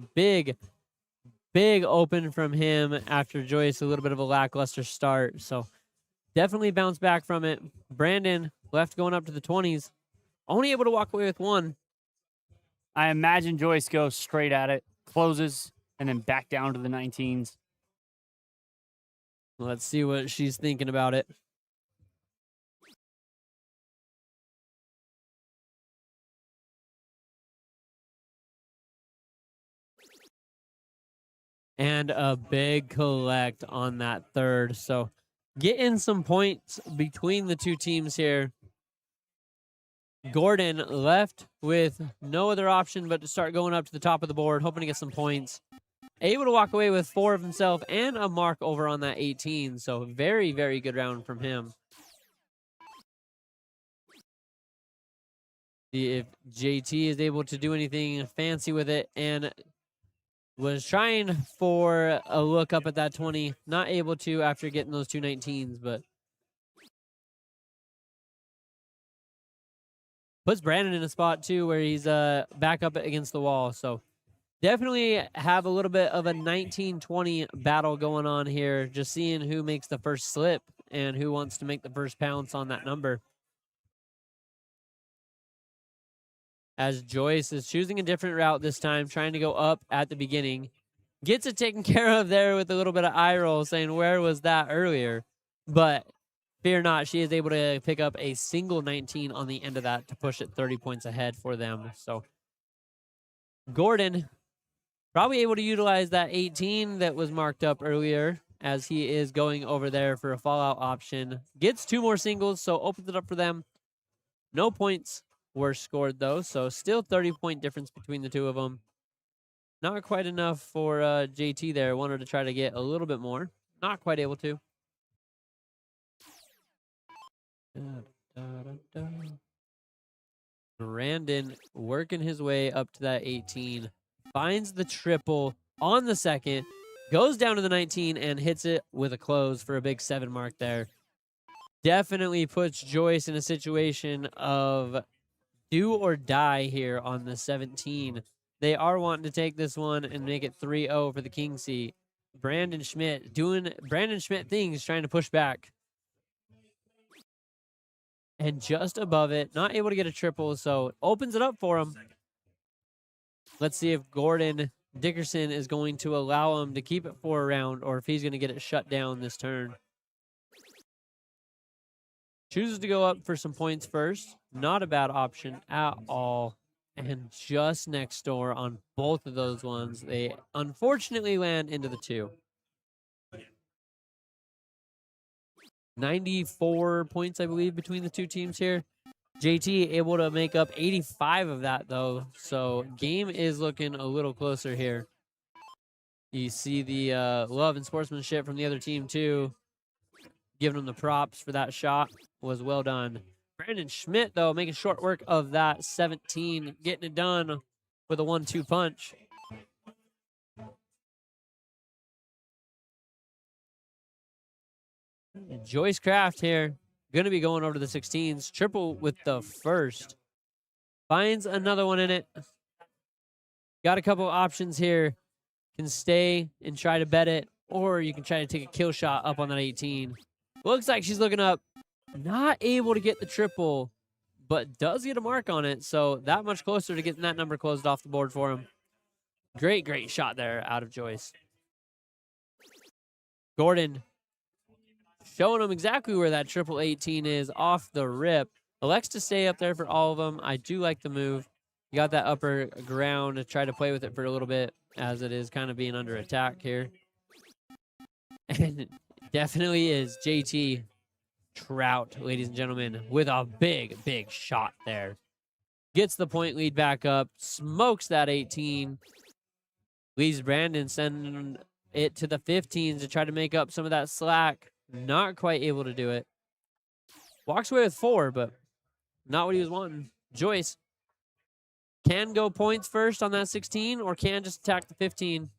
big open from him after Joyce, a little bit of a lackluster start. So definitely bounce back from it. Brandon left going up to the 20s. Only able to walk away with 1. I imagine Joyce goes straight at it, closes, and then back down to the 19s. Let's see what she's thinking about it. And a big collect on that third. So getting some points between the two teams here. Gordon left with no other option but to start going up to the top of the board, hoping to get some points. Able to walk away with 4 of himself and a mark over on that 18. So very, very good round from him. See if JT is able to do anything fancy with it, and was trying for a look up at that 20. Not able to after getting those 2 19s, but puts Brandon in a spot too where he's back up against the wall. So definitely have a little bit of a 19-20 battle going on here. Just seeing who makes the first slip and who wants to make the first pounce on that number. As Joyce is choosing a different route this time, trying to go up at the beginning. Gets it taken care of there with a little bit of eye roll, saying, where was that earlier? But fear not, she is able to pick up a single 19 on the end of that to push it 30 points ahead for them. So Gordon probably able to utilize that 18 that was marked up earlier as he is going over there for a fallout option. Gets 2 more singles, so opens it up for them. No points were scored, though, so still 30-point difference between the two of them. Not quite enough for JT there. Wanted to try to get a little bit more. Not quite able to. Brandon working his way up to that 18. Finds the triple on the second, goes down to the 19 and hits it with a close for a big 7 mark there. Definitely puts Joyce in a situation of do or die here on the 17. They are wanting to take this one and make it 3-0 for the king seat. Brandon Schmidt doing Brandon Schmidt things, trying to push back. And just above it, not able to get a triple, so opens it up for him. Let's see if Gordon Dickerson is going to allow him to keep it for a round or if he's going to get it shut down this turn. Chooses to go up for some points first. Not a bad option at all. And just next door on both of those ones, they unfortunately land into the 2. 94 points, I believe, between the two teams here. JT able to make up 85 of that, though. So game is looking a little closer here. You see the love and sportsmanship from the other team, too. Giving them the props for that shot was well done. Brandon Schmidt, though, making short work of that 17, getting it done with a 1-2 punch. And Joyce Kraft here, going to be going over to the 16s. Triple with the first. Finds another one in it. Got a couple options here. Can stay and try to bet it, or you can try to take a kill shot up on that 18. Looks like she's looking up. Not able to get the triple, but does get a mark on it, so that much closer to getting that number closed off the board for him. Great, great shot there out of Joyce. Gordon showing him exactly where that triple 18 is off the rip. Elects to stay up there for all of them. I do like the move. You got that upper ground to try to play with it for a little bit as it is kind of being under attack here. And it definitely is JT Trout, ladies and gentlemen, with a big, big shot there. Gets the point lead back up, smokes that 18. Leaves Brandon sending it to the 15s to try to make up some of that slack. Not quite able to do it. Walks away with 4, but not what he was wanting. Joyce can go points first on that 16 or can just attack the 15.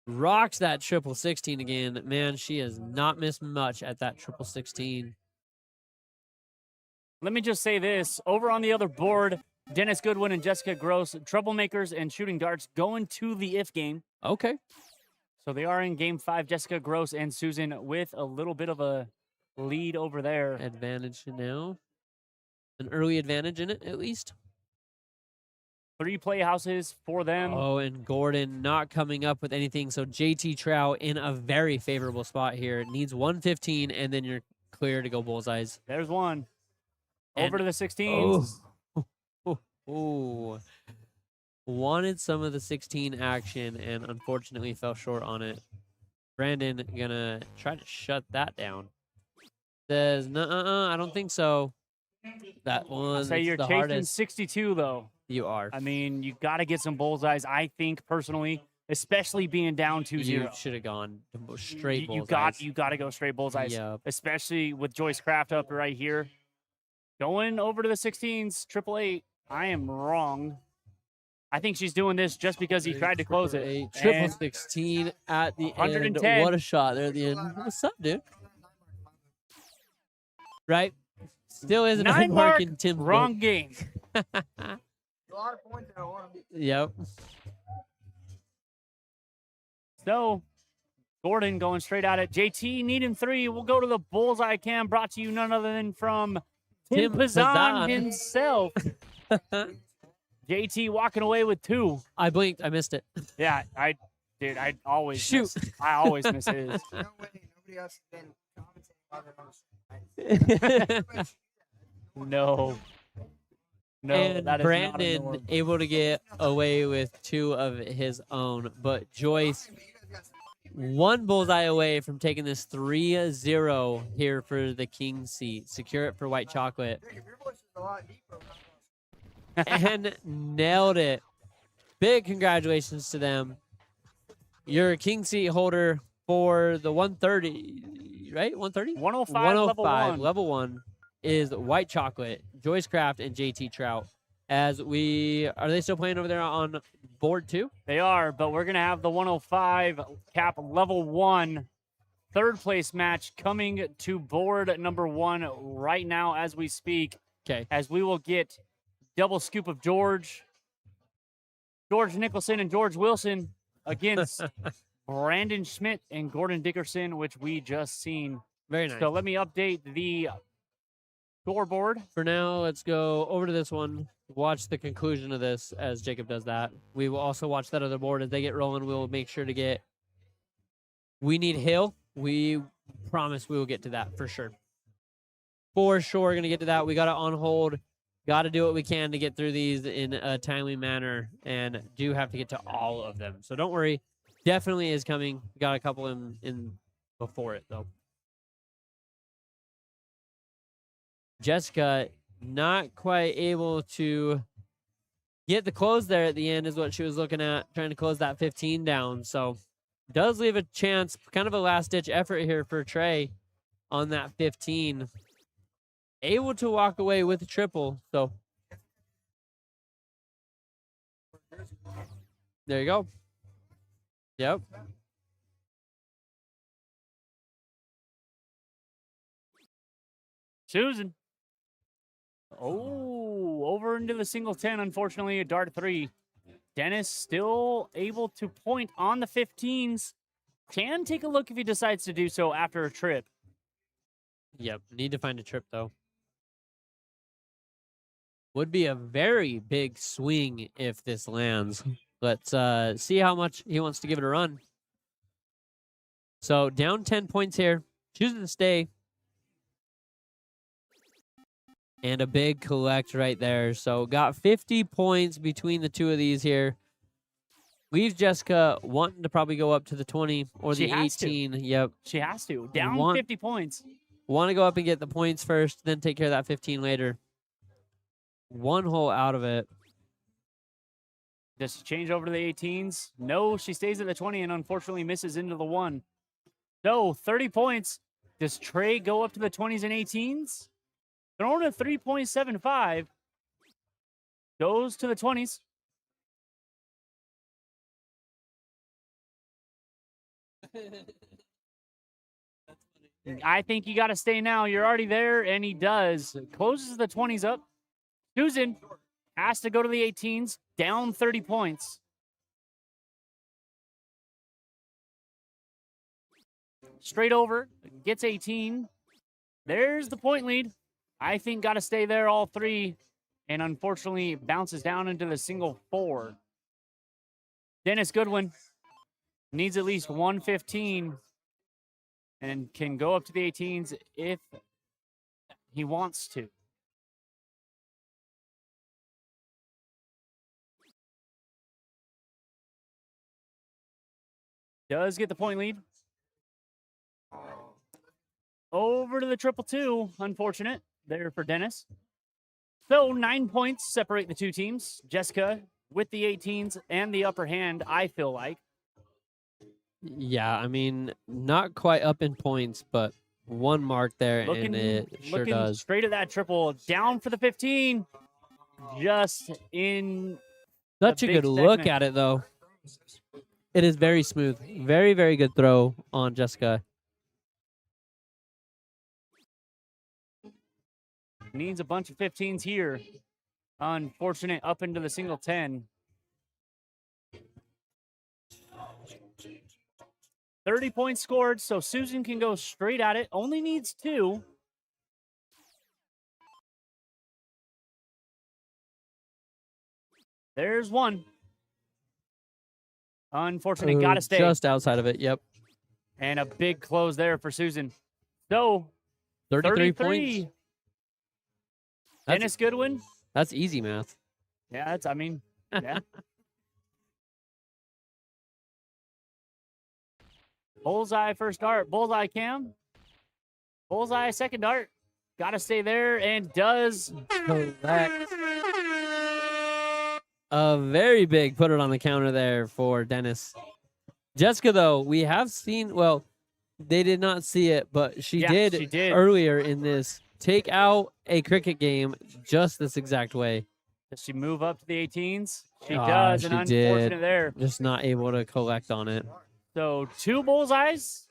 Rocks that triple 16 again. Man, she has not missed much at that triple 16. Let me just say this. Over on the other board, Dennis Goodwin and Jessica Gross, troublemakers and shooting darts, going to the if game. Okay. So they are in game 5. Jessica Gross and Susan with a little bit of a lead over there. Advantage now. An early advantage in it, at least. 3 playhouses for them. Oh, and Gordon not coming up with anything. So JT Trout in a very favorable spot here. Needs 115, and then you're clear to go bullseyes. There's one. And- Over to the 16s. Oh. Wanted some of the 16 action and unfortunately fell short on it. Brandon gonna try to shut that down. Says, "No, I don't think so." That one. Say you're the chasing hardest. 62, though. You are. I mean, you got to get some bullseyes, I think, personally, especially being down 2-0. You should have gone straight You bullseyes. got to go straight bullseyes, Yep. especially with Joyce Kraft up right here. Going over to the 16s, 888. I am wrong. I think she's doing this just because he tried to close it. Triple And 16 at the end. 110. What a shot there at the end. What's up, dude? Right? Still is a 9 mark mark, in Tim's wrong game. book. Yep. So, Gordon going straight at it. JT needing 3. We'll go to the bullseye cam, brought to you none other than from Tim Pazan himself. JT walking away with 2. I blinked. I missed it. Yeah, I always Shoot. I always miss his. No way, nobody else has been commentating on it. No. No, and that is not a Brandon norm. able to get away with 2 of his own. But Joyce, 1 bullseye away from taking this 3-0 here for the king seat. Secure it for white chocolate. Your voice is a lot deeper. And nailed it. Big congratulations to them. You're a king seat holder for the 130, right? 130? 105, level 1. Level 1 is white chocolate, Joyce Kraft, and JT Trout. As are they still playing over there on board 2? They are, but we're going to have the 105 cap level 1 third place match coming to board number 1 right now as we speak. Okay. As we will get double scoop of George Nicholson and George Wilson against Brandon Schmidt and Gordon Dickerson, which we just seen. Very nice. So let me update the scoreboard. For now, let's go over to this one. Watch the conclusion of this as Jacob does that. We will also watch that other board as they get rolling. We'll make sure to get. We need Hill. We promise we will get to that for sure. For sure, going to get to that. We got it on hold. Got to do what we can to get through these in a timely manner, and do have to get to all of them. So don't worry. Definitely is coming. Got a couple in before it, though. Jessica not quite able to get the close there at the end is what she was looking at, trying to close that 15 down. So does leave a chance, kind of a last-ditch effort here for Trey on that 15. Able to walk away with a triple. So there you go. Yep. Susan. Oh, over into the single 10, unfortunately, a dart 3. Dennis still able to point on the 15s. Can take a look if he decides to do so after a trip. Yep. Need to find a trip, though. Would be a very big swing if this lands. Let's see how much he wants to give it a run. So down 10 points here. Choosing to stay. And a big collect right there. So got 50 points between the two of these here. Leaves Jessica wanting to probably go up to the 20 or the 18. Yep. She has to. Down 50 points. Want to go up and get the points first, then take care of that 15 later. One hole out of it. Does she change over to the 18s? No, she stays at the 20 and unfortunately misses into the 1. So 30 points. Does Trey go up to the 20s and 18s? Throwing a 3.75. Goes to the 20s. I think you got to stay now. You're already there, and he does. Closes the 20s up. Susan has to go to the 18s, down 30 points. Straight over, gets 18. There's the point lead. I think got to stay there all 3, and unfortunately bounces down into the single 4. Dennis Goodwin needs at least 115 and can go up to the 18s if he wants to. Does get the point lead. Over to the 222. Unfortunate there for Dennis. So 9 points separate the two teams. Jessica with the 18s and the upper hand, I feel like. Yeah, I mean, not quite up in points, but one mark there, and it sure does. Straight at that triple. Down for the 15. Just in. Such a good look at it, though. It is very smooth. Very, very good throw on Jessica. Needs a bunch of 15s here. Unfortunate up into the single 10. 30 points scored, so Susan can go straight at it. Only needs 2. There's 1. Unfortunate, got to stay. Just outside of it, yep. And a big close there for Susan. So, 33 points. Dennis Goodwin. That's easy math. Yeah, that's, I mean, yeah. Bullseye first dart. Bullseye cam. Bullseye second dart. Got to stay there and does collect. A very big put it on the counter there for Dennis. Jessica, though, we have seen, well, they did not see it, but she did earlier in this take out a cricket game just this exact way. Does she move up to the 18s? She Ah, does. An she did. unfortunate there. Just not able to collect on it. So 2 bullseyes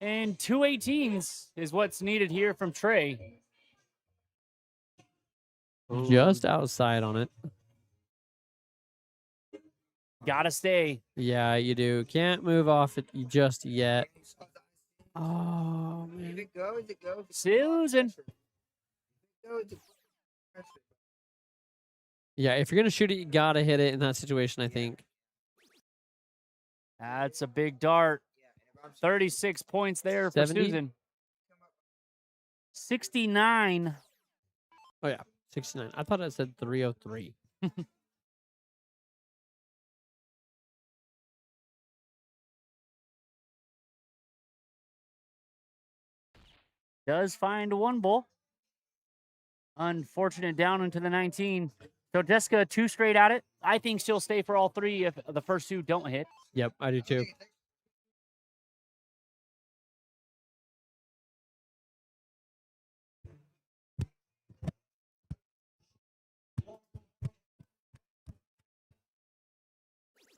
and 2 18s is what's needed here from Trey. Just outside on it. Gotta stay. Yeah, you do. Can't move off it just yet. Oh, If man. it goes, it goes. Susan. If it goes, it goes. Yeah, if you're going to shoot it, you got to hit it in that situation, I think. That's a big dart. 36 points there for 70? Susan. 69. Oh, yeah. 69. I thought it said 303. Does find 1 bull. Unfortunate down into the 19. So Jessica 2 straight at it. I think she'll stay for all 3 if the first 2 don't hit. Yep, I do too.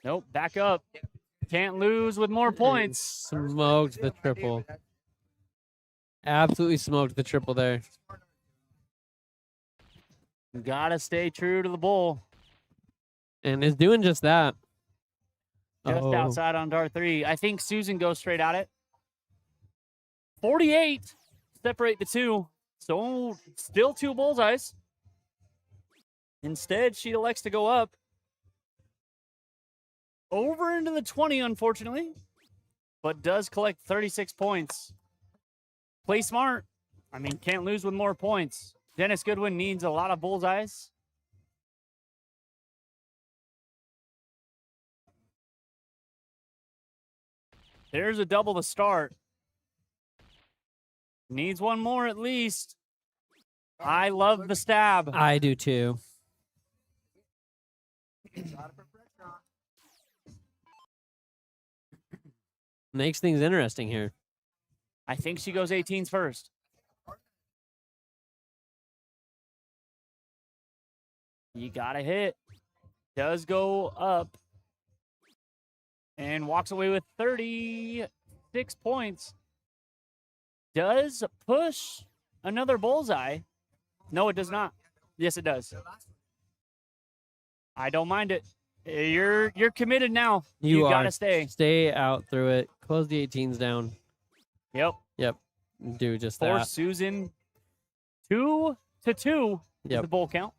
Nope, back up. Can't lose with more points. Smoked the triple. Absolutely smoked the triple there. Gotta stay true to the bull. And is doing just that. Just Oh. outside on dart 3. I think Susan goes straight at it. 48. Separate the 2. So still 2 bullseyes. Instead, she elects to go up. Over into the 20, unfortunately. But does collect 36 points. Play smart. I mean, can't lose with more points. Dennis Goodwin needs a lot of bullseyes. There's a double to start. Needs 1 more at least. I love the stab. I do too. Makes things interesting here. I think she goes 18s first. You gotta hit. Does go up. And walks away with 36 points. Does push another bullseye. No, it does not. Yes, it does. I don't mind it. You're committed now. You are. gotta stay. Stay out through it. Close the 18s down. Yep. Yep. Do just For that. Susan, 2-2 is Yep. the bull count.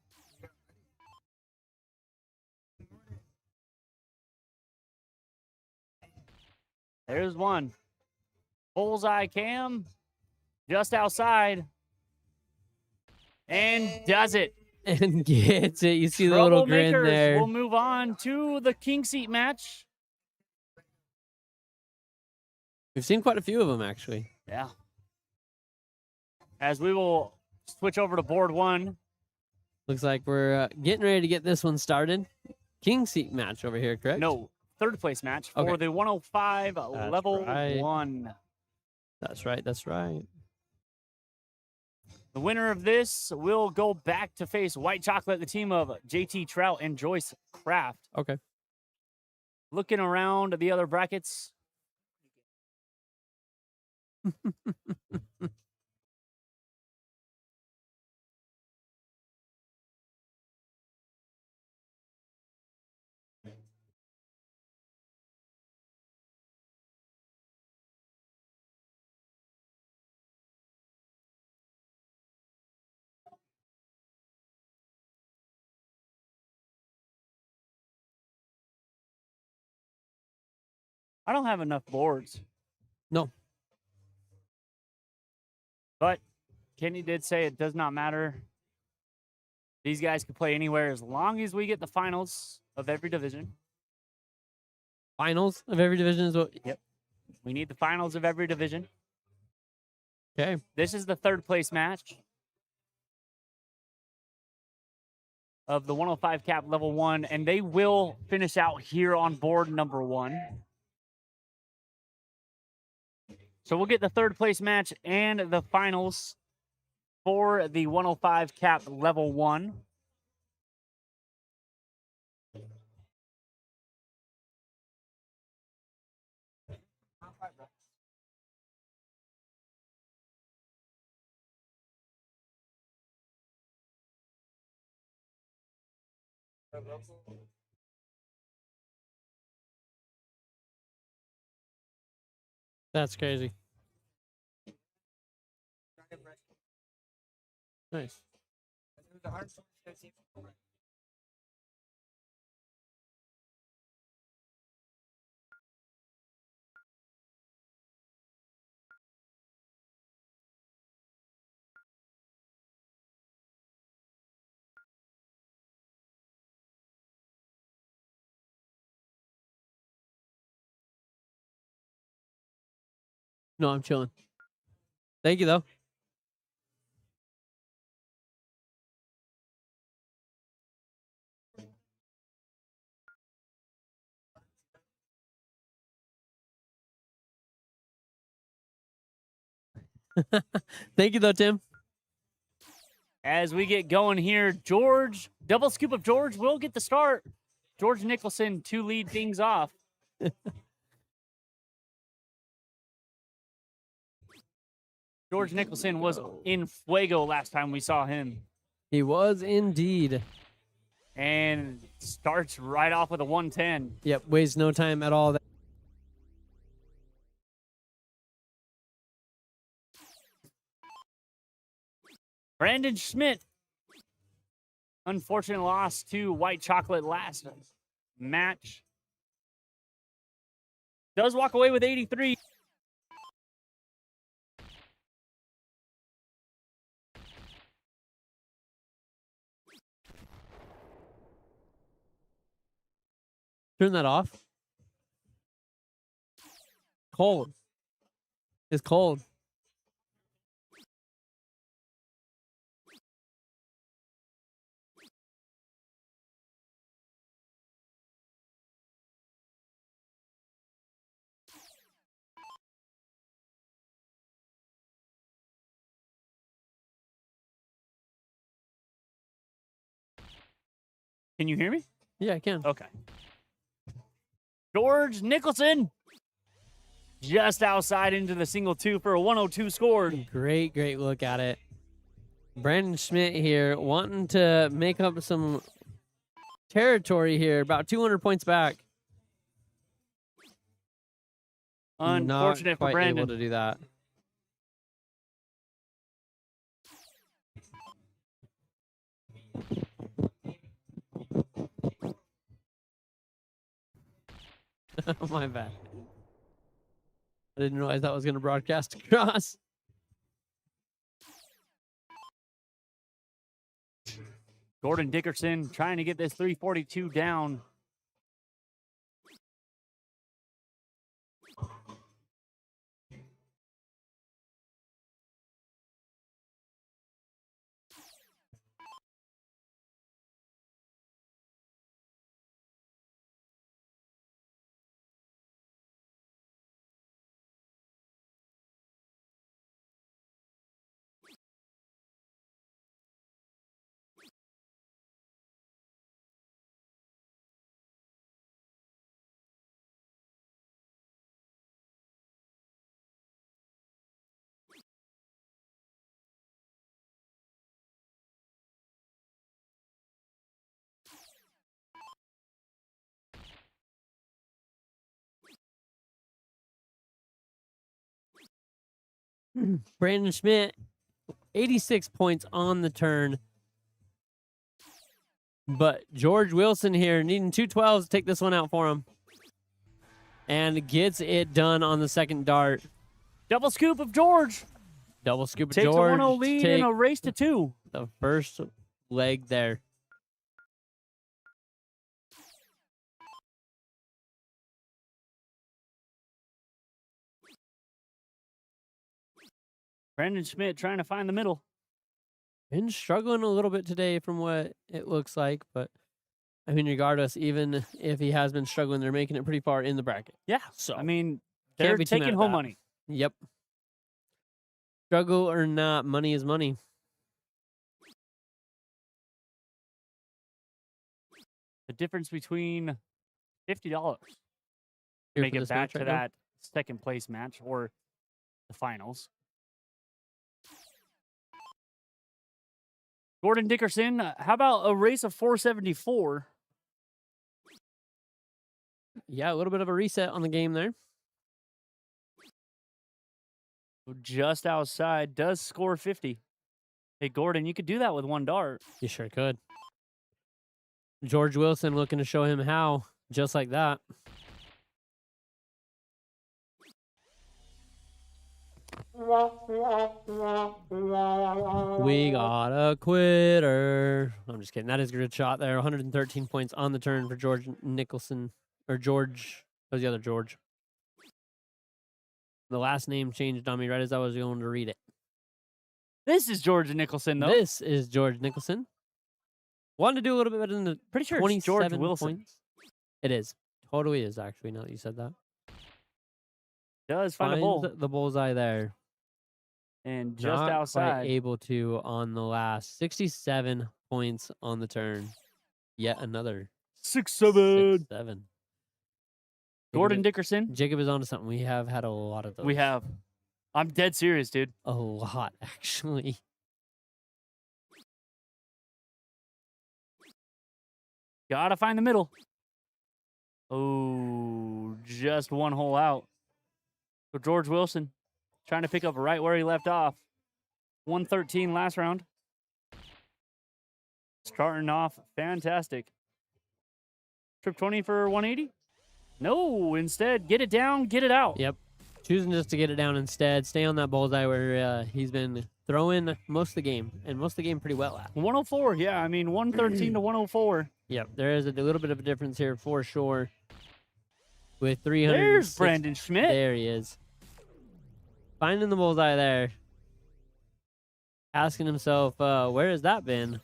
There's 1. Bullseye cam. Just outside. And does it. And gets it. You see the little grin Troublemakers there. will move on to the king seat match. We've seen quite a few of them, actually. Yeah. As we will switch over to board 1. Looks like we're getting ready to get this one started. King seat match over here, correct? No, 3rd place match for Okay. the 105 That's level right. 1. That's right. That's right. The winner of this will go back to face White Chocolate, the team of JT Trout and Joyce Kraft. Okay. Looking around the other brackets. I don't have enough boards. No. But Kenny did say it does not matter. These guys can play anywhere as long as we get the finals of every division. Finals of every division is what. We need the finals of every division. Okay. This is the 3rd place match of the 105 cap level 1, and they will finish out here on board number 1. So we'll get the 3rd place match and the finals for the 105 cap level 1. That's crazy. Nice. No, I'm chilling. Thank you, though. Thank you, though, Tim. As we get going here, George, double scoop of George will get the start. George Nicholson to lead things off. George Nicholson was in fuego last time we saw him. He was indeed. And starts right off with a 110. Yep, wastes no time at all. Brandon Schmidt. Unfortunate loss to White Chocolate last match. Does walk away with 83. Turn that off. Cold. It's cold. Can you hear me? Yeah, I can. Okay. George Nicholson just outside into the single two for a 102 scored. Great look at it. Brandon Schmidt here wanting to make up some territory here, about 200 points back. Unfortunate Not for quite Brandon. able to do that. My bad. I didn't realize that was going to broadcast across. Gordon Dickerson trying to get this 342 down. Brandon Schmidt, 86 points on the turn. But George Wilson here needing 212s to take this one out for him. And gets it done on the second dart. Double scoop of George. Double scoop of Takes a George. 1-0 lead Take in a race to 2. the first leg there. Brandon Schmidt trying to find the middle. Been struggling a little bit today from what it looks like, but I mean, regardless, even if he has been struggling, they're making it pretty far in the bracket. Yeah. So I mean, can't they're be too mad taking at home that. money. Yep. Struggle or not, money is money. The difference between $50 Here make for it this back match to right now. that second place match or the finals. Gordon Dickerson, how about a race of 474? Yeah, a little bit of a reset on the game there. Just outside, does score 50. Hey, Gordon, you could do that with one dart. You sure could. George Wilson looking to show him how, just like that. We got a quitter. I'm just kidding. That is a good shot there. 113 points on the turn for George Nicholson. Or George. That was the other George. The last name changed on me right as I was going to read it. This is George Nicholson, though. This is George Nicholson. Wanted to do a little bit better than the Pretty sure it's George 27 Wilson. points. It is. Totally is, actually, now that you said that. Does find a Finds bull. the bullseye there. And just Not outside. quite able to on the last 67 points on the turn. Yet another 6-7. 6-7. Gordon Dickerson. Jacob is onto something. We have had a lot of those. We have. I'm dead serious, dude. A lot, actually. Gotta find the middle. Oh, just one hole out. So George Wilson trying to pick up right where he left off. 113 last round. Starting off fantastic. Trip 20 for 180? No, instead, get it down, get it out. Yep. Choosing just to get it down instead. Stay on that bullseye where he's been throwing most of the game. And most of the game pretty well at. 104, yeah. I mean, 113 to 104. Yep. There is a little bit of a difference here for sure. With 300. There's Brandon Schmidt. There he is. Finding the bullseye there. Asking himself, where has that been?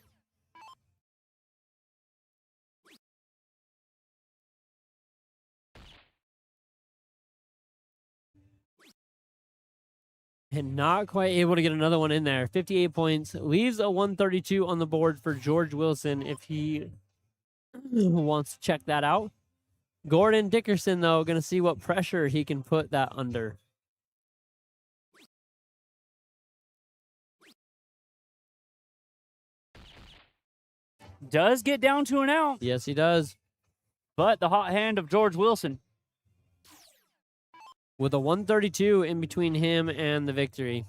And not quite able to get another one in there. 58 points. Leaves a 132 on the board for George Wilson if he wants to check that out. Gordon Dickerson, though, going to see what pressure he can put that under. Does get down to an out. Yes, he does. But the hot hand of George Wilson. With a 132 in between him and the victory.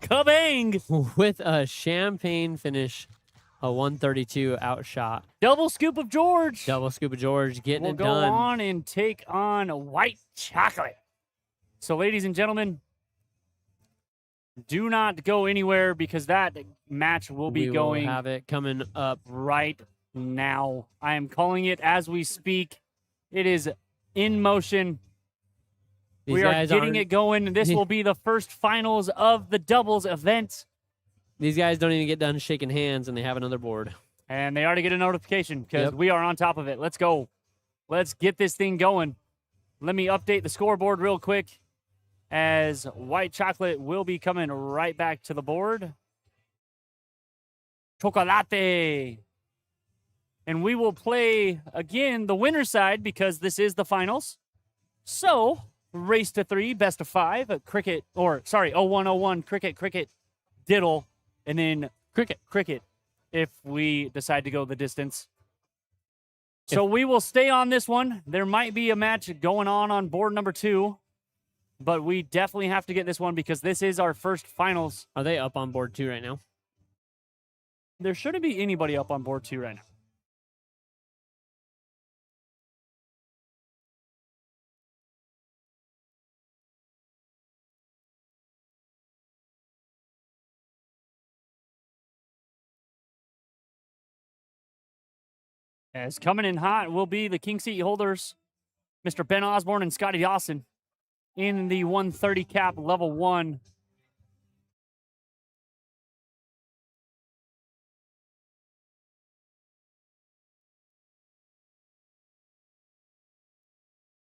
Kabang! With a champagne finish. A 132 outshot. Double scoop of George. Double scoop of George getting We'll it go done. on and take on white chocolate. So, ladies and gentlemen, do not go anywhere because that match will be We going will have it coming up. right now. I am calling it as we speak. It is in motion. These We are guys getting aren't- it going. This will be the first finals of the doubles event. These guys don't even get done shaking hands and they have another board. And they already get a notification because Yep. we are on top of it. Let's go. Let's get this thing going. Let me update the scoreboard real quick as white chocolate will be coming right back to the board. Chocolate. And we will play again the winner's side because this is the finals. So, race to 3, best of 5, cricket, or sorry, 0101, cricket, diddle, and then cricket, if we decide to go the distance. So we will stay on this one. There might be a match going on board number 2, but we definitely have to get this one because this is our first finals. Are they up on board 2 right now? There shouldn't be anybody up on board 2 right now. As coming in hot will be the king seat holders, Mr. Ben Osborne and Scotty Dawson in the 130 cap level 1.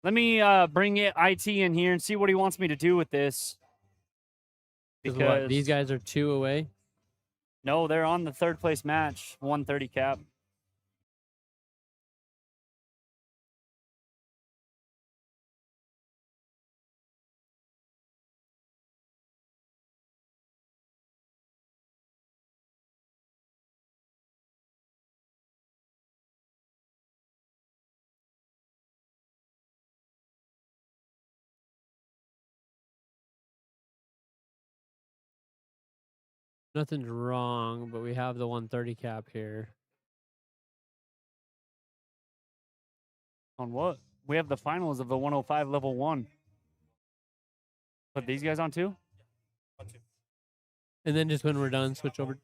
Let me bring IT in here and see what he wants me to do with this. 'Cause what, these guys are 2 away. No, they're on the third place match, 130 cap. Nothing's wrong, but we have the 130 cap here. On what? We have the finals of the 105 level 1. Put these guys on too? And then just when we're done, switch over.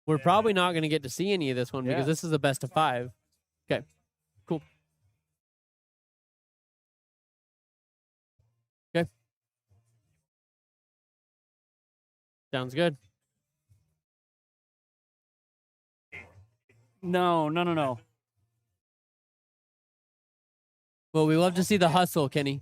We're probably not going to get to see any of this one because Yeah. this is a best of 5. Okay, cool. Okay. Sounds good. No. Well, we love to see the hustle, Kenny.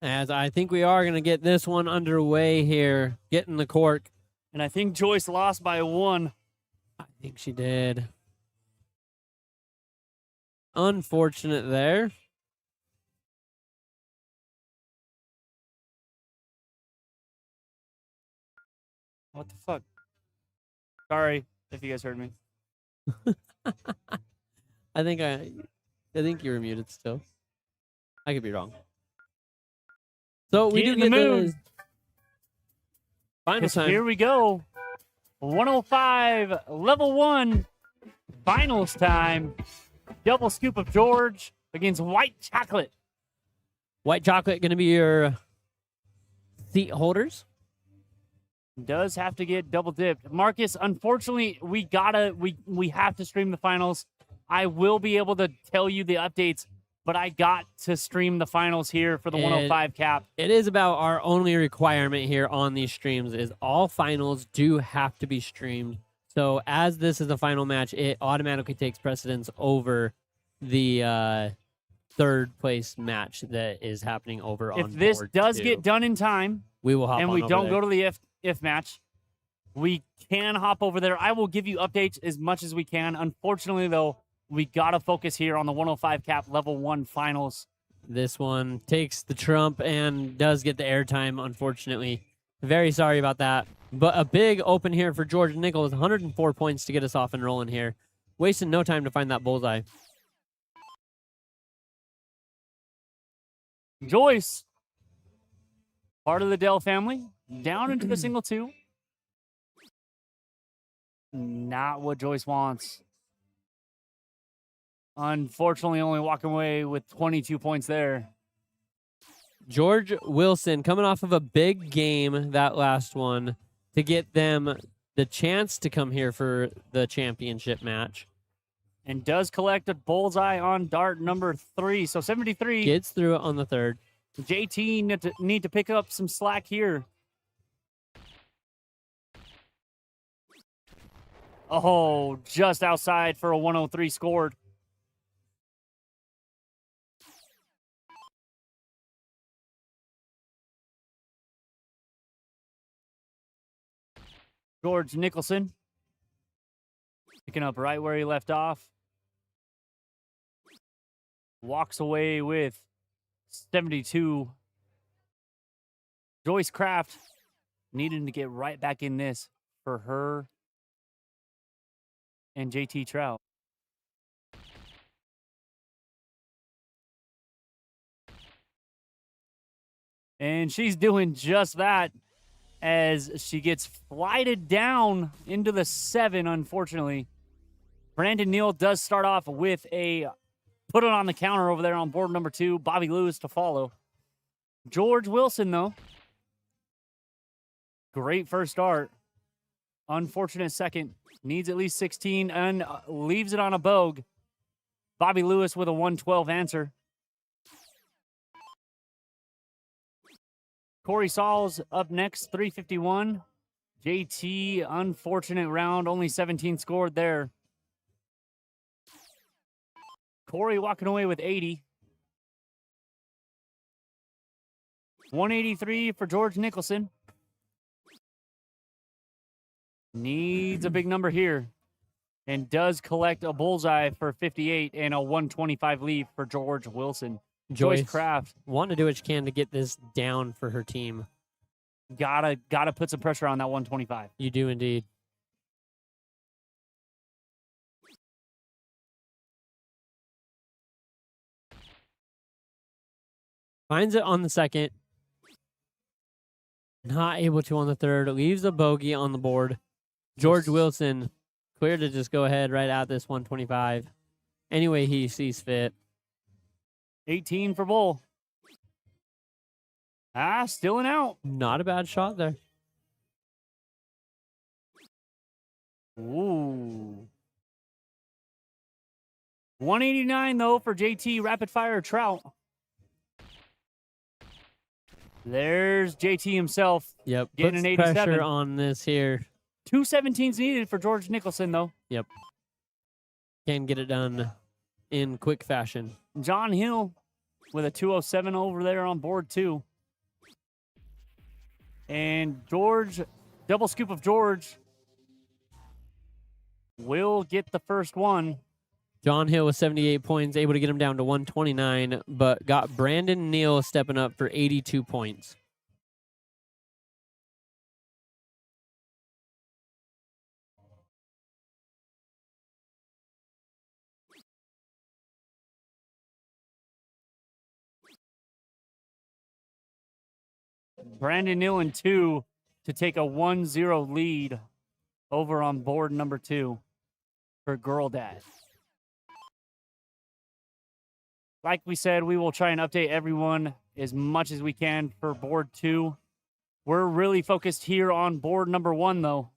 As I think we are going to get this one underway here, getting the cork. And I think Joyce lost by 1. I think she did. Unfortunate there. What the fuck? Sorry if you guys heard me. I think you were muted still. I could be wrong. So we Get do in the get mood. the final 'Cause time. here we go. 105, level 1, finals time. Double scoop of George against white chocolate. White chocolate going to be your seat holders. Does have to get double dipped. Marcus, unfortunately, we have to stream the finals. I will be able to tell you the updates, but I got to stream the finals here for the 105 cap. It is about our only requirement here on these streams is all finals do have to be streamed. So as this is a final match, it automatically takes precedence over the third place match that is happening over on If this board does 2. get done in time, we will hop and on we over don't there. go to the if match, we can hop over there. I will give you updates as much as we can. Unfortunately, though, we got to focus here on the 105 cap level 1 finals. This one takes the trump and does get the airtime, unfortunately. Very sorry about that. But a big open here for George Nichols. 104 points to get us off and rolling here. Wasting no time to find that bullseye. Joyce, part of the Dell family, down into the single 2. Not what Joyce wants. Unfortunately, only walking away with 22 points there. George Wilson coming off of a big game, that last one, to get them the chance to come here for the championship match. And does collect a bullseye on dart number 3. So 73. Gets through it on the third. JT need to pick up some slack here. Oh, just outside for a 103 scored. George Nicholson picking up right where he left off. Walks away with 72. Joyce Kraft needing to get right back in this for her and JT Trout. And she's doing just that as she gets flighted down into the 7, unfortunately. Brandon Neal does start off with a put it on the counter over there on board number 2. Bobby Lewis to follow. George Wilson, though. Great first start. Unfortunate second. Needs at least 16 and leaves it on a bogue. Bobby Lewis with a 112 answer. Corey Sauls up next, 351. JT, unfortunate round, only 17 scored there. Corey walking away with 80. 183 for George Nicholson. Needs a big number here. And does collect a bullseye for 58 and a 125 lead for George Wilson. Joyce Kraft Want to do what you can to get this down for her team. gotta put some pressure on that 125. You do indeed. Finds it on the second. Not able to on the third. Leaves a bogey on the board. George Wilson clear to just go ahead right at this 125. Anyway he sees fit. 18 for Bull. Still an out. Not a bad shot there. Ooh. 189 though for JT Rapid Fire Trout. There's JT himself. Yep. Getting Puts an 87. pressure on this here. 2 17s needed for George Nicholson though. Yep. Can get it done in quick fashion. John Hill with a 207 over there on board 2. And George, double scoop of George, will get the first one. John Hill with 78 points, able to get him down to 129, but got Brandon Neal stepping up for 82 points. Brandon Neal in 2 to take a 1-0 lead over on board number 2 for Girl Dad. Like we said, we will try and update everyone as much as we can for board 2. We're really focused here on board number 1, though.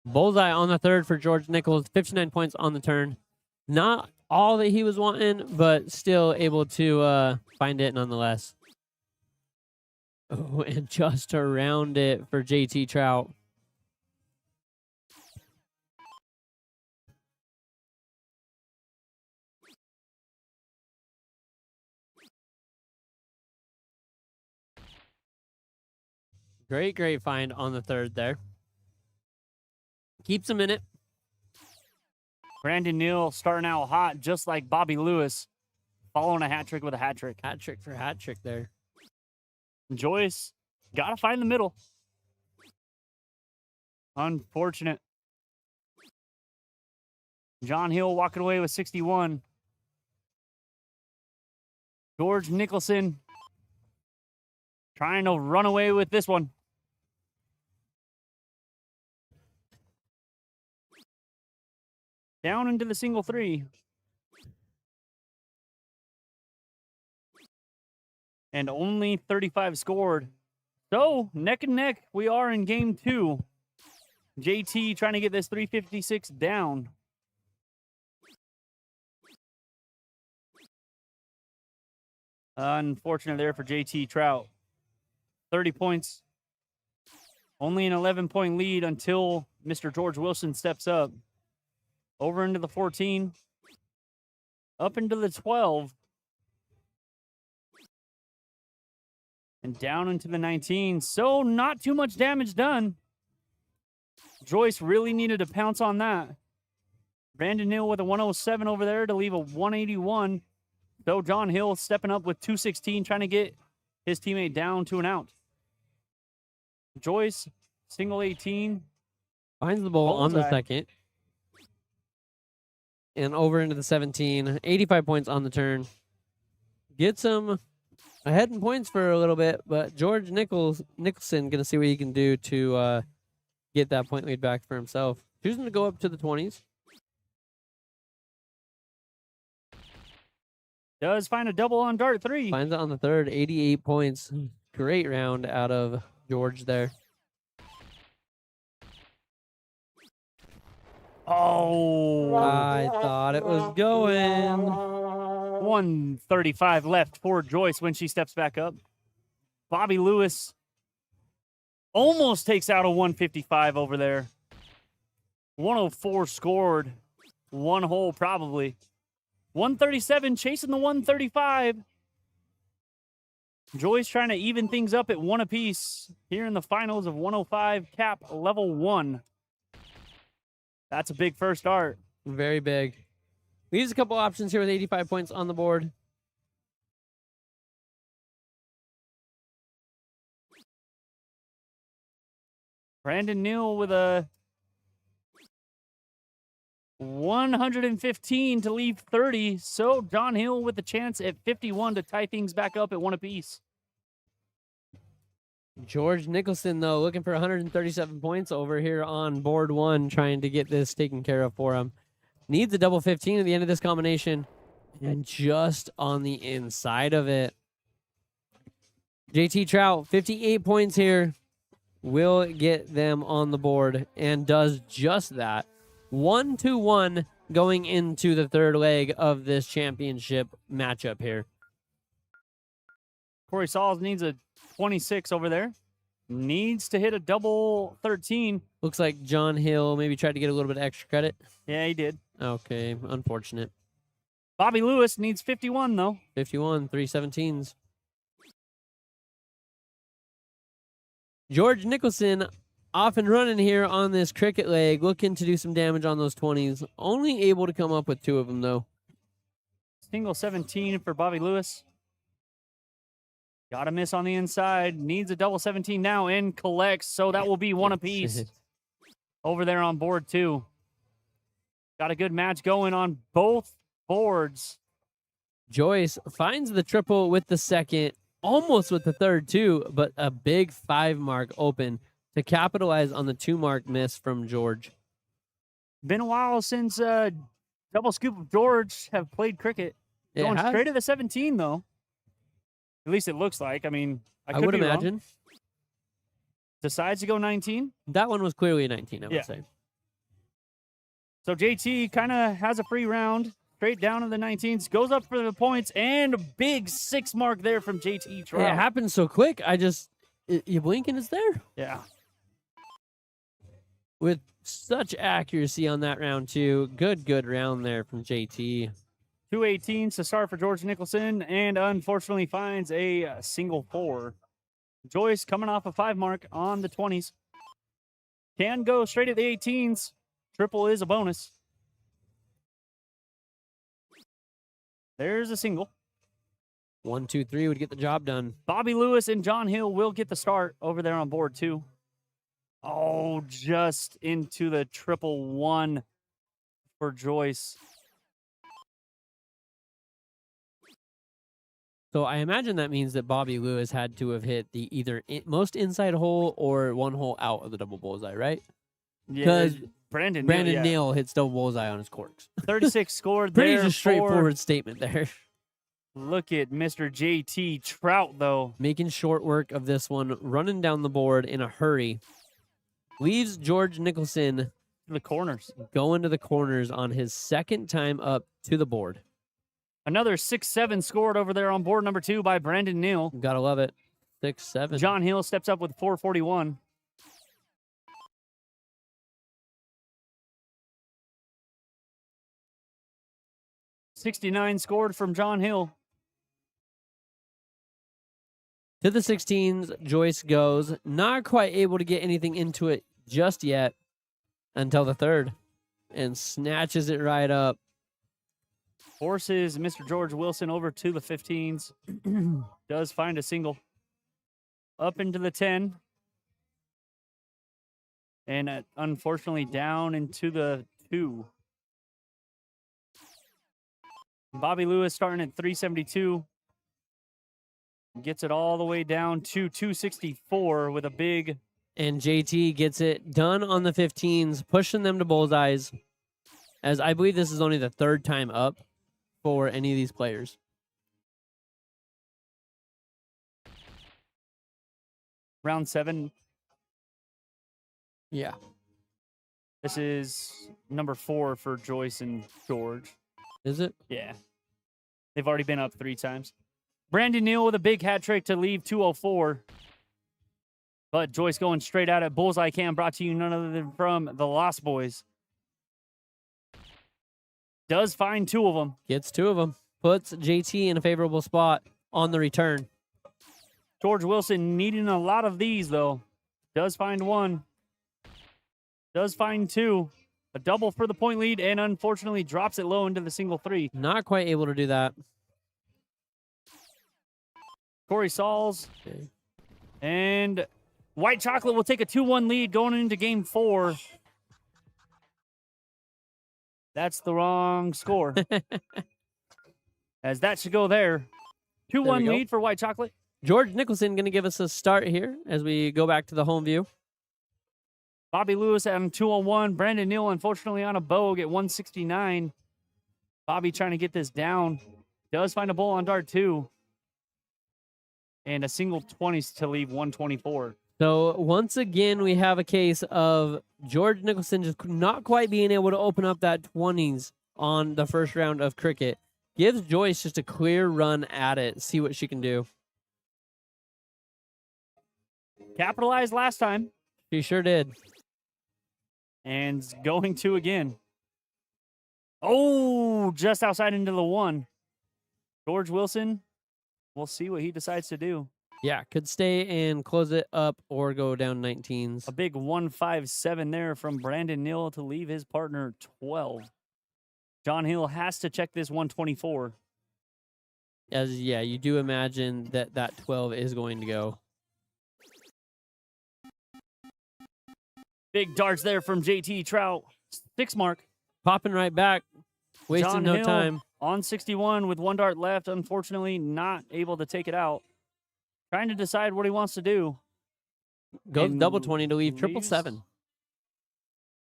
Bullseye on the third for George Nichols, 59 points on the turn. Not all that he was wanting, but still able to find it nonetheless. Oh, and just around it for JT Trout. Great find on the third there. Keeps him in it. Brandon Neal starting out hot, just like Bobby Lewis, following a hat trick with a hat trick. Hat trick for hat trick there. Joyce, got to find the middle. Unfortunate. John Hill walking away with 61. George Nicholson trying to run away with this one. Down into the single 3. And only 35 scored. So, neck and neck, we are in game 2. JT trying to get this 356 down. Unfortunate there for JT Trout. 30 points. Only an 11-point lead until Mr. George Wilson steps up. Over into the 14. Up into the 12. And down into the 19. So not too much damage done. Joyce really needed to pounce on that. Brandon Neal with a 107 over there to leave a 181. So John Hill stepping up with 216, trying to get his teammate down to an out. Joyce, single 18. Finds the ball on the Bullseye. second. And over into the 17. 85 points on the turn. Gets him ahead in points for a little bit, but George Nicholson going to see what he can do to get that point lead back for himself. Choosing to go up to the 20s. Does find a double on dart 3. Finds it on the third. 88 points. Great round out of George there. Oh. I thought it was going. 135 left for Joyce when she steps back up. Bobby Lewis almost takes out a 155 over there. 104 scored. One hole probably. 137 chasing the 135. Joyce trying to even things up at 1 apiece here in the finals of 105 cap level 1. That's a big first start. Very big. Leaves a couple options here with 85 points on the board. Brandon Neal with a 115 to leave 30. So John Hill with the chance at 51 to tie things back up at 1 apiece. George Nicholson, though, looking for 137 points over here on board 1, trying to get this taken care of for him. Needs a double 15 at the end of this combination. And just on the inside of it. JT Trout, 58 points here. Will get them on the board and does just that. 1-1 going into the third leg of this championship matchup here. Corey Sauls needs a 26 over there. Needs to hit a double 13. Looks like John Hill maybe tried to get a little bit of extra credit. Yeah, he did. Okay, unfortunate. Bobby Lewis needs 51, though. 51, 317s. George Nicholson off and running here on this cricket leg, looking to do some damage on those 20s. Only able to come up with 2 of them, though. Single 17 for Bobby Lewis. Got a miss on the inside. Needs a double 17 now and collects. So that will be one apiece over there on board 2. Got a good match going on both boards. Joyce finds the triple with the second, almost with the third, too, but a big 5 mark open to capitalize on the 2 mark miss from George. Been a while since Double Scoop of George have played cricket. It Going has. straight to the 17, though. At least it looks like. I mean, I could would be wrong. imagine. Decides to go 19. That one was clearly a 19, I would Yeah. say. So JT kind of has a free round. Straight down to the 19s. Goes up for the points. And a big 6 mark there from JT Trout. It happened so quick. You blink and it's there. Yeah. With such accuracy on that round, too. Good round there from JT. 218s to start for George Nicholson, and unfortunately finds a single 4. Joyce coming off a 5 mark on the 20s. Can go straight at the 18s. Triple is a bonus. There's a single. 1, 2, 3 would get the job done. Bobby Lewis and John Hill will get the start over there on board 2. Oh, just into the triple 1 for Joyce. So I imagine that means that Bobby Lewis had to have hit the either most inside hole or 1 hole out of the double bullseye, right? Yeah, 'Cause Brandon Brandon Neal, Neal hits double bullseye on his corks. 36 scored Pretty there. just straightforward statement there. Look at Mr. JT Trout, though. Making short work of this one, running down the board in a hurry. Leaves George Nicholson The corners. going to the corners on his second time up to the board. Another 6-7 scored over there on board number 2 by Brandon Neal. Gotta love it. 6, 7. John Hill steps up with 441. $69 scored from John Hill. To the 16s, Joyce goes. Not quite able to get anything into it just yet until the 3rd. And snatches it right up. Forces Mr. George Wilson over to the 15s. Does find a single. Up into the 10. And unfortunately down into the 2. Bobby Lewis starting at 372. Gets it all the way down to 264 with a big... And JT gets it done on the 15s, pushing them to bullseyes. As I believe this is only the 3rd time up for any of these players. Round 7. Yeah. This is number 4 for Joyce and George. Is it? Yeah. They've already been up 3 times. Brandon Neal with a big hat trick to leave 204. But Joyce going straight out at Bullseye Cam, brought to you none other than from the Lost Boys. Does find 2 of them. Gets 2 of them. Puts JT in a favorable spot on the return. George Wilson needing a lot of these, though. Does find 1. Does find 2. A double for the point lead, and unfortunately drops it low into the single 3. Not quite able to do that. Corey Sauls. Okay. And White Chocolate will take a 2-1 lead going into game 4. That's the wrong score. As that should go there. 2-1 go. lead for White Chocolate. George Nicholson going to give us a start here as we go back to the home view. Bobby Lewis on 201. Brandon Neal, unfortunately, on a bogue at 169. Bobby trying to get this down. Does find a bull on dart 2. And a single 20s to leave 124. So once again, we have a case of George Nicholson just not quite being able to open up that 20s on the first round of cricket. Gives Joyce just a clear run at it. See what she can do. Capitalized last time. She sure did. And going to again. Oh, just outside into the 1. George Wilson, we'll see what he decides to do. Yeah, could stay and close it up or go down 19s. A big 157 there from Brandon Neal to leave his partner 12. John Hill has to check this 124. As yeah, you do imagine that that 12 is going to go. Big darts there from JT Trout. 6 mark. Popping right back, wasting John no Hill time. on 61 with 1 dart left. Unfortunately, not able to take it out. Trying to decide what he wants to do. Goes And double 20 to leave triple leaves- 7.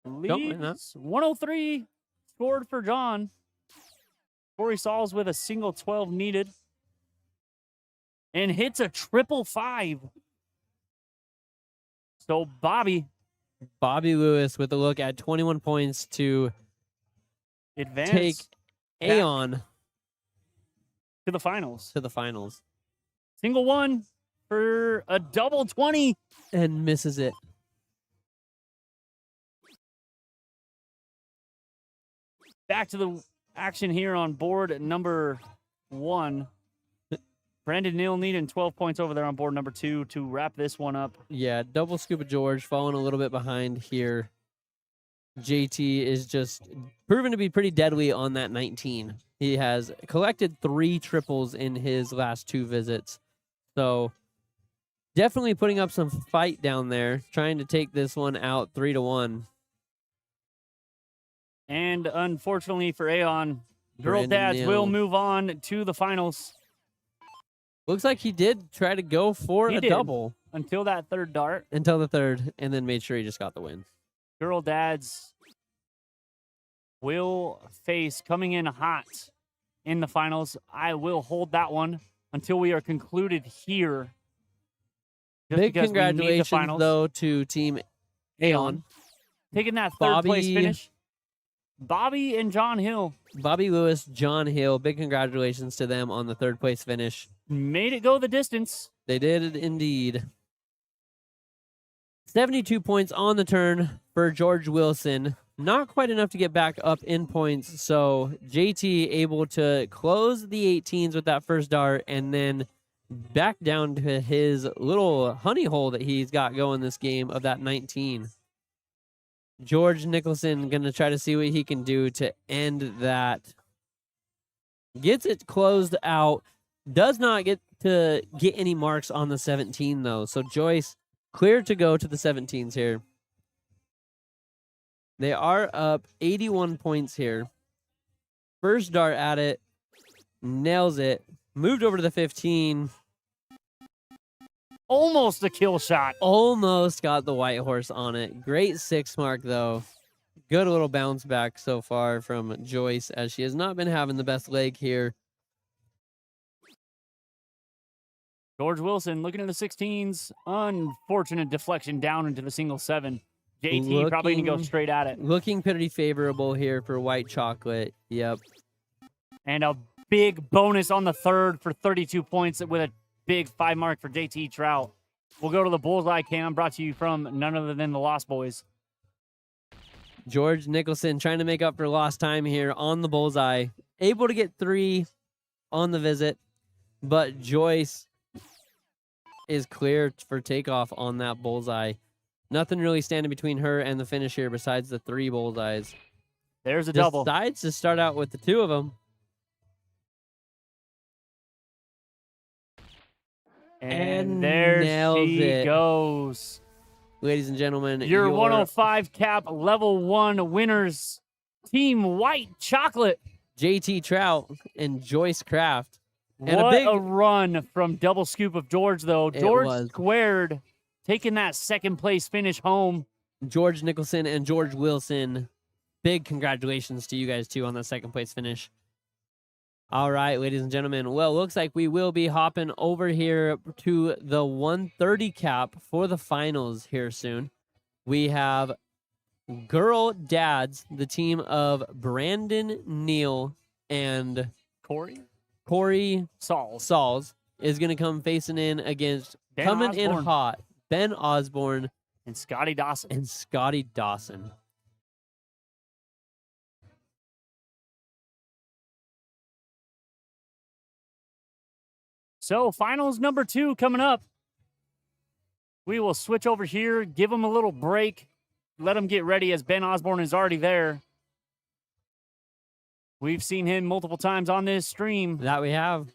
win that. Leaves 103 scored for John. Corey Sauls with a single 12 needed. And hits a triple 5. So Bobby Bobby Lewis with a look at 21 points to advanced take back Aeon to the finals. to the finals Single 1 for a double 20. and misses it. Back to the action here on board number 1. Brandon Neal needing 12 points over there on board number 2 to wrap this one up. Yeah, double scuba George falling a little bit behind here. JT is just proven to be pretty deadly on that 19. He has collected 3 triples in his last 2 visits. So definitely putting up some fight down there, trying to take this one out 3-1. And unfortunately for Aeon, Girl Brandon Dads Neal. will move on to the finals Looks like he did try to go for He a did. double until that 3rd dart. until the 3rd, and then made sure he just got the win. Girl Dads will face coming in hot in the finals. I will hold that one until we are concluded here. Just Big because we need the congratulations, finals. though, to Team Aeon. Taking that 3rd place Bobby- finish. Bobby and John Hill Bobby Lewis, John Hill, big congratulations to them on the 3rd place finish. made it go the distance. They did indeed. 72 points on the turn for George Wilson. Not quite enough to get back up in points. So JT able to close the 18s with that first dart and then back down to his little honey hole that he's got going this game of that 19. George Nicholson going to try to see what he can do to end that. Gets it closed out. Does not get to get any marks on the 17, though. So Joyce clear to go to the 17s here. They are up 81 points here. First dart at it. Nails it. Moved over to the 15. Almost a kill shot. Almost got the white horse on it. Great 6 mark, though. Good little bounce back so far from Joyce, as she has not been having the best leg here. George Wilson looking at the 16s. Unfortunate deflection down into the single 7. JT probably going to go Looking- straight at it. Looking pretty favorable here for white chocolate. Yep. And a big bonus on the 3rd for 32 points with a big 5 mark for JT Trout. We'll go to the Bullseye Cam, brought to you from none other than the Lost Boys. George Nicholson trying to make up for lost time here on the Bullseye. Able to get 3 on the visit, but Joyce is clear for takeoff on that Bullseye. Nothing really standing between her and the finish here besides the 3 Bullseyes. There's a double. Decides to start out with the 2 of them. And there nails she it. goes. Ladies and gentlemen, Your 105 cap level 1 winners, Team White Chocolate. JT Trout and Joyce Kraft. And What a big run from Double Scoop of George, though. It George was. squared, taking that 2nd place finish home. George Nicholson and George Wilson. Big congratulations to you guys, too, on the 2nd place finish. All right, ladies and gentlemen. Well, looks like we will be hopping over here to the 130 cap for the finals here soon. We have Girl Dads, the team of Brandon Neal and Corey Sauls. is going to come facing in against Ben coming in Osborne. hot Ben Osborne And Scotty Dawson. and Scotty Dawson. So finals number 2 coming up. We will switch over here, give them a little break, let them get ready as Ben Osborne is already there. We've seen him multiple times on this stream. That we have.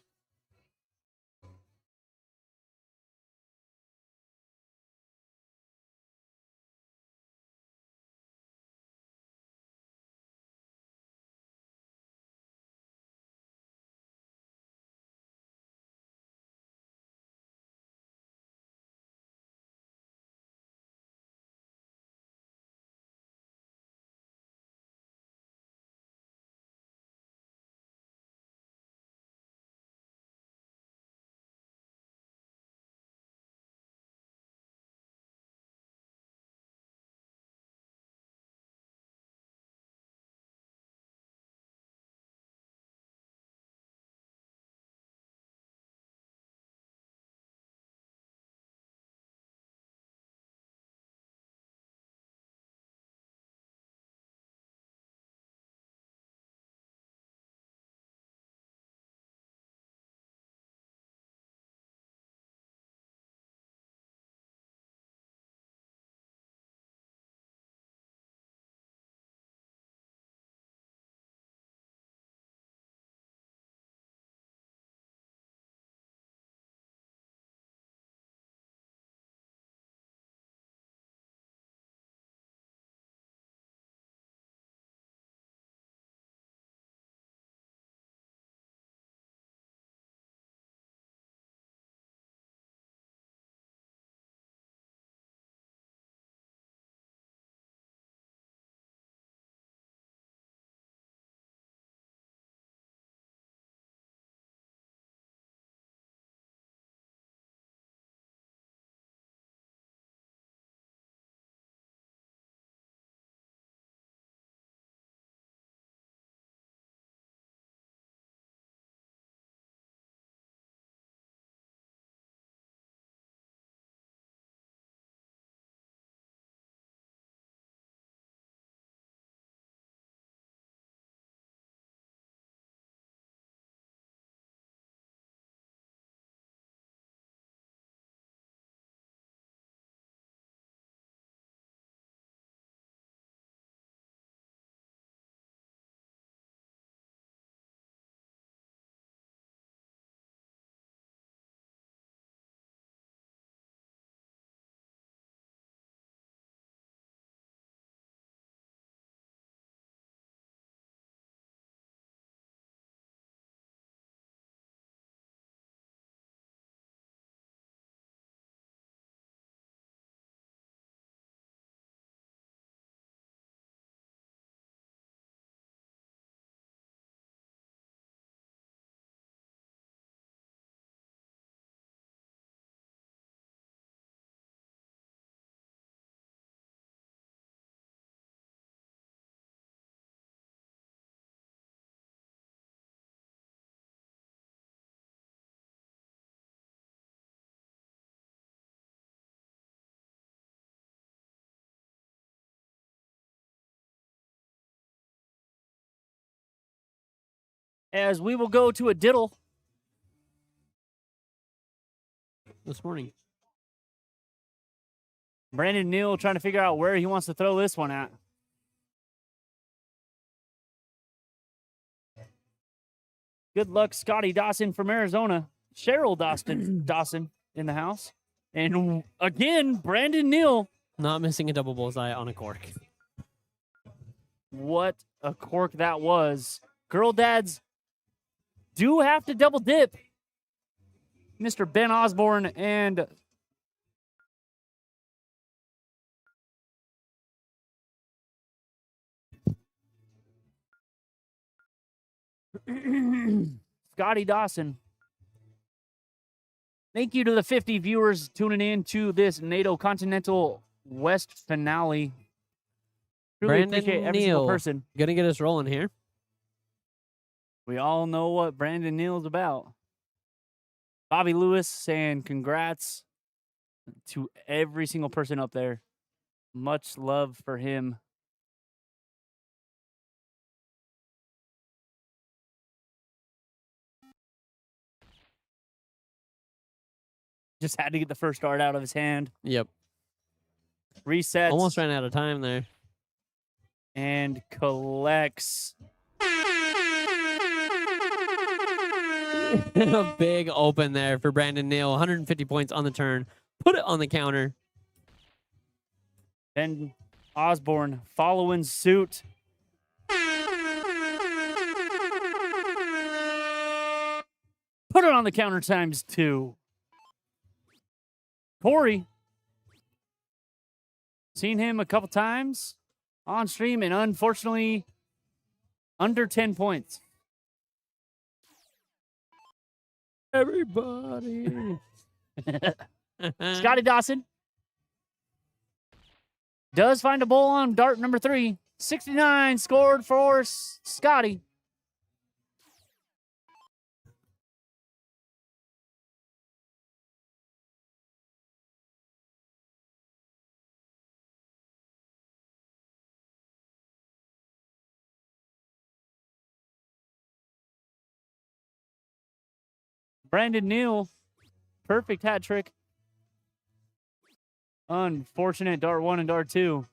As we will go to a diddle. This morning. Brandon Neal trying to figure out where he wants to throw this one at. Good luck, Scotty Dawson from Arizona. Cheryl Dawson in the house. And again, Brandon Neal. Not missing a double bullseye on a cork. What a cork that was. Girl dads do have to double dip. Mr. Ben Osborne and Scotty Dawson. Thank you to the 50 viewers tuning in to this NADO Continental West finale. Truly appreciate Brandon every single Neal person. gonna get us rolling here. We all know what Brandon Neal's about. Bobby Lewis saying congrats to every single person up there. Much love for him. Just had to get the first dart out of his hand. Yep. Resets. Almost ran out of time there. And collects. A big open there for Brandon Neal. 150 points on the turn. Put it on the counter. Ben Osborne following suit. Put it on the counter ×2. Corey. Seen him a couple times on stream, and unfortunately, under 10 points. Everybody. Scotty Dawson does find a bull on dart number 3. 69 scored for Scotty. Brandon Neal, perfect hat trick. Unfortunate dart 1 and dart 2.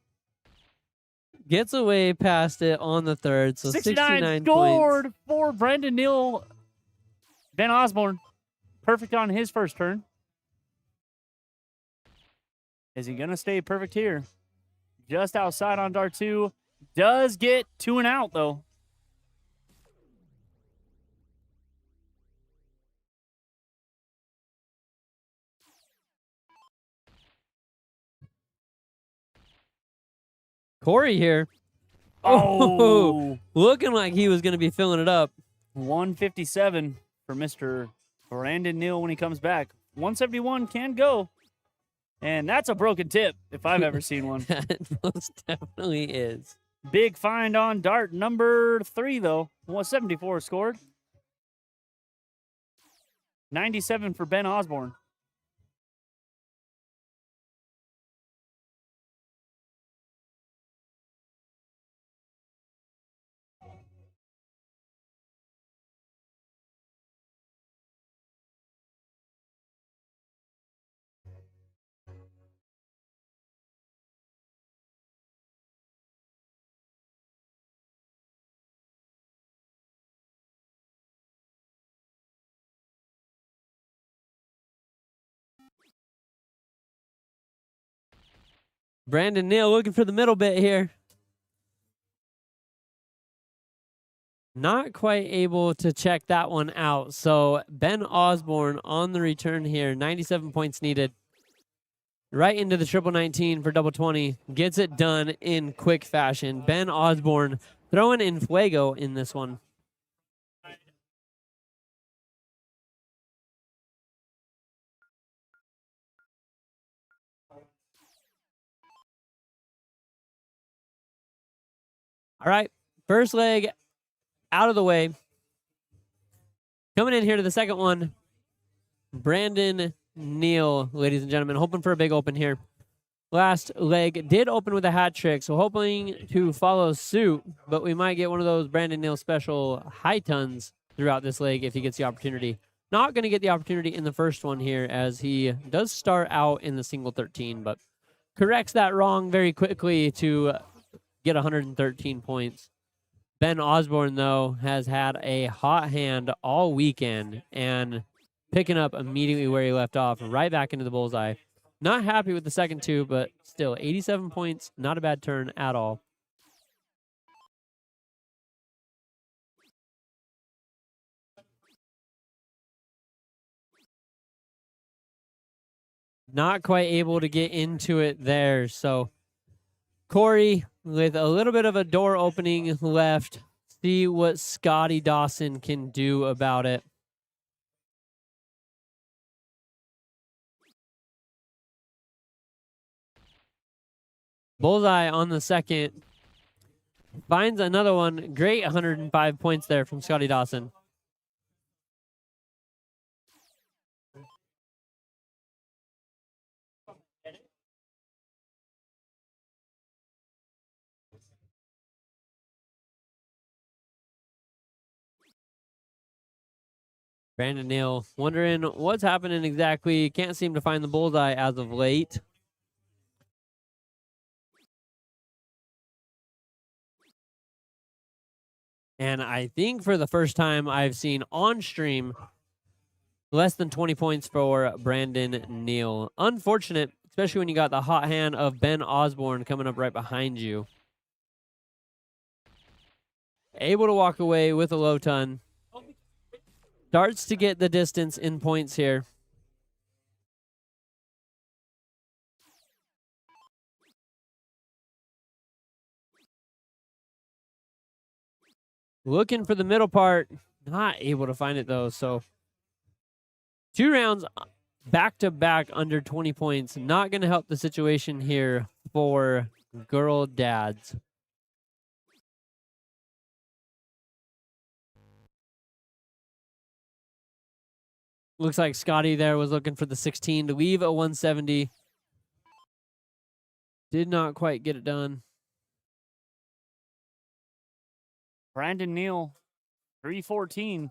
Gets away past it on the third, so 69 scored points. for Brandon Neal. Ben Osborne, perfect on his first turn. Is he going to stay perfect here? Just outside on dart 2. Does get 2 and out, though. Corey here. Oh, Looking like he was going to be filling it up. 157 for Mr. Brandon Neal when he comes back. 171 can go. And that's a broken tip if I've ever seen one. That most definitely is. Big find on dart number 3, though. 174 scored. 97 for Ben Osborne. Brandon Neal looking for the middle bit here. Not quite able to check that one out. So Ben Osborne on the return here. 97 points needed. Right into the triple 19 for double 20. Gets it done in quick fashion. Ben Osborne throwing in fuego in this one. All right, first leg out of the way. Coming in here to the second one, Brandon Neal, ladies and gentlemen, hoping for a big open here. Last leg did open with a hat trick, so hoping to follow suit, but we might get one of those Brandon Neal special high tons throughout this leg if he gets the opportunity. Not going to get the opportunity in the first one here, as he does start out in the single 13, but corrects that wrong very quickly to get 113 points. Ben Osborne, though, has had a hot hand all weekend and picking up immediately where he left off, right back into the bullseye. Not happy with the second 2, but still 87 points, not a bad turn at all. Not quite able to get into it there, so Corey, with a little bit of a door opening left, see what Scotty Dawson can do about it. Bullseye on the second. Finds another one. Great 105 points there from Scotty Dawson. Brandon Neal wondering what's happening exactly. Can't seem to find the bullseye as of late. And I think for the first time I've seen on stream less than 20 points for Brandon Neal. Unfortunate, especially when you got the hot hand of Ben Osborne coming up right behind you. Able to walk away with a low ton. Starts to get the distance in points here. Looking for the middle part. Not able to find it though. So 2 rounds back to back under 20 points. Not going to help the situation here for girl dads. Looks like Scotty there was looking for the 16 to leave a 170. Did not quite get it done. Brandon Neal, 314.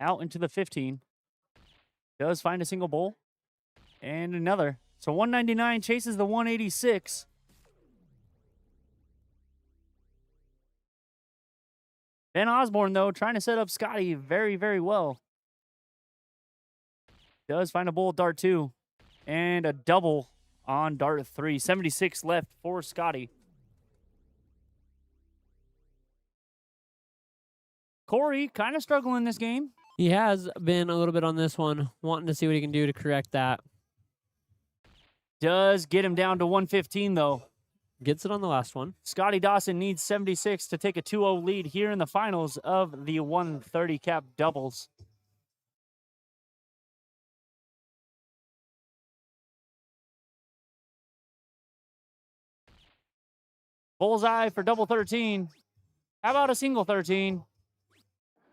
Out into the 15. Does find a single bowl. And another. So 199 chases the 186. Ben Osborne, though, trying to set up Scotty very, very well. Does find a bull dart 2. And a double on dart 3. 76 left for Scotty. Corey kind of struggling this game. He has been a little bit on this one, wanting to see what he can do to correct that. Does get him down to 115, though. Gets it on the last one. Scotty Dawson needs 76 to take a 2-0 lead here in the finals of the 130 cap doubles. Bullseye for double 13. How about a single 13?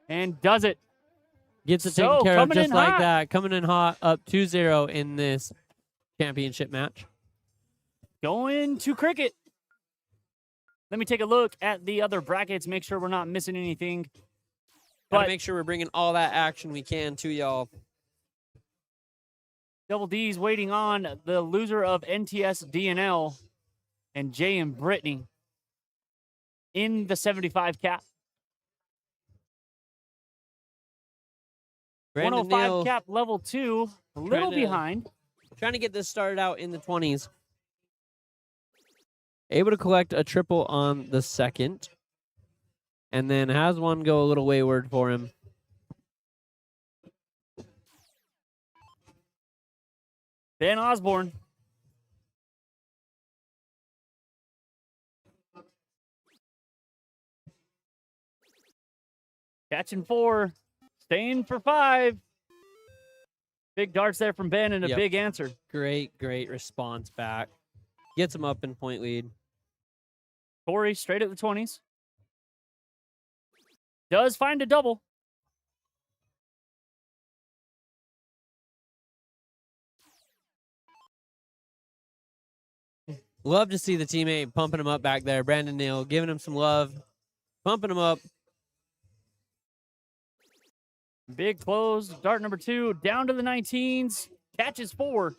And does it. Gets it So, taken care of coming in just like hot. that. Coming in hot, up 2-0 in this championship match. Going to cricket. Let me take a look at the other brackets, make sure we're not missing anything. Gotta But make sure we're bringing all that action we can to y'all. Double D's waiting on the loser of NTS DNL and Jay and Brittany in the 75 cap. Brandon 105 Neal cap level 2, a little to- behind. trying to get this started out in the 20s. Able to collect a triple on the second. And then has one go a little wayward for him. Ben Osborne. Catching 4, staying for 5. Big darts there from Ben and a Yep. big answer. Great response back. Gets him up in point lead. Corey straight at the 20s. Does find a double. Love to see the teammate pumping him up back there. Brandon Neal giving him some love. Pumping him up. Big close. Dart number 2 down to the 19s. Catches 4.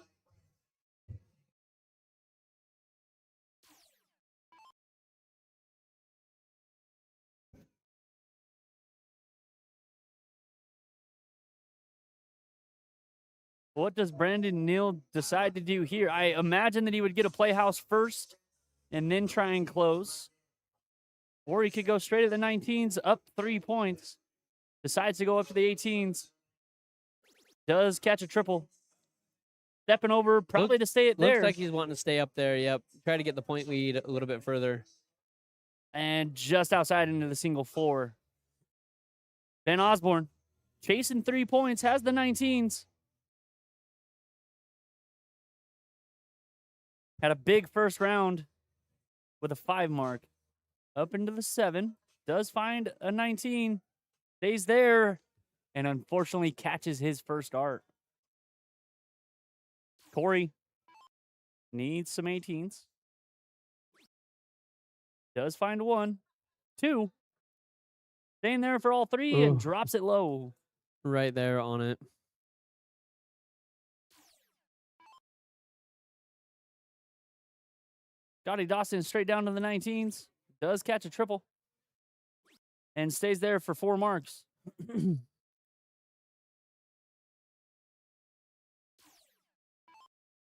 What does Brandon Neal decide to do here? I imagine that he would get a playhouse first and then try and close. Or he could go straight at the 19s, up 3 points. Decides to go up to the 18s. Does catch a triple. Stepping over, probably to stay it there. Looks like he's wanting to stay up there. Yep. Try to get the point lead a little bit further. And just outside into the single 4. Ben Osborne, chasing 3 points, has the 19s. Had a big first round with a 5 mark. Up into the 7. Does find a 19. Stays there. And unfortunately catches his first dart. Corey needs some 18s. Does find one. 2. Staying there for all 3 and Ooh. drops it low. Right there on it. Scotty Dawson straight down to the 19s. Does catch a triple. And stays there for 4 marks.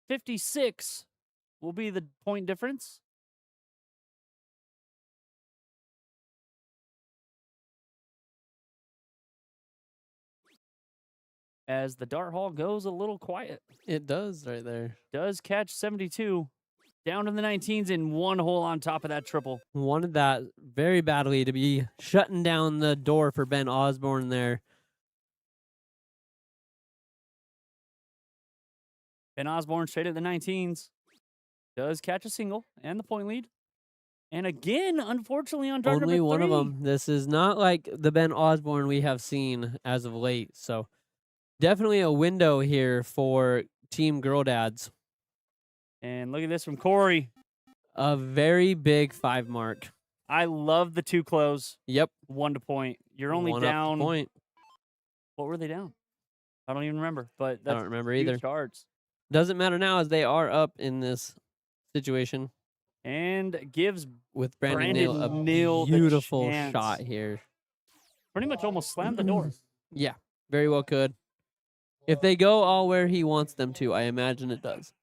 56 will be the point difference. As the dart hall goes a little quiet. It does right there. Does catch 72. Down to the 19s in 1 hole on top of that triple. Wanted that very badly to be shutting down the door for Ben Osborne there. Ben Osborne straight at the 19s. Does catch a single and the point lead. And again, unfortunately, on dart Only number 3. one of them. This is not like the Ben Osborne we have seen as of late. So definitely a window here for Team Girl Dads. And look at this from Corey. A very big 5 mark. I love the 2 close. Yep. 1 to point. You're only One up to down. point. What were they down? I don't even remember. But I that's don't remember huge either. Darts. Doesn't matter now as they are up in this situation. And gives With Brandon Brandon Neal, Neal a the beautiful chance. shot here. pretty much almost slammed the door. Yeah, very well could. If they go all where he wants them to, I imagine it does.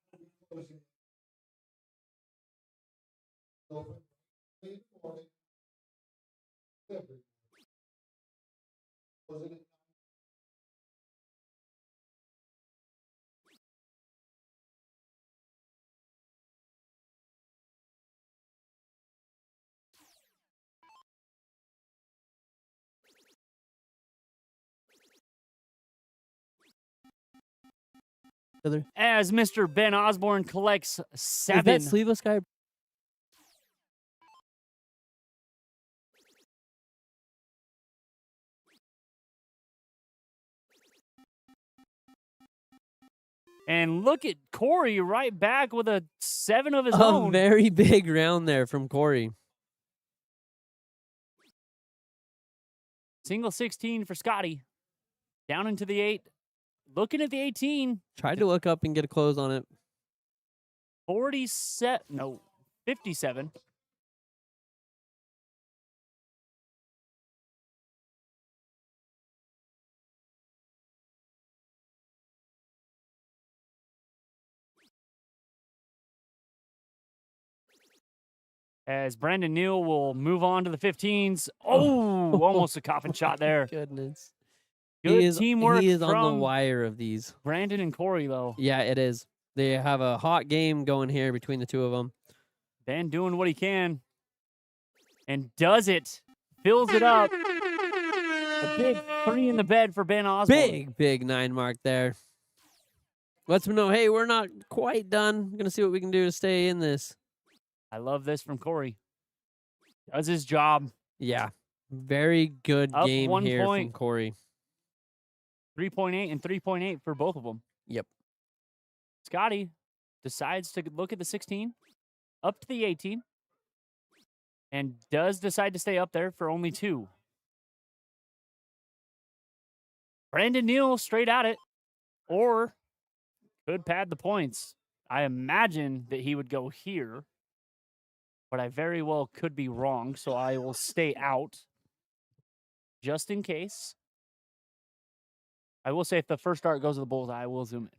As Mr. Ben Osborne collects 7. Is that sleeveless guy? And look at Corey right back with a 7 of his A own. very big round there from Corey. Single 16 for Scotty. Down into the 8. Looking at the 18. Tried to look up and get a close on it. 57. As Brandon Neal will move on to the 15s. Oh, almost a coffin shot there. Goodness. Good teamwork He is on the from wire of these. Brandon and Corey, though. Yeah, it is. They have a hot game going here between the two of them. Ben doing what he can. And does it. Fills it up. A big 3 in the bed for Ben Osborne. Big 9 mark there. Lets them know, hey, we're not quite done. We're going to see what we can do to stay in this. I love this from Corey. Does his job. Yeah. Very good Up game 1 here point. from Corey. 3.8 and 3.8 for both of them. Yep. Scotty decides to look at the 16, up to the 18, and does decide to stay up there for only 2. Brandon Neal straight at it, or could pad the points. I imagine that he would go here, but I very well could be wrong, so I will stay out just in case. I will say if the first dart goes to the bullseye, I will zoom in.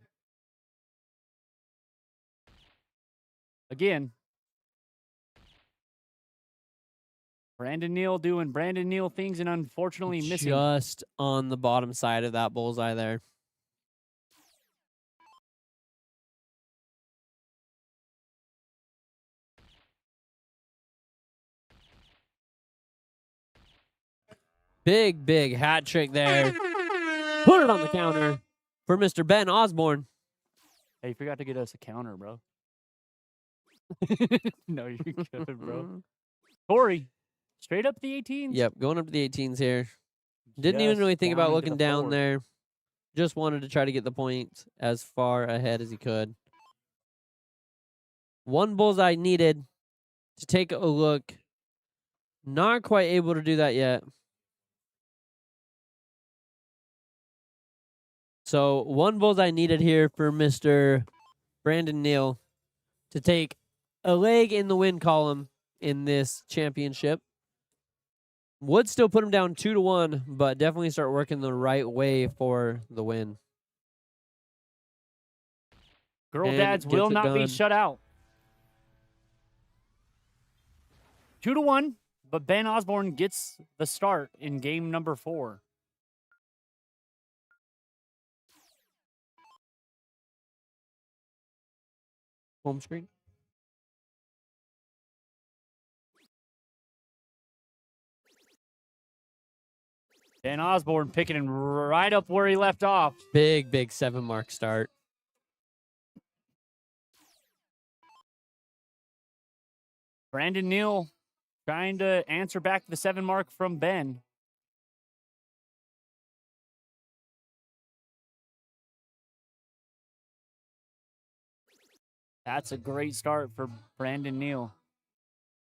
Again, Brandon Neal doing Brandon Neal things and unfortunately missing. Just on the bottom side of that bullseye there. Big hat trick there. Put it on the counter for Mr. Ben Osborne. Hey, you forgot to get us a counter, bro. No, you're good, bro. Corey, straight up the 18s. Yep, going up to the 18s here. Didn't even Just really think down about into looking the down 4. there. Just wanted to try to get the points as far ahead as he could. One bullseye needed to take a look Not quite able to do that yet. So 1 bullseye needed here for Mr. Brandon Neal to take a leg in the win column in this championship. Would still put him down 2-1, but definitely start working the right way for the win. Girl And dads gets will it not be done. shut out. 2-1, but Ben Osborne gets the start in game number 4. Home screen. Ben Osborne picking him right up where he left off. Big 7-mark start. Brandon Neal trying to answer back the 7 mark from Ben. That's a great start for Brandon Neal.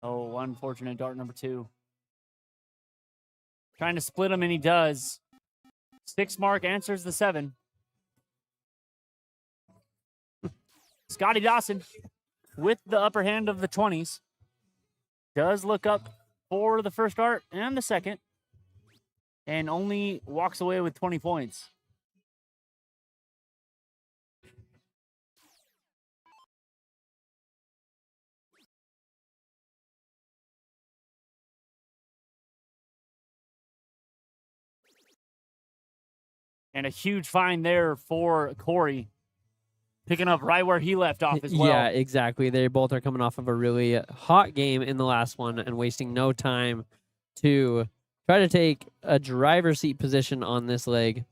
Oh, unfortunate dart number 2. Trying to split him, and he does. 6 mark answers the 7. Scotty Dawson with the upper hand of the 20s. Does look up for the first dart and the second, and only walks away with 20 points. And a huge find there for Corey, picking up right where he left off as well. Yeah, exactly. They both are coming off of a really hot game in the last one and wasting no time to try to take a driver's seat position on this leg.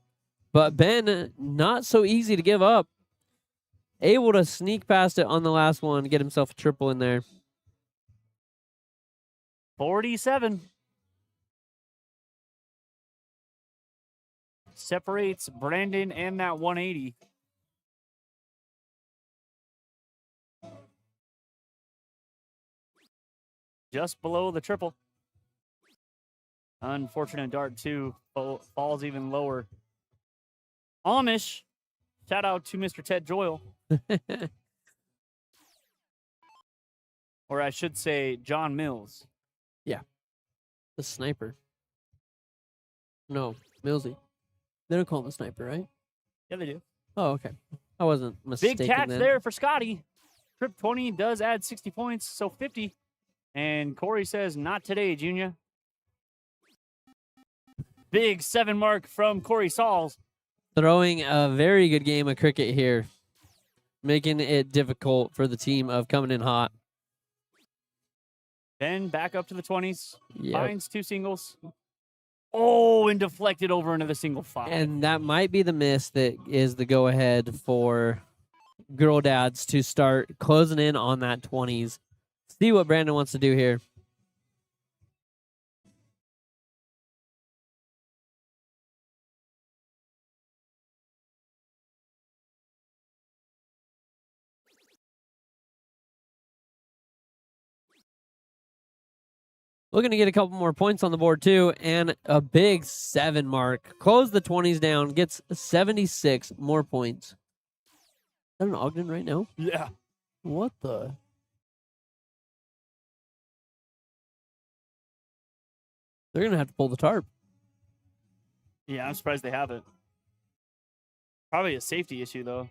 But Ben, not so easy to give up. Able to sneak past it on the last one, get himself a triple in there. 47. Separates Brandon and that 180. Just below the triple. Unfortunate dart 2 falls even lower. Amish. Shout out to Mr. Ted Joyle. Or I should say John Mills. The sniper. No, Millsy. They don't call him the sniper, right? Yeah, they do. Oh, okay. I wasn't mistaken Big catch then. there for Scotty. Trip 20 does add 60 points, so 50. And Corey says, not today, Junior. Big 7 mark from Corey Sauls. Throwing a very good game of cricket here. Making it difficult for the team of coming in hot. Then back up to the 20s. Yep. Finds 2 singles. Oh, and deflected over into the single 5. And that might be the miss that is the go-ahead for girl dads to start closing in on that 20s. See what Brandon wants to do here. Looking to get a couple more points on the board, too, and a big 7 mark. Close the 20s down, gets 76 more points. Is that an Ogden right now? Yeah. What the? They're going to have to pull the tarp. Yeah, I'm surprised they haven't. Probably a safety issue, though.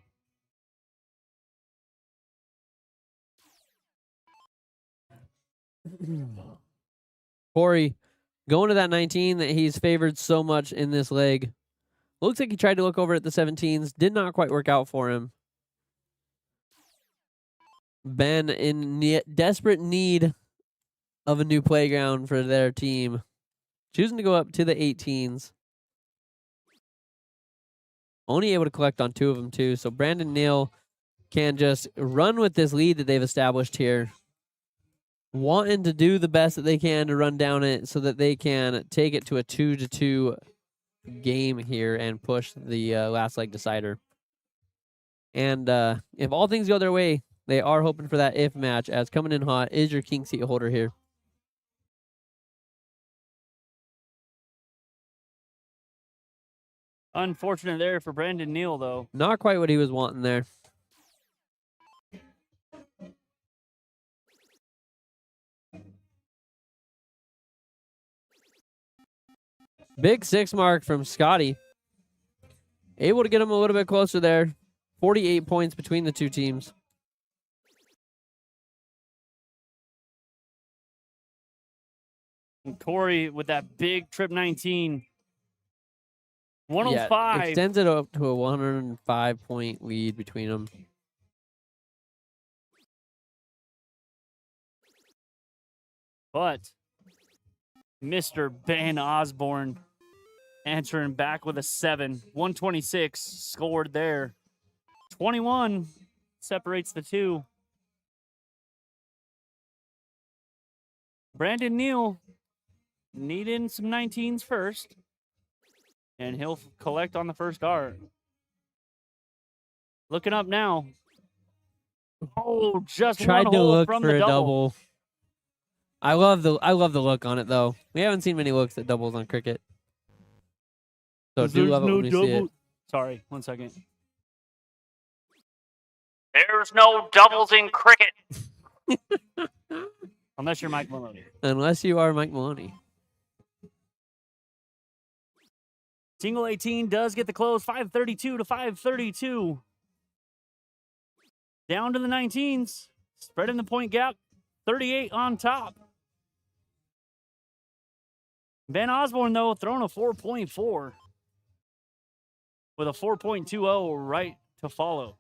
Corey going to that 19 that he's favored so much in this leg. Looks like he tried to look over at the 17s. Did not quite work out for him. Ben in desperate need of a new playground for their team. Choosing to go up to the 18s. Only able to collect on 2 of them, too. So Brandon Neal can just run with this lead that they've established here. Wanting to do the best that they can to run down it so that they can take it to a 2-2 game here and push the last leg decider. And if all things go their way, they are hoping for that if match, as coming in hot is your king seat holder here. Unfortunate there for Brandon Neal, though. Not quite what he was wanting there. Big 6 mark from Scotty. Able to get him a little bit closer there. 48 points between the two teams. And Corey with that big trip 19. Yeah, 105. extends it up to a 105-point lead between them. But Mr. Ben Osborne answering back with a 7. 126 scored there. 21 separates the two. Brandon Neal needing some 19s first. And he'll collect on the first dart. Looking up now. Oh, just Tried one to hole look from for the a double. double. I love the look on it though. We haven't seen many looks at doubles on cricket. So do love it when we see it. Sorry, 1 second. There's no doubles in cricket. Unless you're Mike Maloney. Unless you are Mike Maloney. Single 18 does get the close. 532 to 532. Down to the 19s. Spreading the point gap. 38 on top. Ben Osborne, though, throwing a 4.4. With a 4.20 right to follow.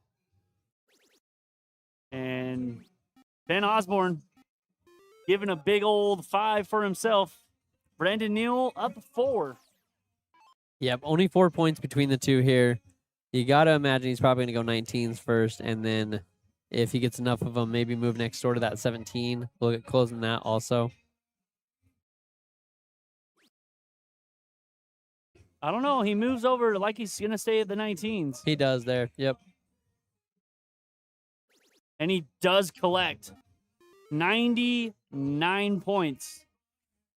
And Ben Osborne giving a big old 5 for himself. Brandon Neal up 4. Yep, only 4 points between the two here. You got to imagine he's probably going to go 19s first, and then if he gets enough of them, maybe move next door to that 17. Look at closing that also. I don't know. He moves over like he's going to stay at the 19s. He does there. Yep. And he does collect 99 points.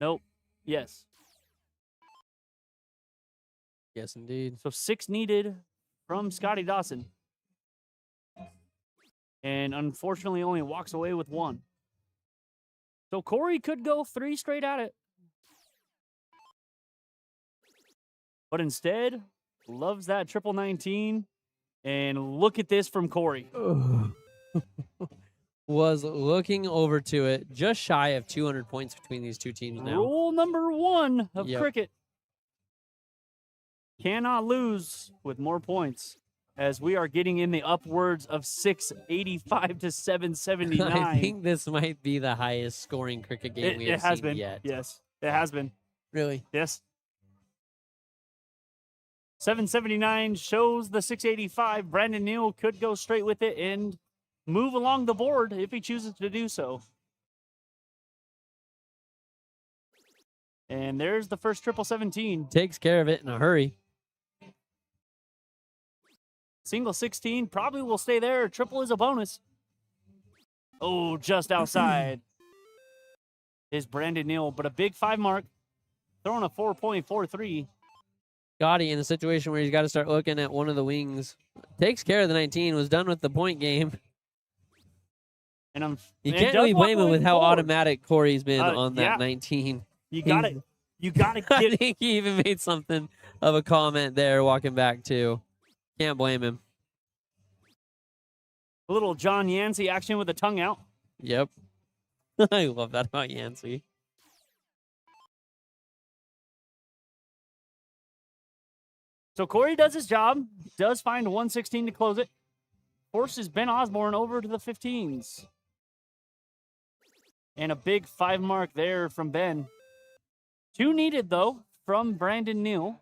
Nope. Yes. Yes, indeed. So 6 needed from Scotty Dawson. And unfortunately only walks away with 1. So Corey could go 3 straight at it. But instead, loves that triple 19. And look at this from Corey. Was looking over to it. Just shy of 200 points between these two teams now. Rule number 1 of Yep. cricket. Cannot lose with more points, as we are getting in the upwards of 685 to 779. I think this might be the highest scoring cricket game we It have has seen been. yet. Yes, it has been. Really? Yes. 779 shows the 685. Brandon Neal could go straight with it and move along the board if he chooses to do so. And there's the first triple 17. Takes care of it in a hurry. Single 16 probably will stay there. Triple is a bonus. Oh, just outside is Brandon Neal, but a big 5 mark. Throwing a 4.43. Scotty in a situation where he's got to start looking at one of the wings. Takes care of the 19. Was done with the point game. And You and can't does really walk blame him away with how forward. automatic Corey's been on that yeah. 19. You got it. You got to I get. think he even made something of a comment there walking back too. Can't blame him. A little John Yancey action with the tongue out. Yep. I love that about Yancey. So Corey does his job, does find 116 to close it, forces Ben Osborne over to the 15s. And a big 5 mark there from Ben. 2 needed, though, from Brandon Neal.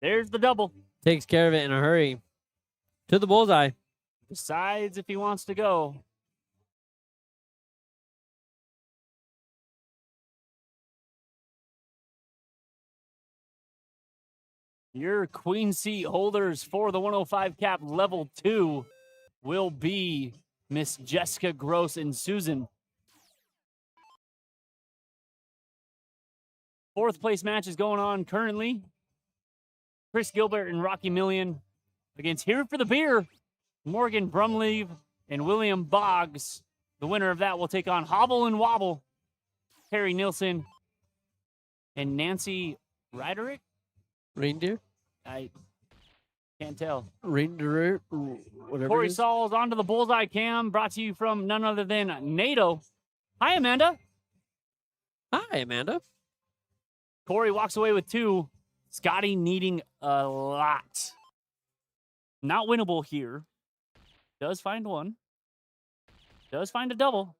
There's the double. Takes care of it in a hurry. To the bullseye. Decides if he wants to go. Your queen seat holders for the 105 cap level 2 will be Miss Jessica Gross and Susan. Fourth place match is going on currently. Chris Gilbert and Rocky Million against Here for the Beer, Morgan Brumleve and William Boggs. The winner of that will take on Hobble and Wobble, Terry Nielsen and Nancy Ryderick. Reindeer? I can't tell. Reindeer? Whatever. Corey it is. Sauls onto the Bullseye Cam, brought to you from none other than NADO. Hi, Amanda. Hi, Amanda. Corey walks away with 2. Scotty needing a lot. Not winnable here. Does find 1. Does find a double.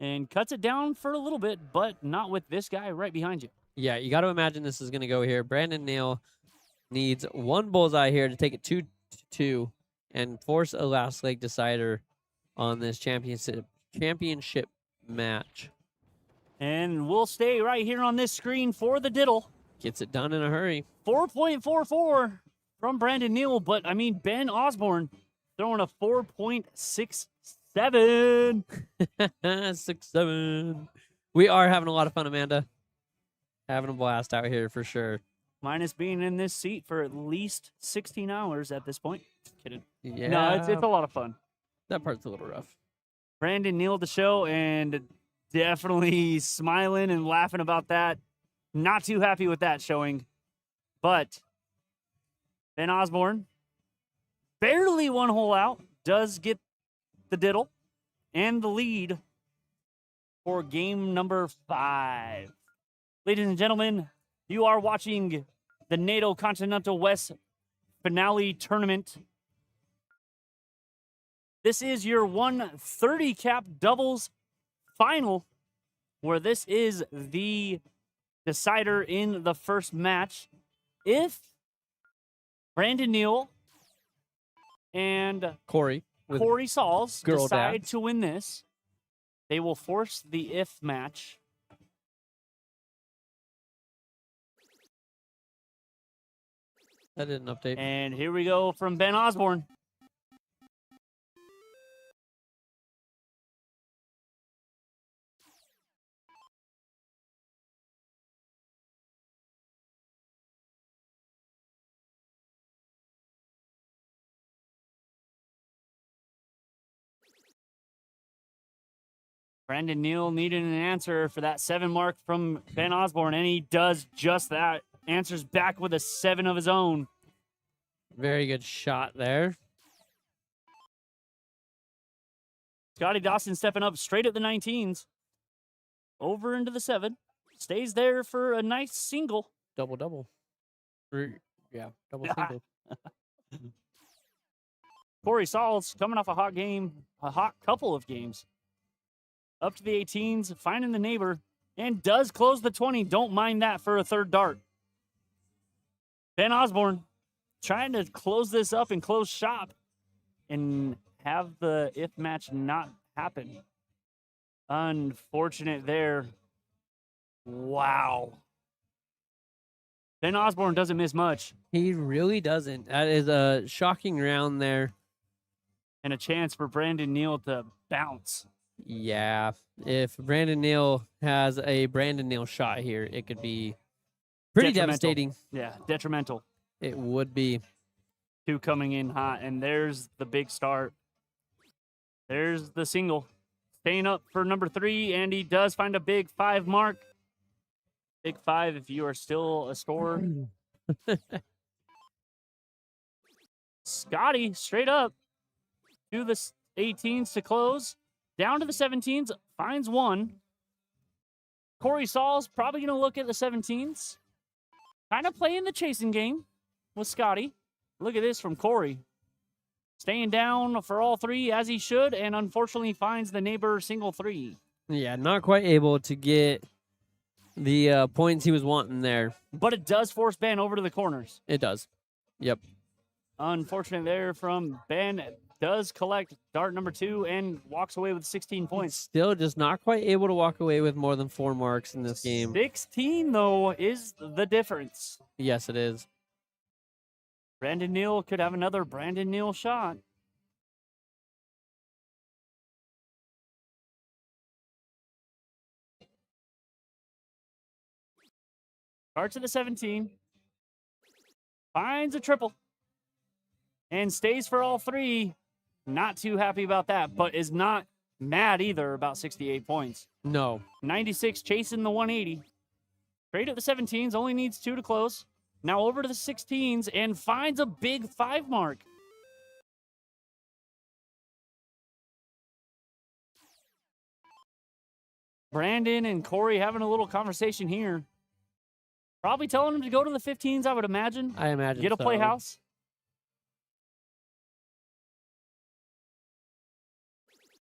And cuts it down for a little bit, but not with this guy right behind you. Yeah, you got to imagine this is going to go here. Brandon Neal needs 1 bullseye here to take it 2-2 and force a last leg decider on this championship match. And we'll stay right here on this screen for the diddle. Gets it done in a hurry. 4.44 from Brandon Neal, but I mean, Ben Osborne throwing a 4.67. 6-7. We are having a lot of fun, Amanda. Having a blast out here for sure. Minus being in this seat for at least 16 hours at this point. Just kidding. Yeah. No, it's a lot of fun. That part's a little rough. Brandon Neal the show and definitely smiling and laughing about that. Not too happy with that showing. But Ben Osborne, barely 1 hole out, does get the diddle and the lead for game number 5. Ladies and gentlemen, you are watching the NADO Continental West Finale Tournament. This is your 130 cap doubles final, where this is the decider in the first match. If Brandon Neal and Corey. With Corey Sauls girl decide dads. to win this, they will force the if match. That didn't update. And here we go from Ben Osborne. Brandon Neal needed an answer for that 7 mark from Ben Osborne, and he does just that. Answers back with a 7 of his own. Very good shot there. Scotty Dawson stepping up straight at the 19s. Over into the 7. Stays there for a nice single. Double. Yeah, double single. Corey Sauls coming off a hot game, a hot couple of games. Up to the 18s, finding the neighbor, and does close the 20. Don't mind that for a third dart. Ben Osborne trying to close this up and close shop and have the if match not happen. Unfortunate there. Wow. Ben Osborne doesn't miss much. He really doesn't. That is a shocking round there. And a chance for Brandon Neal to bounce. Yeah. If Brandon Neal has a Brandon Neal shot here, it could be pretty Detrimental. devastating. Yeah, detrimental. It would be. 2 coming in hot, and there's the big start. There's the single. Staying up for number 3, and he does find a big 5 mark. Big 5 if you are still a scorer. Scotty straight up to the 18s to close. Down to the 17s, finds 1. Corey Sauls probably going to look at the 17s. Kind of playing the chasing game with Scotty. Look at this from Corey. Staying down for all 3 as he should, and unfortunately finds the neighbor single 3. Yeah, not quite able to get the points he was wanting there. But it does force Ben over to the corners. It does. Yep. Unfortunate there from Ben. Does collect dart number 2 and walks away with 16 points. Still just not quite able to walk away with more than 4 marks in this game. 16, though, is the difference. Yes, it is. Brandon Neal could have another Brandon Neal shot. Starts at the 17. Finds a triple. And stays for all three. Not too happy about that, but is not mad either about 68 points. No. 96 chasing the 180. Straight at the 17s, only needs 2 to close. Now over to the 16s and finds a big 5 mark. Brandon and Corey having a little conversation here. Probably telling him to go to the 15s, I would imagine. I imagine Get a so. playhouse.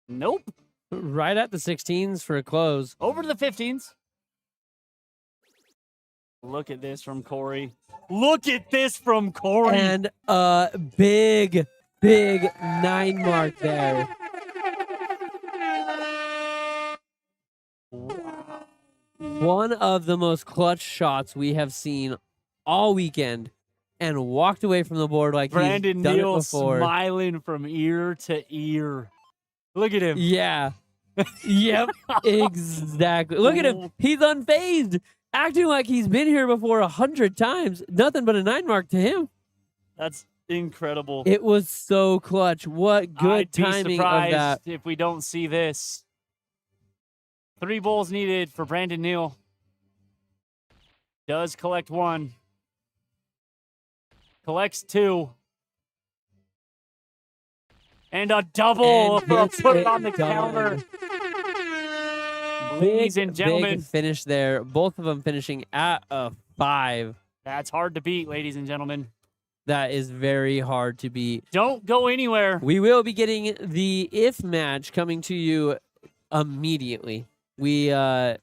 Nope. Right at the 16s for a close. Over to the 15s. Look at this from Corey. Look at this from Corey. And a big, big 9 mark there. Wow. One of the most clutch shots we have seen all weekend, and walked away from the board like Brandon he's done Neal it before. smiling from ear to ear. Look at him. Yeah. Yep. Exactly. Look at him. He's unfazed, acting like he's been here before 100 times. Nothing but a 9 mark to him. That's incredible. It was so clutch. What good I'd be timing of surprised that. if we don't see this. 3 bowls needed for Brandon Neal. Does collect 1. Collects 2. And a double And for a gets put it on the done. counter. Ladies and gentlemen, Big finish there. Both of them finishing at a 5. that's hard to beat, ladies and gentlemen. That is very hard to beat. Don't go anywhere. We will be getting the if match coming to you immediately. We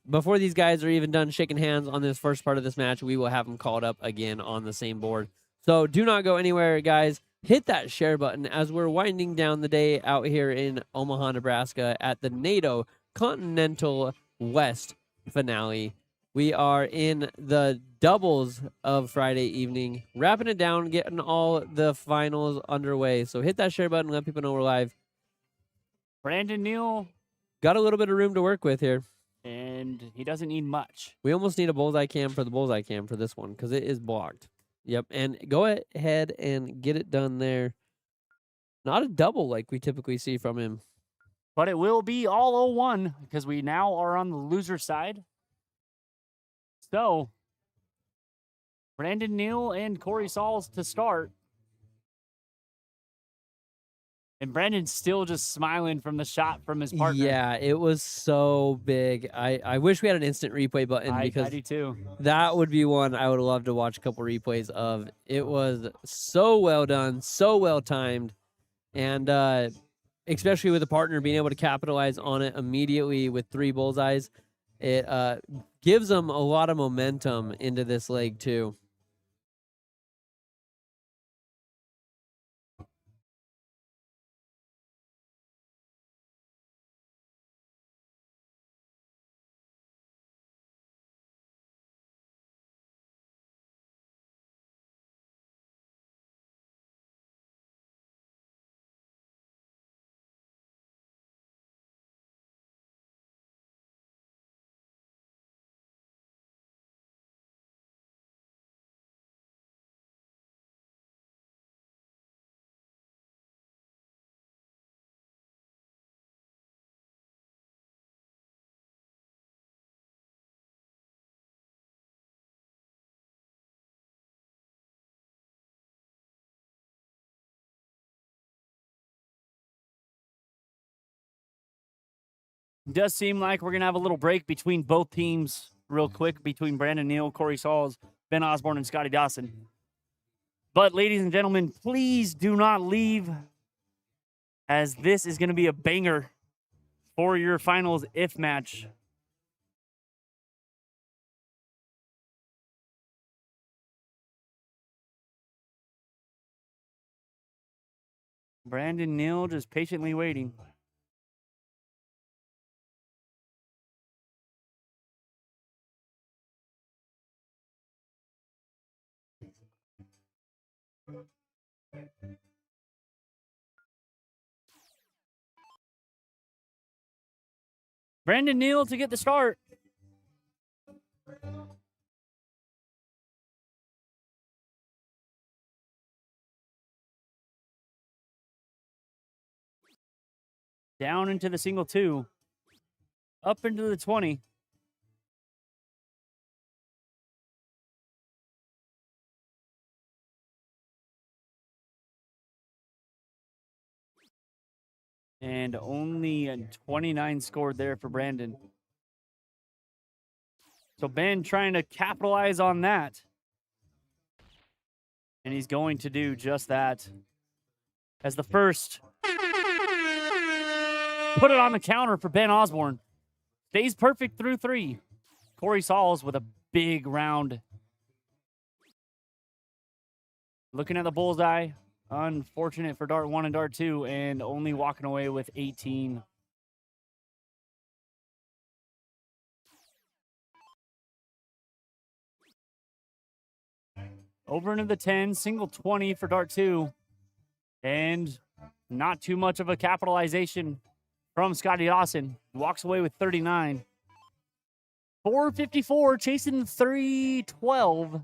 before these guys are even done shaking hands on this first part of this match, we will have them called up again on the same board. So do not go anywhere, guys. Hit that share button as we're winding down the day out here in Omaha, Nebraska at the NADO Continental West finale. We are in the doubles of Friday evening, wrapping it down, getting all the finals underway. So hit that share button, let people know we're live. Brandon Neal, Got a little bit of room to work with here. and he doesn't need much. We almost need a bullseye cam for the bullseye cam for this one because it is blocked. Yep, and go ahead and get it done there. Not a double like we typically see from him. But it will be all 0-1 because we now are on the loser side. So, Brandon Neal and Corey Sauls to start. And Brandon's still just smiling from the shot from his partner. Yeah, it was so big. I wish we had an instant replay button I because do too. that would be one I would love to watch a couple replays of. It was so well done, so well timed, and especially with the partner being able to capitalize on it immediately with 3 bullseyes, it gives them a lot of momentum into this leg too. Does seem like we're going to have a little break between both teams real quick, between Brandon Neal, Corey Sauls, Ben Osborne, and Scotty Dawson. But, ladies and gentlemen, please do not leave, as this is going to be a banger for your finals if match. Brandon Neal just patiently waiting. Brandon Neal to get the start. Down into the single 2. Up into the 20. And only a 29 scored there for Brandon. So Ben trying to capitalize on that. And he's going to do just that. As the first. Put it on the counter for Ben Osborne. Stays perfect through 3. Corey Sauls with a big round. Looking at the bullseye. Unfortunate for Dart 1 and Dart 2, and only walking away with 18. Over into the 10, single 20 for Dart 2. And not too much of a capitalization from Scotty Dawson. Walks away with 39. 454, chasing 312.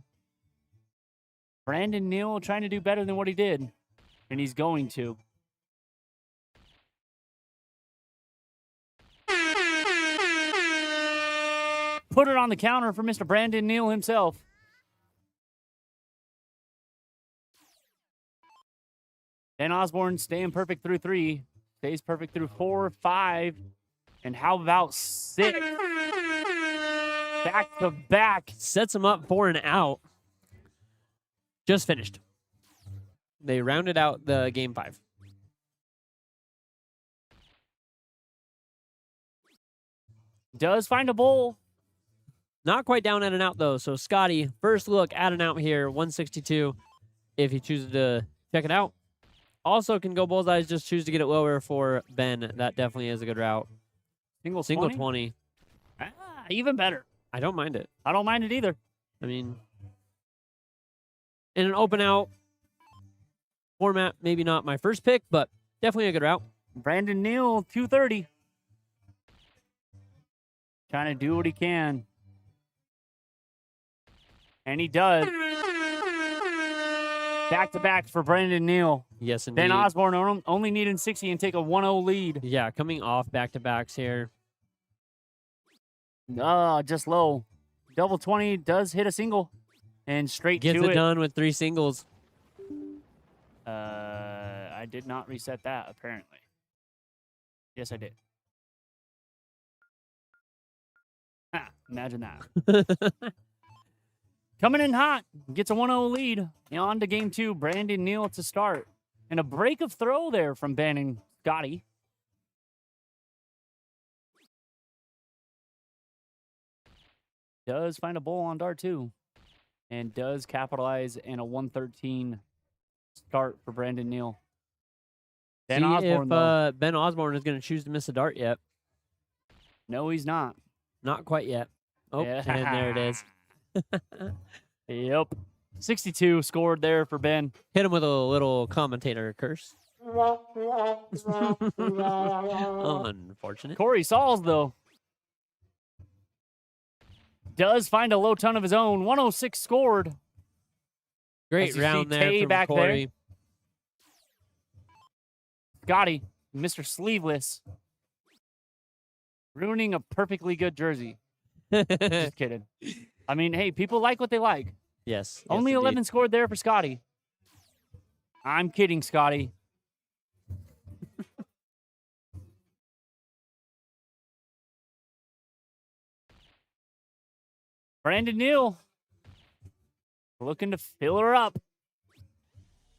Brandon Neal trying to do better than what he did. And he's going to. Put it on the counter for Mr. Brandon Neal himself. Ben Osborne staying perfect through 3. Stays perfect through 4, 5. And how about 6? Back to back. Sets him up for an out. Just finished. They rounded out the game 5. Does find a bowl. Not quite down at an out, though. So, Scotty, first look at an out here, 162. If he chooses to check it out. Also can go bullseyes, just choose to get it lower for Ben. That definitely is a good route. Single 20. Ah, even better. I don't mind it. I don't mind it either. I mean, in an open out format, maybe not my first pick, but definitely a good route. Brandon Neal, 230. Trying to do what he can. And he does. Back-to-back for Brandon Neal. Yes, indeed. Ben Osborne only needing 60 and take a 1-0 lead. Yeah, coming off back-to-backs here. Just low. Double 20 does hit a single. And straight Gets to it done with 3 singles. I did not reset that, apparently. Yes, I did. Imagine that. Coming in hot. Gets a 1-0 lead. On to game 2. Brandon Neal to start. And a break of throw there from Ben and Scotty. Does find a bowl on Dart 2. And does capitalize in a 113 start for Brandon Neal. Ben See Osborne, if though. Ben Osborne is going to choose to miss a dart yet. No, he's not. Not quite yet. Oh, Yeah. and there it is. Yep. 62 scored there for Ben. Hit him with a little commentator curse. Unfortunate. Corey Sauls, though, does find a low ton of his own. 106 scored. Great As you round see there Tay from back there. Corey. Scotty, Mr. Sleeveless, ruining a perfectly good jersey. Just kidding. I mean, hey, people like what they like. Yes. Only yes, 11 indeed. scored there for Scotty. I'm kidding, Scotty. Brandon Neal looking to fill her up.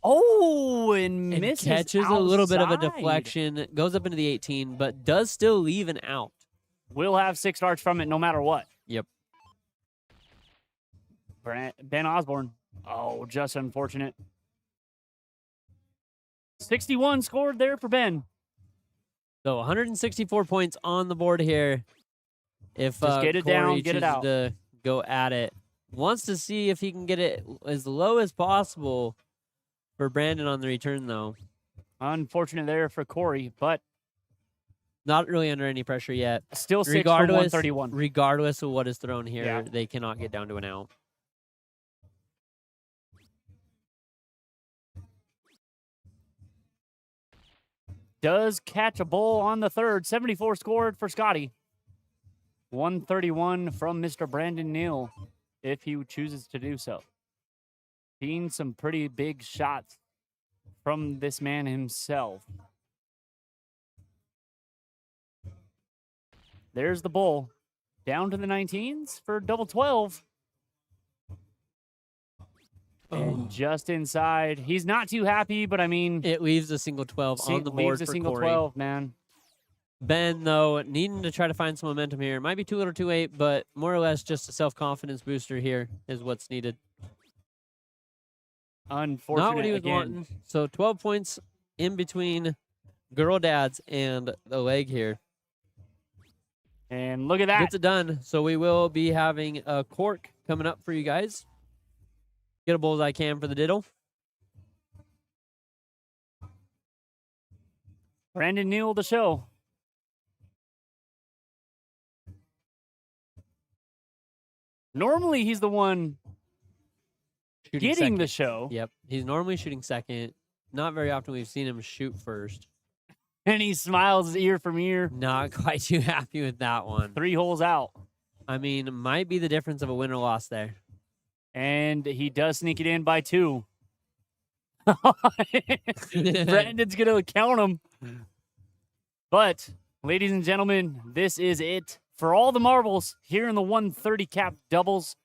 Oh, and It misses catches a little bit of a outside. deflection, goes up into the 18, but does still leave an out. We'll have 6 starts from it no matter what. Yep. Ben Osborne. Oh, just unfortunate. 61 scored there for Ben. So 164 points on the board here. If Just get it Corey down, get it chooses out. to go at it, wants to see if he can get it as low as possible for Brandon on the return, though. Unfortunate there for Corey, but Not really under any pressure yet. still 6 for Regardless, 131. regardless of what is thrown here, Yeah. they cannot get down to an out. Does catch a bull on the third. 74 scored for Scotty. 131 from Mr. Brandon Neal, if he chooses to do so. Seen some pretty big shots from this man himself. There's the bull. Down to the 19s for double 12. And just inside. He's not too happy, but I mean, It leaves a single 12 on the board leaves a for single Corey. 12, man. Ben, though, needing to try to find some momentum here. Might be too little too late, but more or less just a self-confidence booster here is what's needed. Unfortunate Not what he was again. wanting. So 12 points in between girl dads and the leg here. And look at that. Gets it done. So we will be having a cork coming up for you guys. Get a bullseye cam for the diddle. Brandon Neal, the show. Normally, he's the one Shooting getting second. the show, Yep. He's normally shooting second. Not very often we've seen him shoot first. and he smiles ear from ear. Not quite too happy with that one. 3 holes out. I mean, might be the difference of a win or loss there. And he does sneak it in by 2. Brandon's going to count him. But, ladies and gentlemen, this is it for all the marbles here in the 130 cap doubles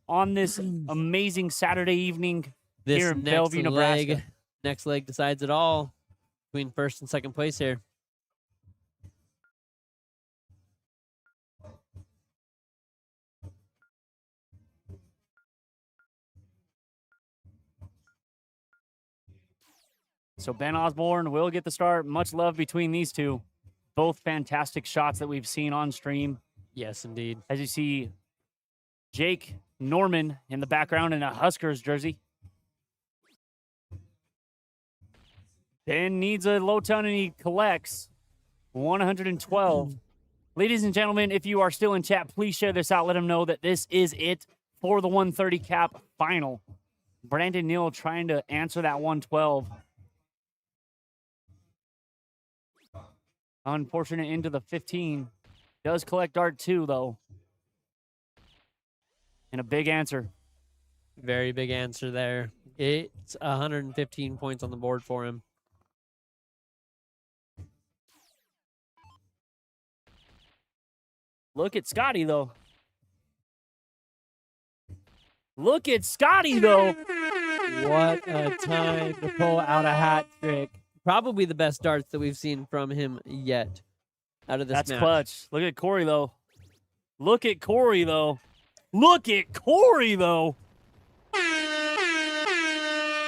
on this amazing Saturday evening This here in next Bellevue, Nebraska. next leg decides it all between first and second place here. So Ben Osborne will get the start. Much love between these two. Both fantastic shots that we've seen on stream. Yes, indeed. As you see Jake Norman in the background in a Huskers jersey. Ben needs a low ton and he collects 112. Ladies and gentlemen, if you are still in chat, please share this out. Let them know that this is it for the 130 cap final. Brandon Neal trying to answer that 112. Unfortunate into the 15. Does collect dart 2, though. And a big answer. Very big answer there. It's 115 points on the board for him. Look at Scotty, though. Look at Scotty, though. What a time to pull out a hat trick. Probably the best darts that we've seen from him yet out of this That's match. clutch. Look at Corey, though. Look at Corey, though. Look at Corey, though.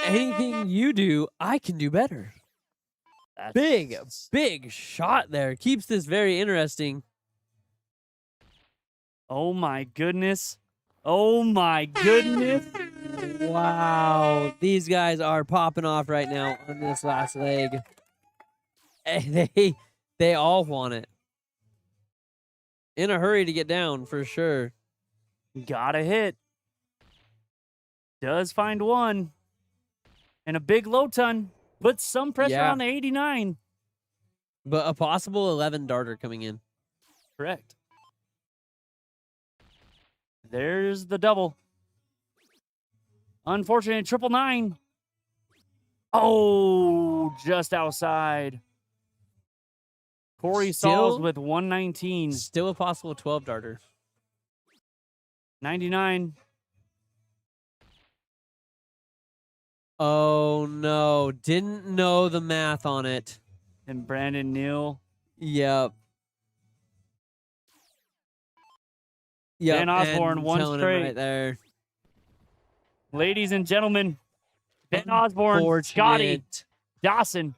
Anything you do, I can do better. That's Big shot there. Keeps this very interesting. Oh, my goodness. Oh, my goodness. Wow. These guys are popping off right now on this last leg. They all want it. In a hurry to get down, for sure. Got a hit. Does find one. And a big low ton. Puts some pressure Yeah. on the 89. But a possible 11 darter coming in. Correct. There's the double. Unfortunate 999. Oh, just outside. Corey Sauls Still- with 119. Still a possible 12 darter. 99. Oh, no. Didn't know the math on it. And Brandon Neal. Yep. Ben Osborne, and one telling him straight. right there. Ladies and gentlemen, Ben Osborne, Scotty Unfortunate. Dawson.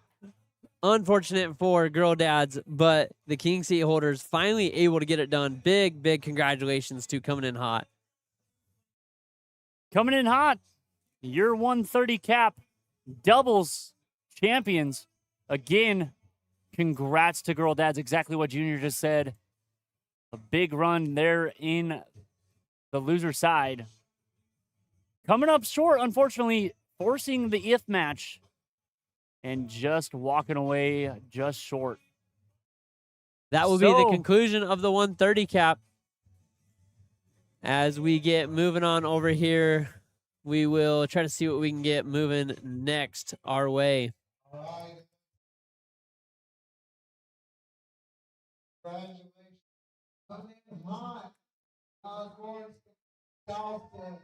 Unfortunate for girl dads, but the king seat holders finally able to get it done. Big congratulations to coming in hot. Coming in hot. Your 130 cap doubles champions. Again, congrats to Girl Dads. Exactly what Junior just said. A big run there in the loser side. Coming up short, unfortunately, forcing the if match and just walking away just short. That will be the So- conclusion of the 130 cap. As we get moving on over here, we will try to see what we can get moving next our way. Congratulations. Coming in hot. Alcorn, Charleston.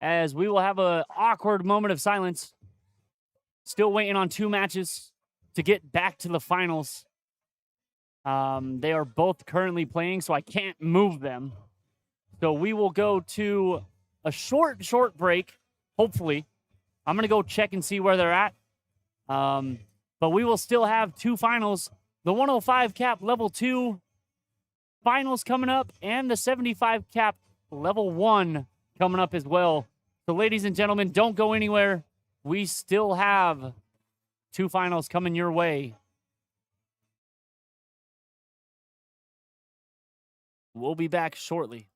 As we will have an awkward moment of silence. Still waiting on 2 matches to get back to the finals. They are both currently playing, so I can't move them. So we will go to a short break, hopefully. I'm going to go check and see where they're at. But we will still have 2 finals. The 105 cap level 2 finals coming up, and the 75 cap level 1 coming up as well. So ladies and gentlemen, don't go anywhere. We still have 2 finals coming your way. We'll be back shortly.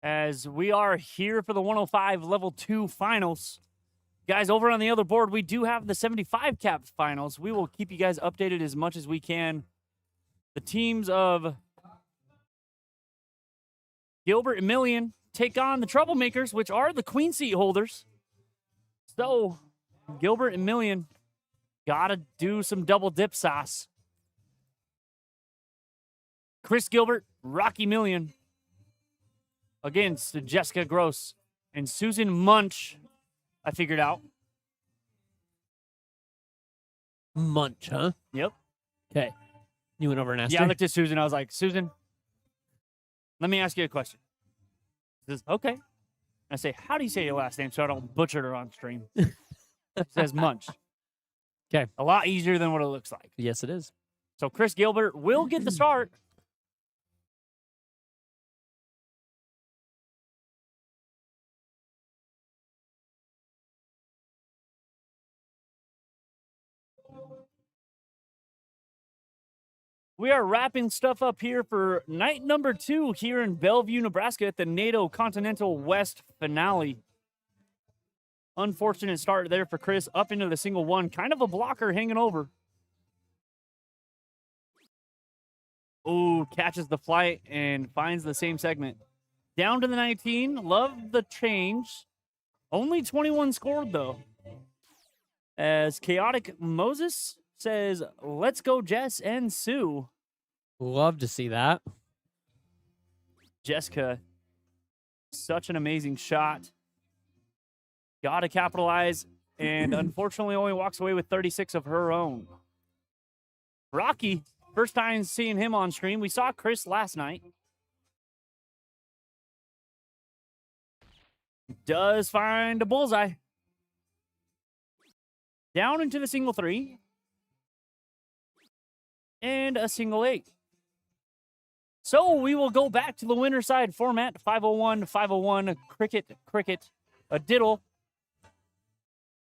as we are here for the 105 level 2 finals. Guys, over on the other board, we do have the 75 cap finals. We will keep you guys updated as much as we can. The teams of Gilbert and Million take on the Troublemakers, which are the queen seat holders. So, Gilbert and Million gotta do some double dip sauce. Chris Gilbert, Rocky Million against Jessica Gross and Susan Munch. I figured out. Munch, huh? Yep. Okay. You went over and asked Yeah, I her? looked at Susan. I was like, Susan, let me ask you a question. She says, okay. I say, how do you say your last name so I don't butcher her on stream? She says Munch. 'Kay. A lot easier than what it looks like. Yes, it is. So Chris Gilbert will get the start. We are wrapping stuff up here for night number 2 here in Bellevue, Nebraska at the NADO Continental West finale. Unfortunate start there for Chris, up into the single 1. Kind of a blocker hanging over. Ooh, catches the flight and finds the same segment. Down to the 19. Love the change. Only 21 scored, though. As Chaotic Moses says, let's go, Jess and Sue. Love to see that. Jessica, such an amazing shot. Gotta capitalize, and unfortunately only walks away with 36 of her own. Rocky, first time seeing him on stream. We saw Chris last night. Does find a bullseye. Down into the single 3. And a single 8. So we will go back to the winner side format. 501, 501, cricket, a diddle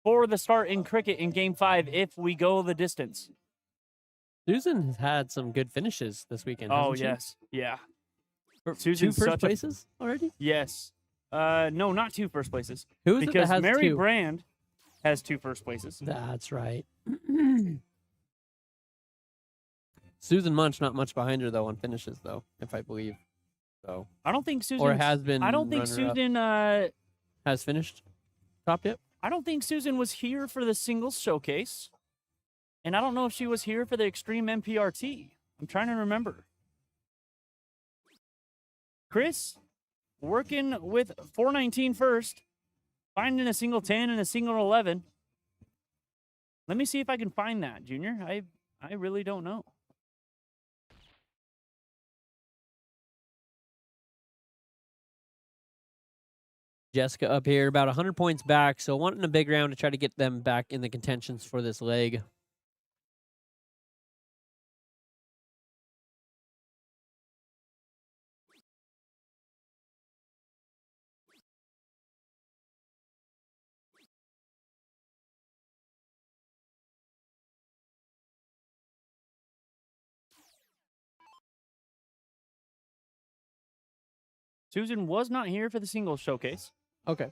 for the start in cricket in game 5 if we go the distance. Susan has had some good finishes this weekend. Oh, hasn't she? yes. Yeah. Two Susan's first such a- places already? Yes. No, not 2 first places. Who is it Because that has Mary 2? Brand has 2 first places. That's right. Susan Munch, not much behind her, though, on finishes, though, if I believe. So, I don't think Susan or has been. I don't think runner-up. Susan Has finished top yet? I don't think Susan was here for the singles showcase. And I don't know if she was here for the Extreme MPRT. I'm trying to remember. Chris, working with 419 first, finding a single 10 and a single 11. Let me see if I can find that, Junior. I really don't know. Jessica up here, about 100 points back, so wanting a big round to try to get them back in the contentions for this leg. Susan was not here for the singles showcase. Okay.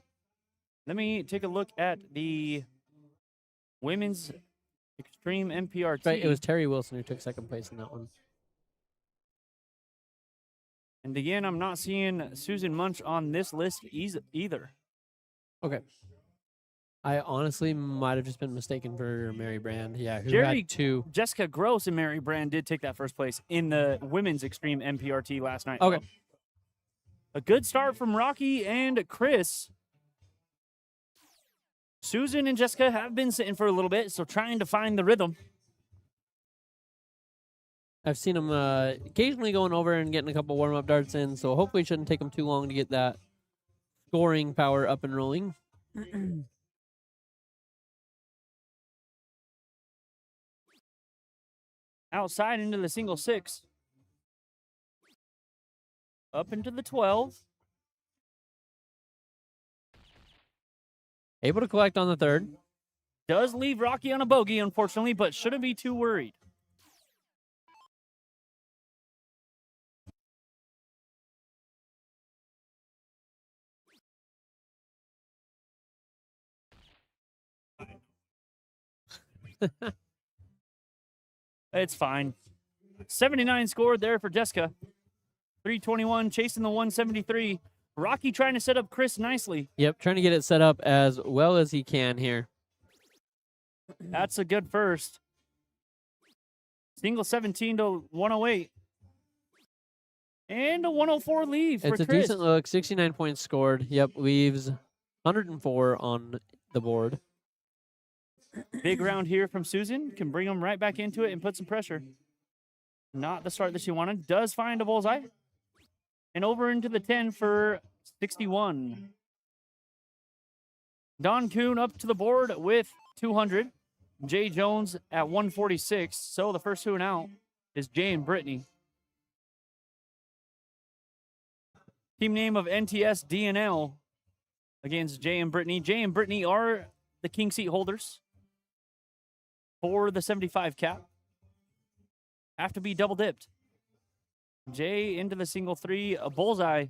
Let me take a look at the women's Extreme MPRT. Right, it was Terry Wilson who took second place in that one. And again, I'm not seeing Susan Munch on this list either. Okay. I honestly might have just been mistaken for Mary Brand. Yeah, who Jerry- had 2. Jessica Gross and Mary Brand did take that first place in the women's Extreme MPRT last night. Okay. though. A good start from Rocky and Chris. Susan and Jessica have been sitting for a little bit, so trying to find the rhythm. I've seen them occasionally going over and getting a couple warm-up darts in, so hopefully it shouldn't take them too long to get that scoring power up and rolling. Outside into the single 6. Up into the 12. Able to collect on the 3rd. Does leave Rocky on a bogey, unfortunately, but shouldn't be too worried. It's fine. 79 scored there for Jessica. 321 chasing the 173. Rocky trying to set up Chris nicely. Yep, trying to get it set up as well as he can here. That's a good first. Single 17 to 108. And a 104 leave for It's a Chris. decent look. 69 points scored. Yep, leaves 104 on the board. Big round here from Susan. Can bring him right back into it and put some pressure. Not the start that she wanted. Does find a bullseye. And over into the 10 for 61. Don Kuhn up to the board with 200. Jay Jones at 146. So the first 2 and out is Jay and Brittany. Team name of NTS DNL against Jay and Brittany. Jay and Brittany are the king seat holders for the 75 cap. Have to be double dipped. Jay into the single 3, a bullseye.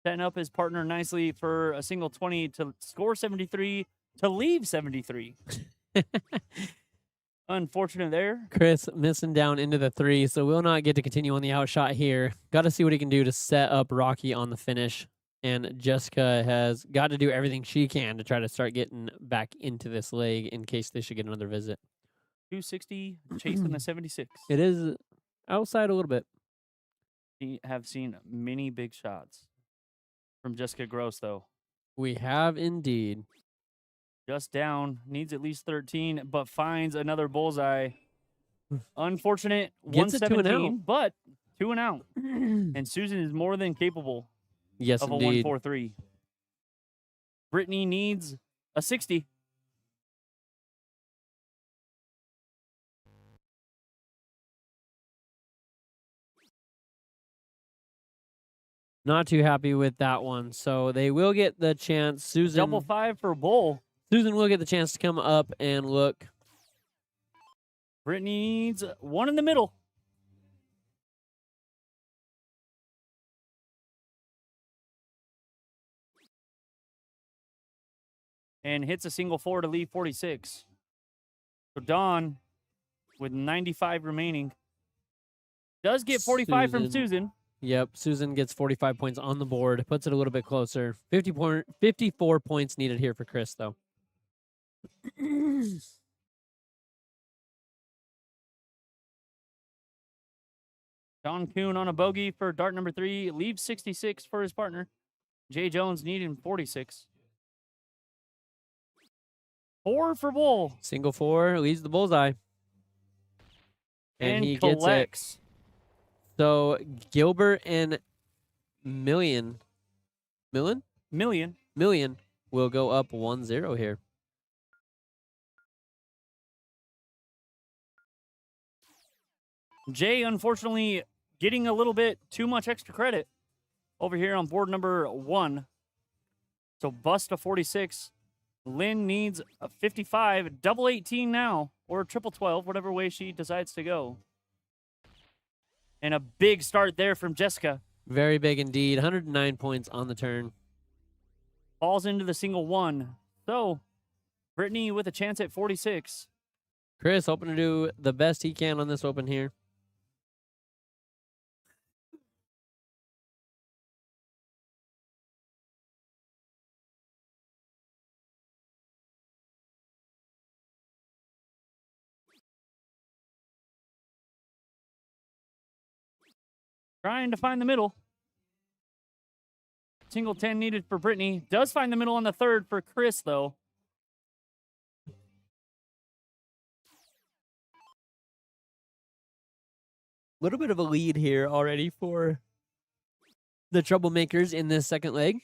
Setting up his partner nicely for a single 20 to score 73 to leave 73. Unfortunate there. Chris missing down into the 3, so will not get to continue on the outshot here. Got to see what he can do to set up Rocky on the finish. And Jessica has got to do everything she can to try to start getting back into this leg in case they should get another visit. 260 chasing the 76. It is outside a little bit. We have seen many big shots from Jessica Gross, though. We have indeed. Just down, needs at least 13, but finds another bullseye. Unfortunate, Gets it 2 and 117, out. but 2 and out. And Susan is more than capable Yes, of a indeed. 143. Brittany needs a 60. Not too happy with that one. So they will get the chance. Susan Double 5 for Bull. Susan will get the chance to come up and look. Brittany needs 1 in the middle. And hits a single 4 to leave 46. So Dawn, with 95 remaining, does get 45 from Susan. Yep, Susan gets 45 points on the board, puts it a little bit closer. 54 points needed here for Chris, though. Don Kuhn on a bogey for dart number 3, leaves 66 for his partner. Jay Jones needing 46. 4 for Bull. Single 4 leads the bullseye. And he collects. gets it. So Gilbert and Million will go up 1-0 here. Jay, unfortunately, getting a little bit too much extra credit over here on board number 1. So bust a 46. Lynn needs a 55, double 18 now, or triple 12, whatever way she decides to go. And a big start there from Jessica. Very big indeed. 109 points on the turn. Falls into the single 1. So Brittany with a chance at 46. Chris hoping to do the best he can on this open here. Trying to find the middle. Single 10 needed for Brittany. Does find the middle on the 3rd for Chris, though. Little bit of a lead here already for the troublemakers in this second leg.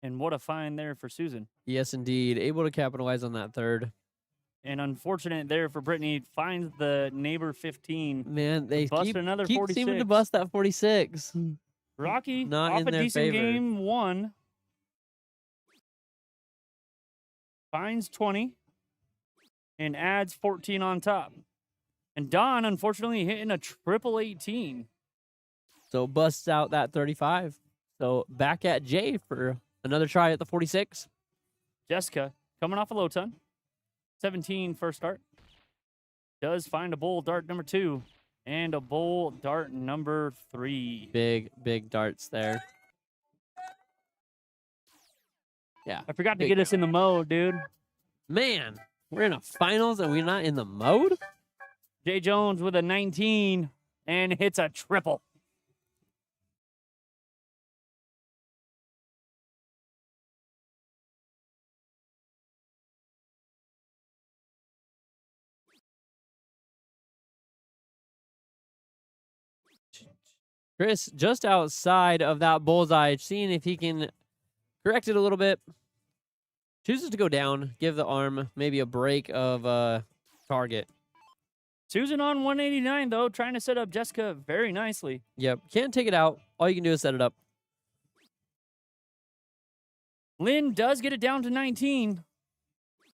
And what a find there for Susan. Yes, indeed. Able to capitalize on that 3rd. And unfortunate there for Brittany. Finds the neighbor 15. Man, they Bust keep another seeming 46. to bust that 46. Rocky Not off in a their decent favor. game 1. Finds 20. And adds 14 on top. And Don, unfortunately, hitting a triple 18. So busts out that 35. So back at Jay for another try at the 46. Jessica coming off a low ton. 17 first start. Does find a bull dart number 2 and a bull dart number 3. Big darts there. Yeah. I forgot to big get us in the mode, dude. Man, we're in a finals and we're not in the mode? Jay Jones with a 19 and hits a triple. Chris, just outside of that bullseye, seeing if he can correct it a little bit. Chooses to go down, give the arm maybe a break of target. Susan on 189, though, trying to set up Jessica very nicely. Yep, can't take it out. All you can do is set it up. Lynn does get it down to 19.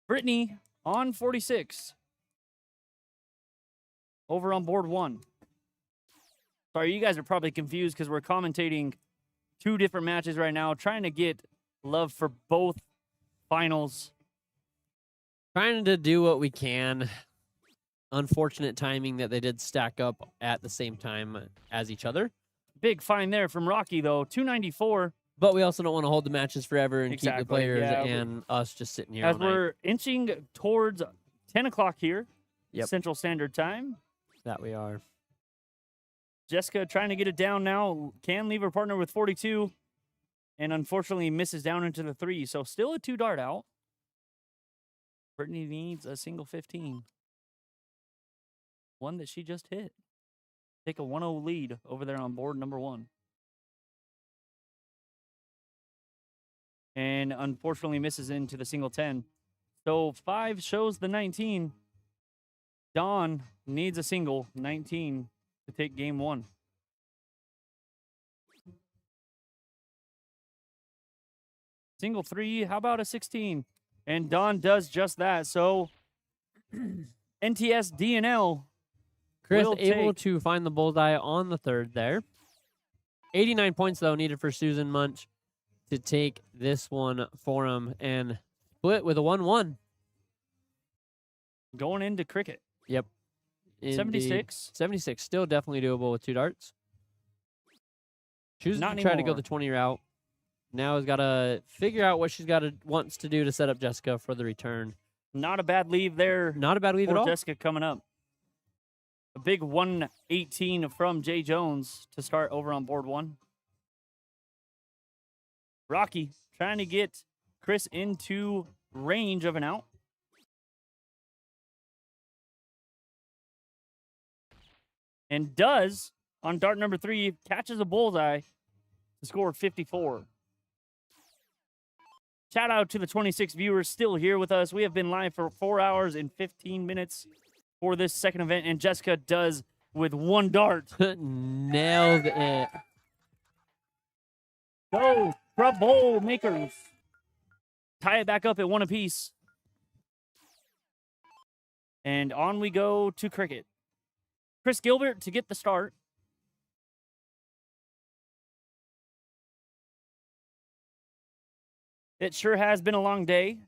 Brittany on 46. Over on board 1. Sorry, you guys are probably confused because we're commentating 2 different matches right now, trying to get love for both finals. Trying to do what we can. Unfortunate timing that they did stack up at the same time as each other. Big fine there from Rocky, though. 294. But we also don't want to hold the matches forever and keep the Exactly, players yeah, and us just sitting here As all night. we're inching towards 10 o'clock here, Yep. Central Standard Time. That we are. Jessica trying to get it down now. Can leave her partner with 42. And unfortunately misses down into the 3. So still a 2 dart out. Brittany needs a single 15. One that she just hit. Take a 1-0 lead over there on board number 1. And unfortunately misses into the single 10. So 5 shows the 19. Dawn needs a single 19 to take game 1. Single 3, how about a 16? And Dawn does just that. So NTS DNL. Chris will able take- to find the bullseye on the 3rd there. 89 points, though, needed for Susan Munch to take this one for him and split with a 1-1. Going into cricket. Yep. Indeed. 76. 76, still definitely doable with 2 darts. Chooses Not to try to go anymore. the 20 route. Now has got to figure out what she's wants to do to set up Jessica for the return. Not a bad leave there Not a bad leave at for all. Jessica coming up. A big 118 from Jay Jones to start over on board 1. Rocky trying to get Chris into range of an out. And does, on dart number 3, catches a bullseye to score 54. Shout out to the 26 viewers still here with us. We have been live for 4 hours and 15 minutes for this second event, and Jessica does with 1 dart. Nailed it. Go, trouble makers. Tie it back up at 1 apiece. And on we go to cricket. Chris Gilbert to get the start. It sure has been a long day.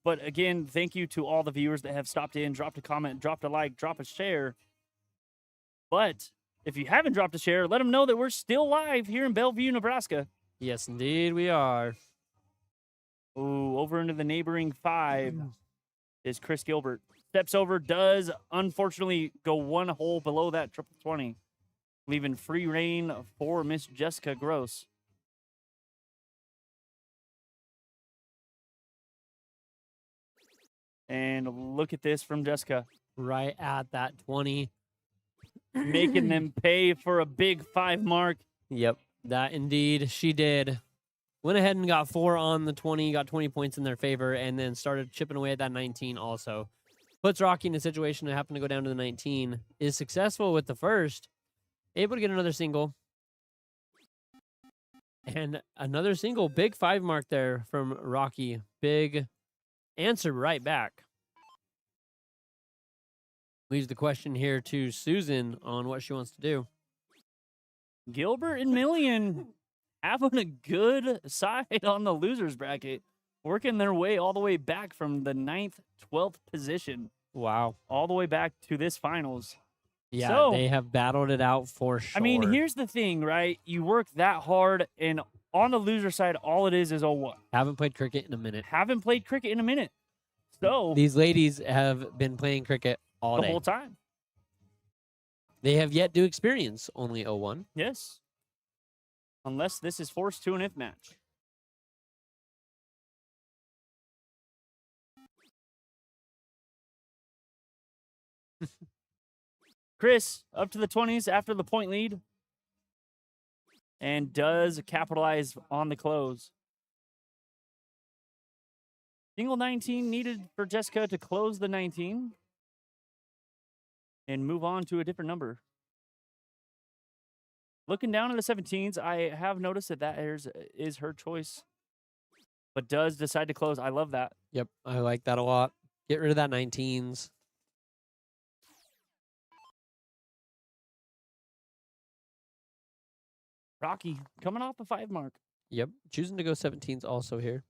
But again, thank you to all the viewers that have stopped in, dropped a comment, dropped a like, dropped a share. But if you haven't dropped a share, let them know that we're still live here in Bellevue, Nebraska. Yes, indeed, we are. Ooh, over into the neighboring 5 is Chris Gilbert. Steps over, does unfortunately go 1 hole below that triple 20, leaving free reign for Miss Jessica Gross. And look at this from Jessica, Right at that 20. making them pay for a big 5 mark. Yep, that indeed she did. Went ahead and got 4 on the 20, got 20 points in their favor, and then started chipping away at that 19 also. Puts Rocky in a situation to happen to go down to the 19. Is successful with the first. Able to get another single. And another single. Big 5 mark there from Rocky. Big answer right back. Leaves the question here to Susan on what she wants to do. Gilbert and Million having a good side on the losers bracket. working their way all the way back from the 9th, 12th position, Wow. all the way back to this finals. Yeah, So- they have battled it out for sure. I mean, here's the thing, right? You work that hard, and on the loser side, all it is 0-1. Haven't played cricket in a minute. Haven't played cricket in a minute. So, These ladies have been playing cricket all the day. whole time. They have yet to experience only 0-1. Yes. Unless this is forced to an if match. Chris, up to the 20s after the point lead. And does capitalize on the close. Single 19 needed for Jessica to close the 19 and move on to a different number. Looking down at the 17s, I have noticed that is her choice, but does decide to close. I love that. Yep, I like that a lot. Get rid of that 19s. Rocky coming off the 5 mark. Yep, choosing to go 17s also here.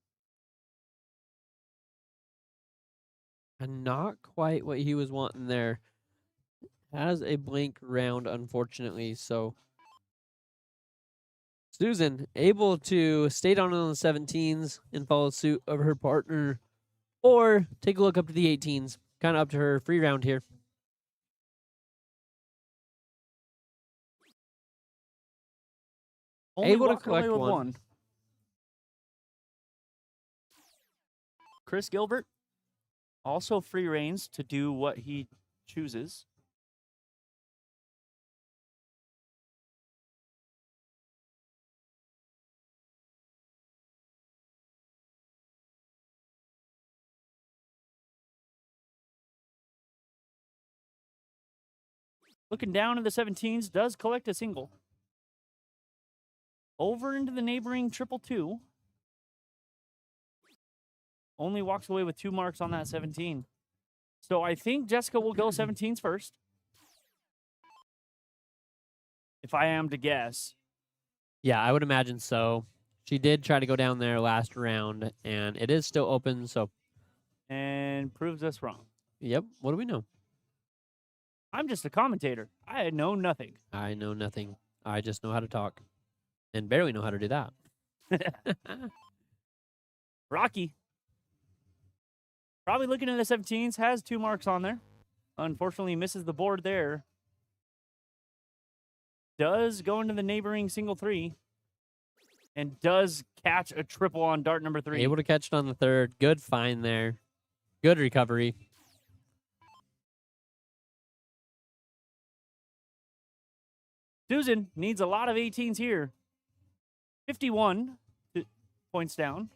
And not quite what he was wanting there. Has a blank round, unfortunately, so Susan able to stay down on the 17s and follow suit of her partner, or take a look up to the 18s. Kind of up to her. Free round here. Only Able to walking away collect with one. Chris Gilbert also free reigns to do what he chooses. Looking down at the 17s, does collect a single. Over into the neighboring 222. Only walks away with 2 marks on that 17. So I think Jessica will go 17s first. If I am to guess. Yeah, I would imagine so. She did try to go down there last round, and it is still open, so. And proves us wrong. Yep, what do we know? I'm just a commentator. I know nothing. I know nothing. I just know how to talk. And barely know how to do that. Rocky. Probably looking at the 17s, has 2 marks on there. Unfortunately, misses the board there. Does go into the neighboring single 3. And does catch a triple on dart number 3. Able to catch it on the 3rd. Good find there. Good recovery. Susan needs a lot of 18s here. 51 points down.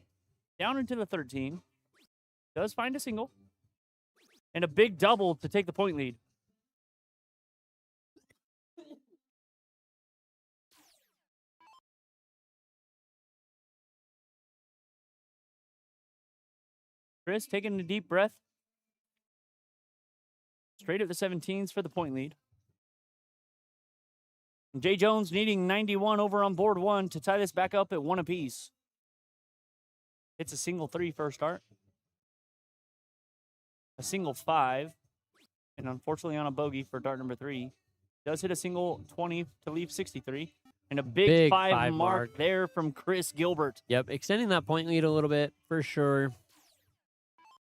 Down into the 13. Does find a single. And a big double to take the point lead. Chris taking a deep breath. Straight at the 17s for the point lead. Jay Jones needing 91 over on board 1 to tie this back up at 1 apiece. It's a single 3 first start. A single 5. And unfortunately on a bogey for dart number 3. Does hit a single 20 to leave 63. And a big 5 mark there from Chris Gilbert. Yep, extending that point lead a little bit for sure.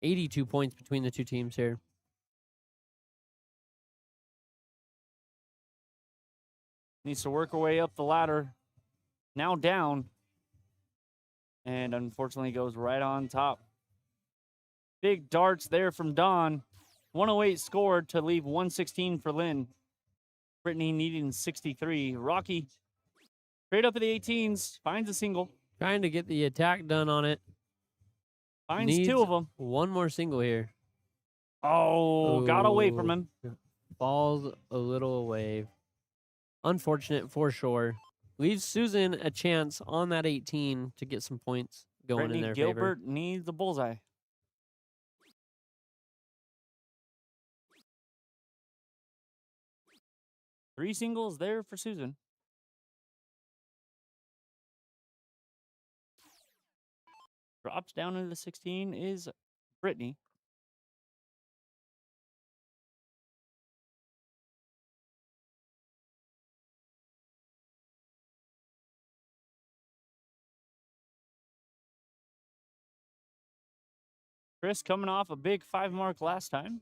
82 points between the two teams here. Needs to work her way up the ladder. Now down. And unfortunately goes right on top. Big darts there from Dawn. 108 scored to leave 116 for Lynn. Brittany needing 63. Rocky straight up at the 18s. Finds a single. Trying to get the attack done on it. Finds Needs 2 of them. One more single here. Oh, got away from him. Falls a little away. Unfortunate for sure. Leaves Susan a chance on that 18 to get some points going Brittany in their Gilbert favor. needs the bullseye. Three singles there for Susan. Drops down into the 16 is Brittany. Chris coming off a big 5 mark last time.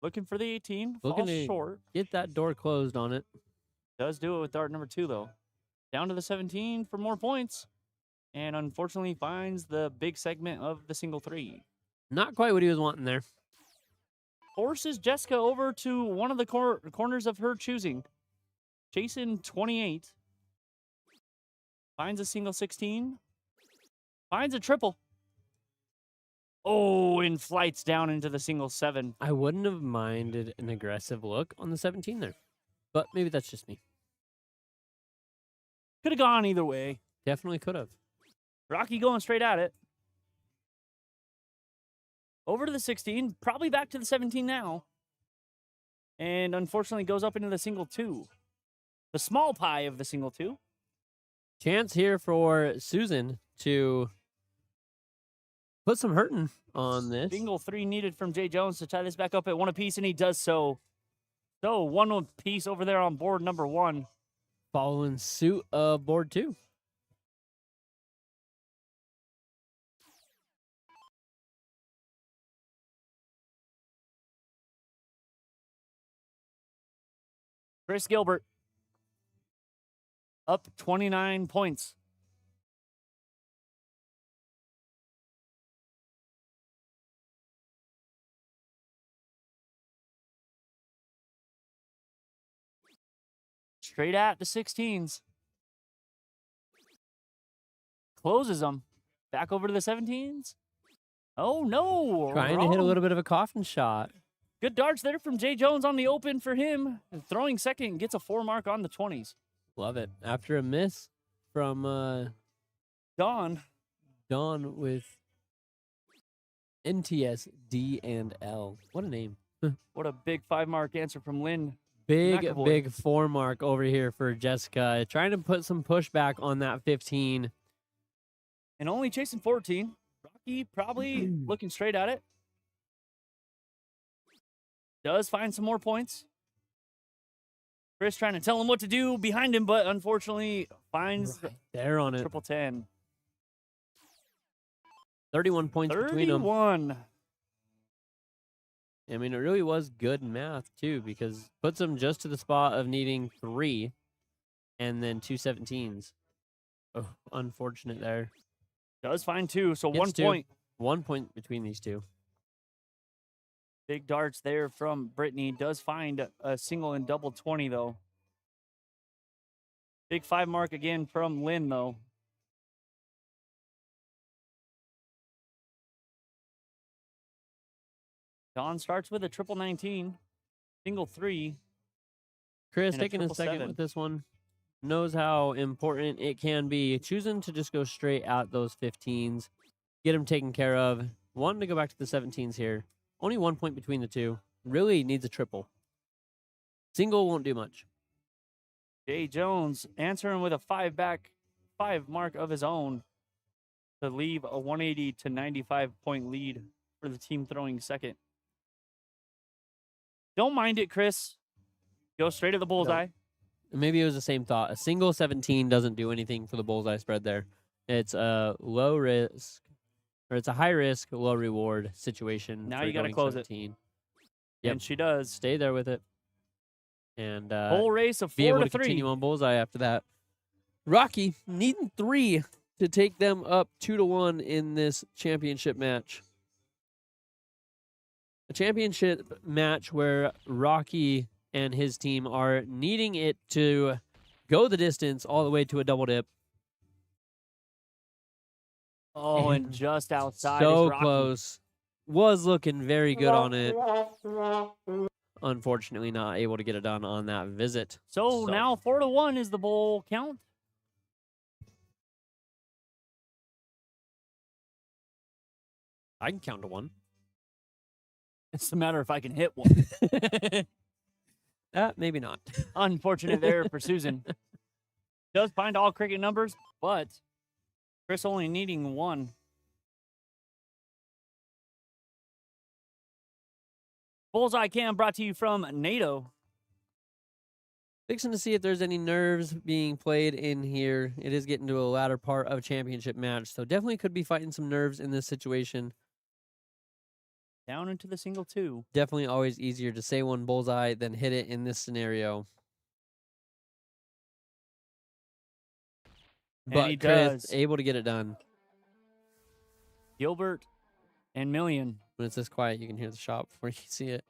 Looking for the 18. Looking Falls to short. get that door closed on it. Does do it with dart number 2, though. Down to the 17 for more points. And unfortunately finds the big segment of the single 3. Not quite what he was wanting there. Forces Jessica over to one of the corners of her choosing. Jason 28. Finds a single 16. Finds a triple. Oh, and flights down into the single 7. I wouldn't have minded an aggressive look on the 17 there. But maybe that's just me. Could have gone either way. Definitely could have. Rocky going straight at it. Over to the 16. Probably back to the 17 now. And unfortunately goes up into the single 2. The small pie of the single 2. Chance here for Susan to put some hurting on this. Single 3 needed from Jay Jones to tie this back up at 1 apiece, and he does so. So 1 apiece over there on board number 1. Following suit of board 2. Chris Gilbert up 29 points. Straight at the 16s. Closes them. Back over to the 17s. Oh, no. Trying to hit a wrong. little bit of a coffin shot. Good darts there from Jay Jones on the open for him. Throwing second, gets a 4 mark on the 20s. Love it. After a miss from Dawn. Dawn with NTS D and L. What a name. What a big 5 mark answer from Lynn. Big, McAvoy. big 4 mark over here for Jessica. Trying to put some pushback on that 15. And only chasing 14. Rocky probably looking straight at it. Does find some more points. Chris trying to tell him what to do behind him, but unfortunately finds Right there on it. triple 10. 31 points between them. 31. I mean, it really was good math, too, because puts them just to the spot of needing 3 and then 2 17s. Oh, unfortunate there. Does find 2, so Gets 1 2. point. 1 point between these two. Big darts there from Brittany. Does find a single and double 20, though. Big 5 mark again from Lynn, though. Dawn starts with a triple 19, single 3. Chris And a taking a triple second 7. with this one. Knows how important it can be. Choosing to just go straight at those 15s. Get them taken care of. Wanting to go back to the 17s here. Only 1 point between the two. Really needs a triple. Single won't do much. Jay Jones answering with a 5 mark of his own to leave a 180 to 95 point lead for the team throwing second. Don't mind it, Chris. Go straight at the bullseye. Maybe it was the same thought. A single 17 doesn't do anything for the bullseye spread there. It's a low risk, or it's a high risk, low reward situation. Now for you gotta going close it. 17. Yep. And she does. Stay there with it. And Whole race of be 4 able to to 3. continue on bullseye after that. Rocky needing 3 to take them up 2-1 in this championship match. A championship match where Rocky and his team are needing it to go the distance all the way to a double dip. Oh, and just outside. So is Rocky. close. Was looking very good on it. Unfortunately, not able to get it done on that visit. So now 4 to 1 is the bowl count. I can count to 1. It's a matter if I can hit one. Maybe not. Unfortunate there for Susan. Does find all cricket numbers, but Chris only needing 1. Bullseye Cam brought to you from NADO. Fixing to see if there's any nerves being played in here. It is getting to a latter part of a championship match, so definitely could be fighting some nerves in this situation. Down into the single 2. Definitely always easier to say one bullseye than hit it in this scenario. And But he Chris does. able to get it done. Gilbert and Million. When it's this quiet, you can hear the shot before you can see it.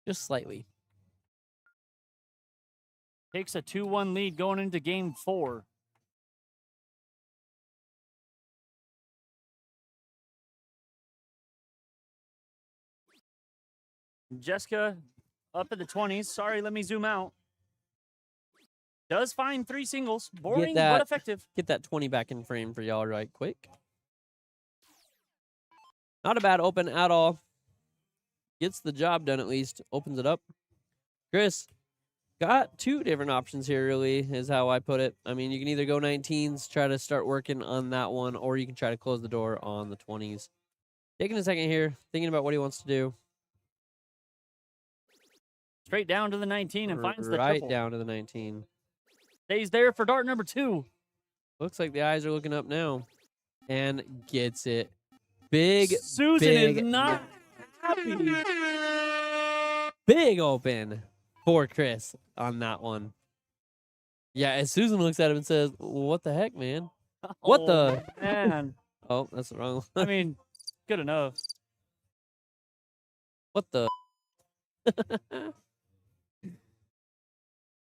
Just slightly. Takes a 2-1 lead going into game 4. Jessica up at the 20s. Sorry, let me zoom out. Does find 3 singles. Boring, but effective. Get that 20 back in frame for y'all right quick. Not a bad open at all. Gets the job done at least. Opens it up. Chris got 2 different options here, really, is how I put it. I mean, you can either go 19s, try to start working on that one, or you can try to close the door on the 20s. Taking a second here, thinking about what he wants to do. Straight down to the 19 and finds the right triple. down to the 19. Stays there for dart number 2. Looks like the eyes are looking up now. And gets it. Big, Susan big, is not happy. big open for Chris on that one. Yeah, as Susan looks at him and says, what the heck, man? What the? Man. Oh, that's the wrong I one. mean, good enough. What the?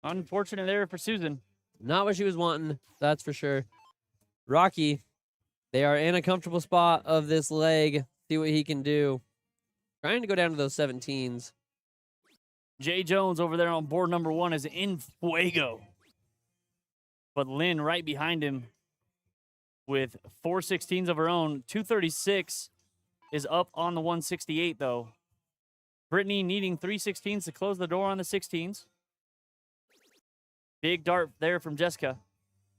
Unfortunate there for Susan. Not what she was wanting, that's for sure. Rocky, they are in a comfortable spot of this leg. See what he can do. Trying to go down to those 17s. Jay Jones over there on board number 1 is in fuego. But Lynn right behind him with 4 16s of her own. 236 is up on the 168, though. Brittany needing 3 16s to close the door on the 16s. Big dart there from Jessica.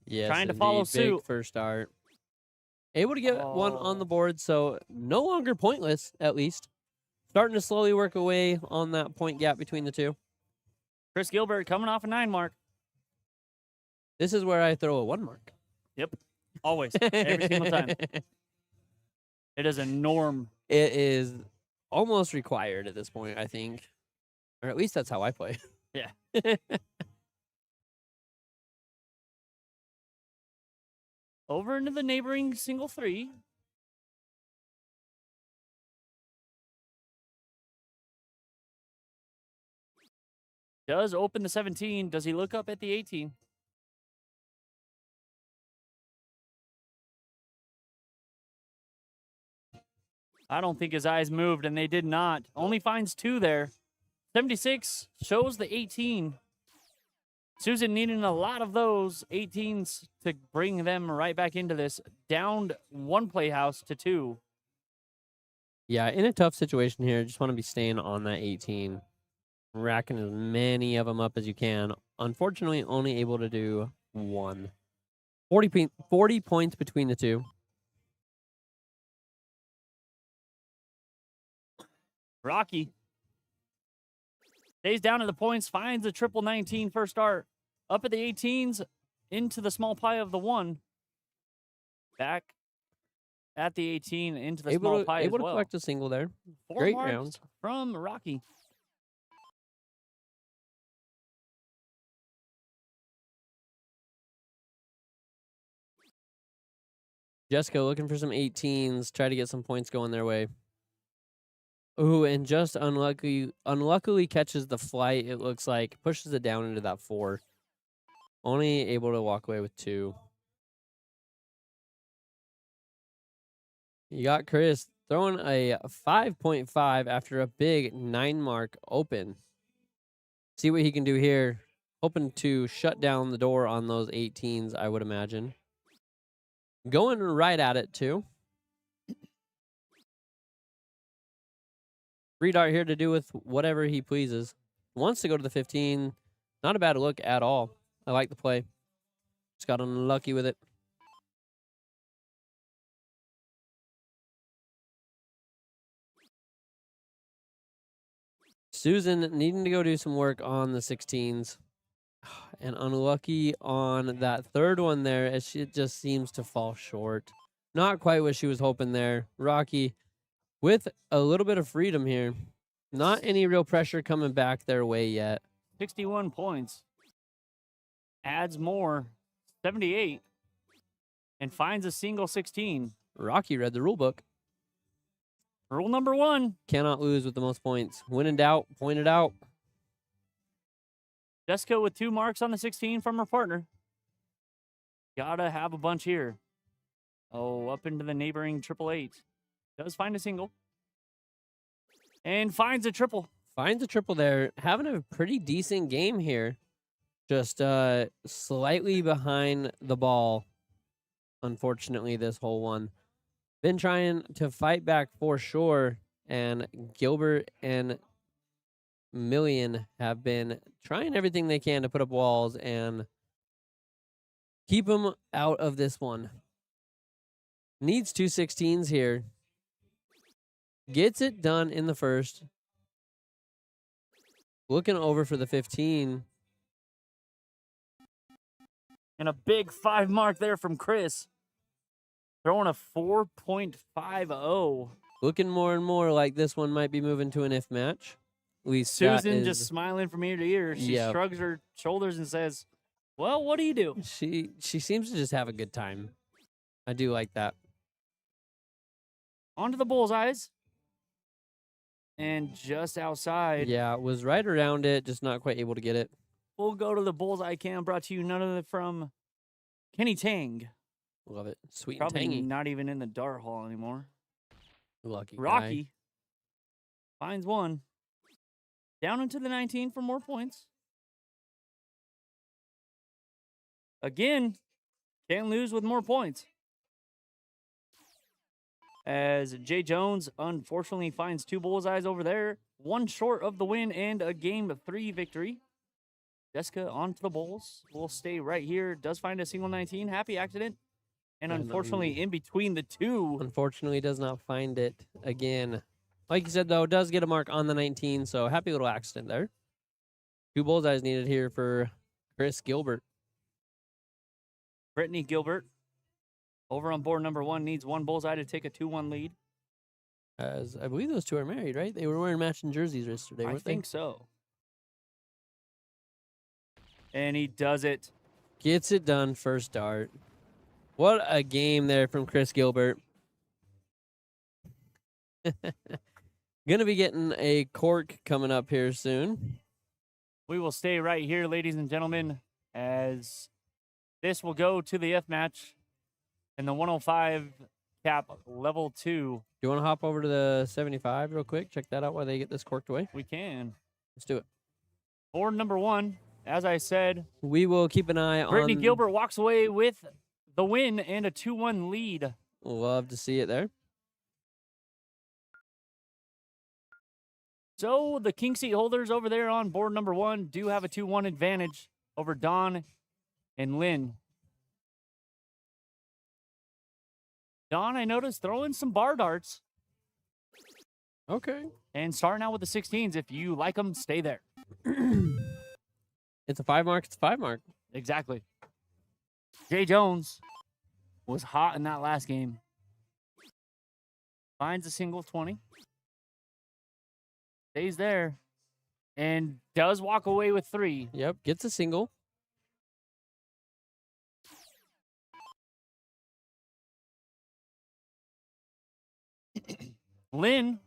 Yes, Trying to follow indeed. Big suit. first dart. Able to get one on the board, so no longer pointless, at least. Starting to slowly work away on that point gap between the two. Chris Gilbert coming off a 9 mark. This is where I throw a 1 mark. Yep. Always. Every single time. It is a norm. It is almost required at this point, I think. Or at least that's how I play. Yeah. Over into the neighboring single 3. Does open the 17. Does he look up at the 18? I don't think his eyes moved, and they did not. Only finds 2 there. 76 shows the 18. Susan needing a lot of those 18s to bring them right back into this. Downed 1 playhouse to 2. Yeah, in a tough situation here, just want to be staying on that 18. Racking as many of them up as you can. Unfortunately, only able to do 1. 40 points between the two. Rocky stays down at the points, finds a triple 19 first start. Up at the 18s, into the small pie of the 1. Back at the 18, into the small pie able as to well. collect a single there. 4 Great marks rounds. from Rocky. Jessica looking for some 18s, try to get some points going their way. Ooh, and just unluckily catches the flight, it looks like. Pushes it down into that 4. Only able to walk away with 2. You got Chris throwing a 5.5 after a big 9 mark open. See what he can do here. Hoping to shut down the door on those 18s, I would imagine. Going right at it, too. Free dart here to do with whatever he pleases. Wants to go to the 15. Not a bad look at all. I like the play. Just got unlucky with it. Susan needing to go do some work on the 16s. And unlucky on that third one there, as she just seems to fall short. Not quite what she was hoping there. Rocky with a little bit of freedom here. Not any real pressure coming back their way yet. 61 points. Adds more. 78. And finds a single 16. Rocky read the rule book. Rule number 1. Cannot lose with the most points. When in doubt, point it out. Jessica with 2 marks on the 16 from her partner. Gotta have a bunch here. Oh, up into the neighboring 888. Does find a single. And finds a triple. Finds a triple there. Having a pretty decent game here. Just slightly behind the ball, unfortunately, this whole one. Been trying to fight back for sure, and Gilbert and Million have been trying everything they can to put up walls and keep them out of this one. Needs 2 16s here. Gets it done in the first. Looking over for the 15. And a big 5 mark there from Chris. Throwing a 4.50. Looking more and more like this one might be moving to an if match. At least Susan just smiling from ear to ear. She Yep. shrugs her shoulders and says, well, what do you do? She seems to just have a good time. I do like that. Onto the bullseyes. And just outside. Yeah, was right around it, just not quite able to get it. We'll go to the bullseye cam, brought to you none other from Kenny Tang. Love it. Sweet Probably and tangy. not even in the dart hall anymore. Lucky guy. Rocky finds one. Down into the 19 for more points. Again, can't lose with more points. As Jay Jones unfortunately finds 2 bullseyes over there. 1 short of the win and a game 3 victory. Jessica onto the bowls. Will stay right here. Does find a single 19. Happy accident. And unfortunately, in between the 2. Unfortunately, does not find it again. Like you said, though, does get a mark on the 19, so happy little accident there. 2 bullseyes needed here for Chris Gilbert. Brittany Gilbert, over on board number 1, needs 1 bullseye to take a 2-1 lead. As I believe those 2 are married, right? They were wearing matching jerseys yesterday, I weren't think so. And he does it. Gets it done first dart. What a game there from Chris Gilbert. Gonna be getting a cork coming up here soon. We will stay right here, ladies and gentlemen, as this will go to the F match in the 105 cap level 2. Do you want to hop over to the 75 real quick? Check that out while they get this corked away. We can. Let's do it. Board number 1, as I said, We will keep an eye Brittany on. Gilbert walks away with the win and a 2-1 lead. Love to see it there. So the king seat holders over there on board number 1 do have a 2-1 advantage over Dawn and Lynn. Dawn, I noticed throwing some bar darts Okay. and starting out with the 16s. If you like them, stay there. It's a 5 mark. It's a 5 mark. Exactly. Jay Jones was hot in that last game. Finds a single 20. Stays there. And does walk away with 3. Yep. Gets a single. Lynn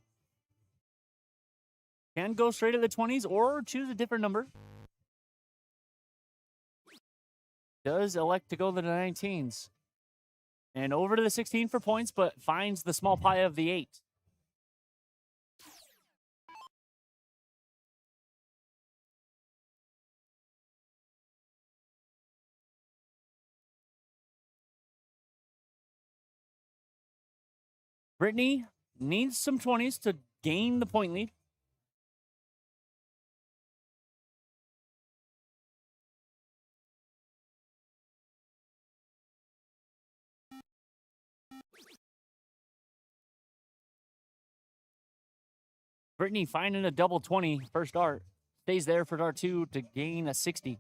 can go straight at the 20s or choose a different number. Does elect to go to the 19s. And over to the 16 for points, but finds the small pie of the 8. Brittany needs some 20s to gain the point lead. Brittany finding a double 20 first dart. Stays there for dart 2 to gain a 60.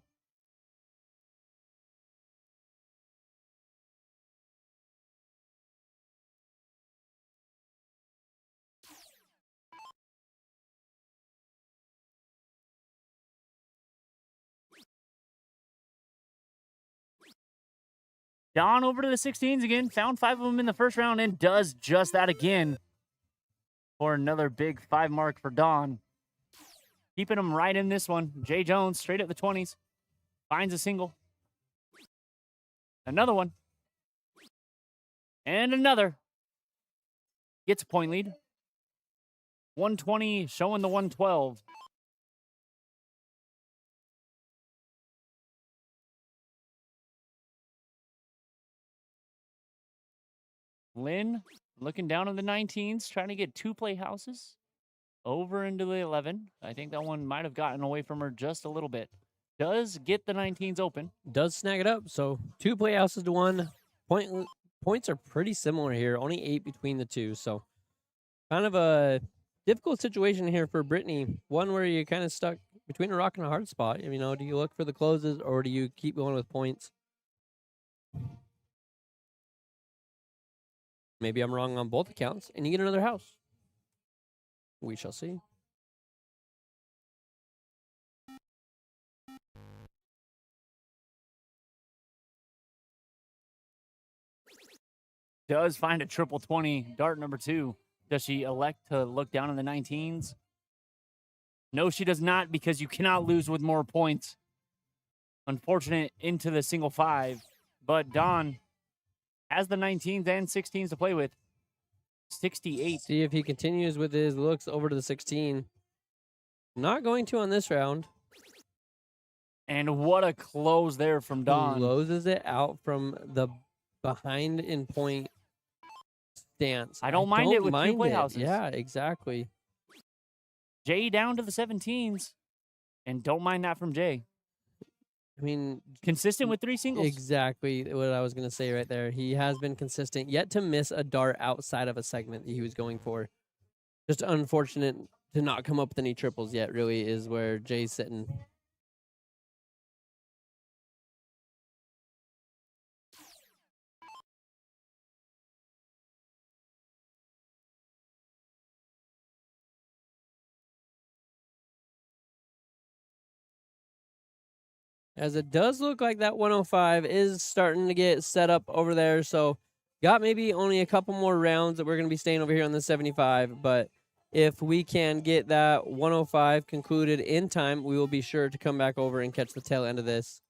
Don over to the 16s again. Found 5 of them in the first round and does just that again for another big 5 mark for Don. Keeping him right in this one. Jay Jones straight at the 20s. Finds a single. Another one. And another. Gets a point lead. 120 showing the 112. Lynn looking down on the 19s, trying to get 2 play houses over into the 11. I think that one might have gotten away from her just a little bit. Does get the 19s open. Does snag it up. So 2 play houses to 1. Points are pretty similar here. Only 8 between the two. So kind of a difficult situation here for Brittany. One where you're kind of stuck between a rock and a hard spot. You know, do you look for the closes or do you keep going with points? Maybe I'm wrong on both accounts, and you get another house. We shall see. Does find a triple 20, dart number 2. Does she elect to look down on the 19s? No, she does not, because you cannot lose with more points. Unfortunate into the single 5, but Don has the 19s and 16s to play with. 68. See if he continues with his looks over to the 16. Not going to on this round. And what a close there from Don. Closes it out from the behind in point stance. I don't mind it with 2 play houses. Yeah, exactly. Jay down to the 17s. And don't mind that from Jay. I mean, consistent with 3 singles. Exactly what I was going to say right there. He has been consistent, yet to miss a dart outside of a segment that he was going for. Just unfortunate to not come up with any triples yet, really, is where Jay's sitting. As it does look like that 105 is starting to get set up over there. So got maybe only a couple more rounds that we're going to be staying over here on the 75. But if we can get that 105 concluded in time, we will be sure to come back over and catch the tail end of this.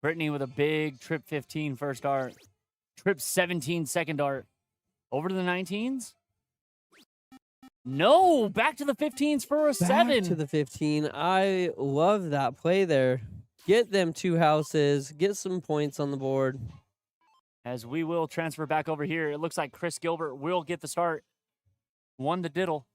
Brittany with a big trip 15 first dart. Trip 17 second dart. Over to the 19s. No, back to the 15s for a 7. Back to the 15. I love that play there. Get them 2 houses. Get some points on the board. As we will transfer back over here, it looks like Chris Gilbert will get the start. Won the diddle.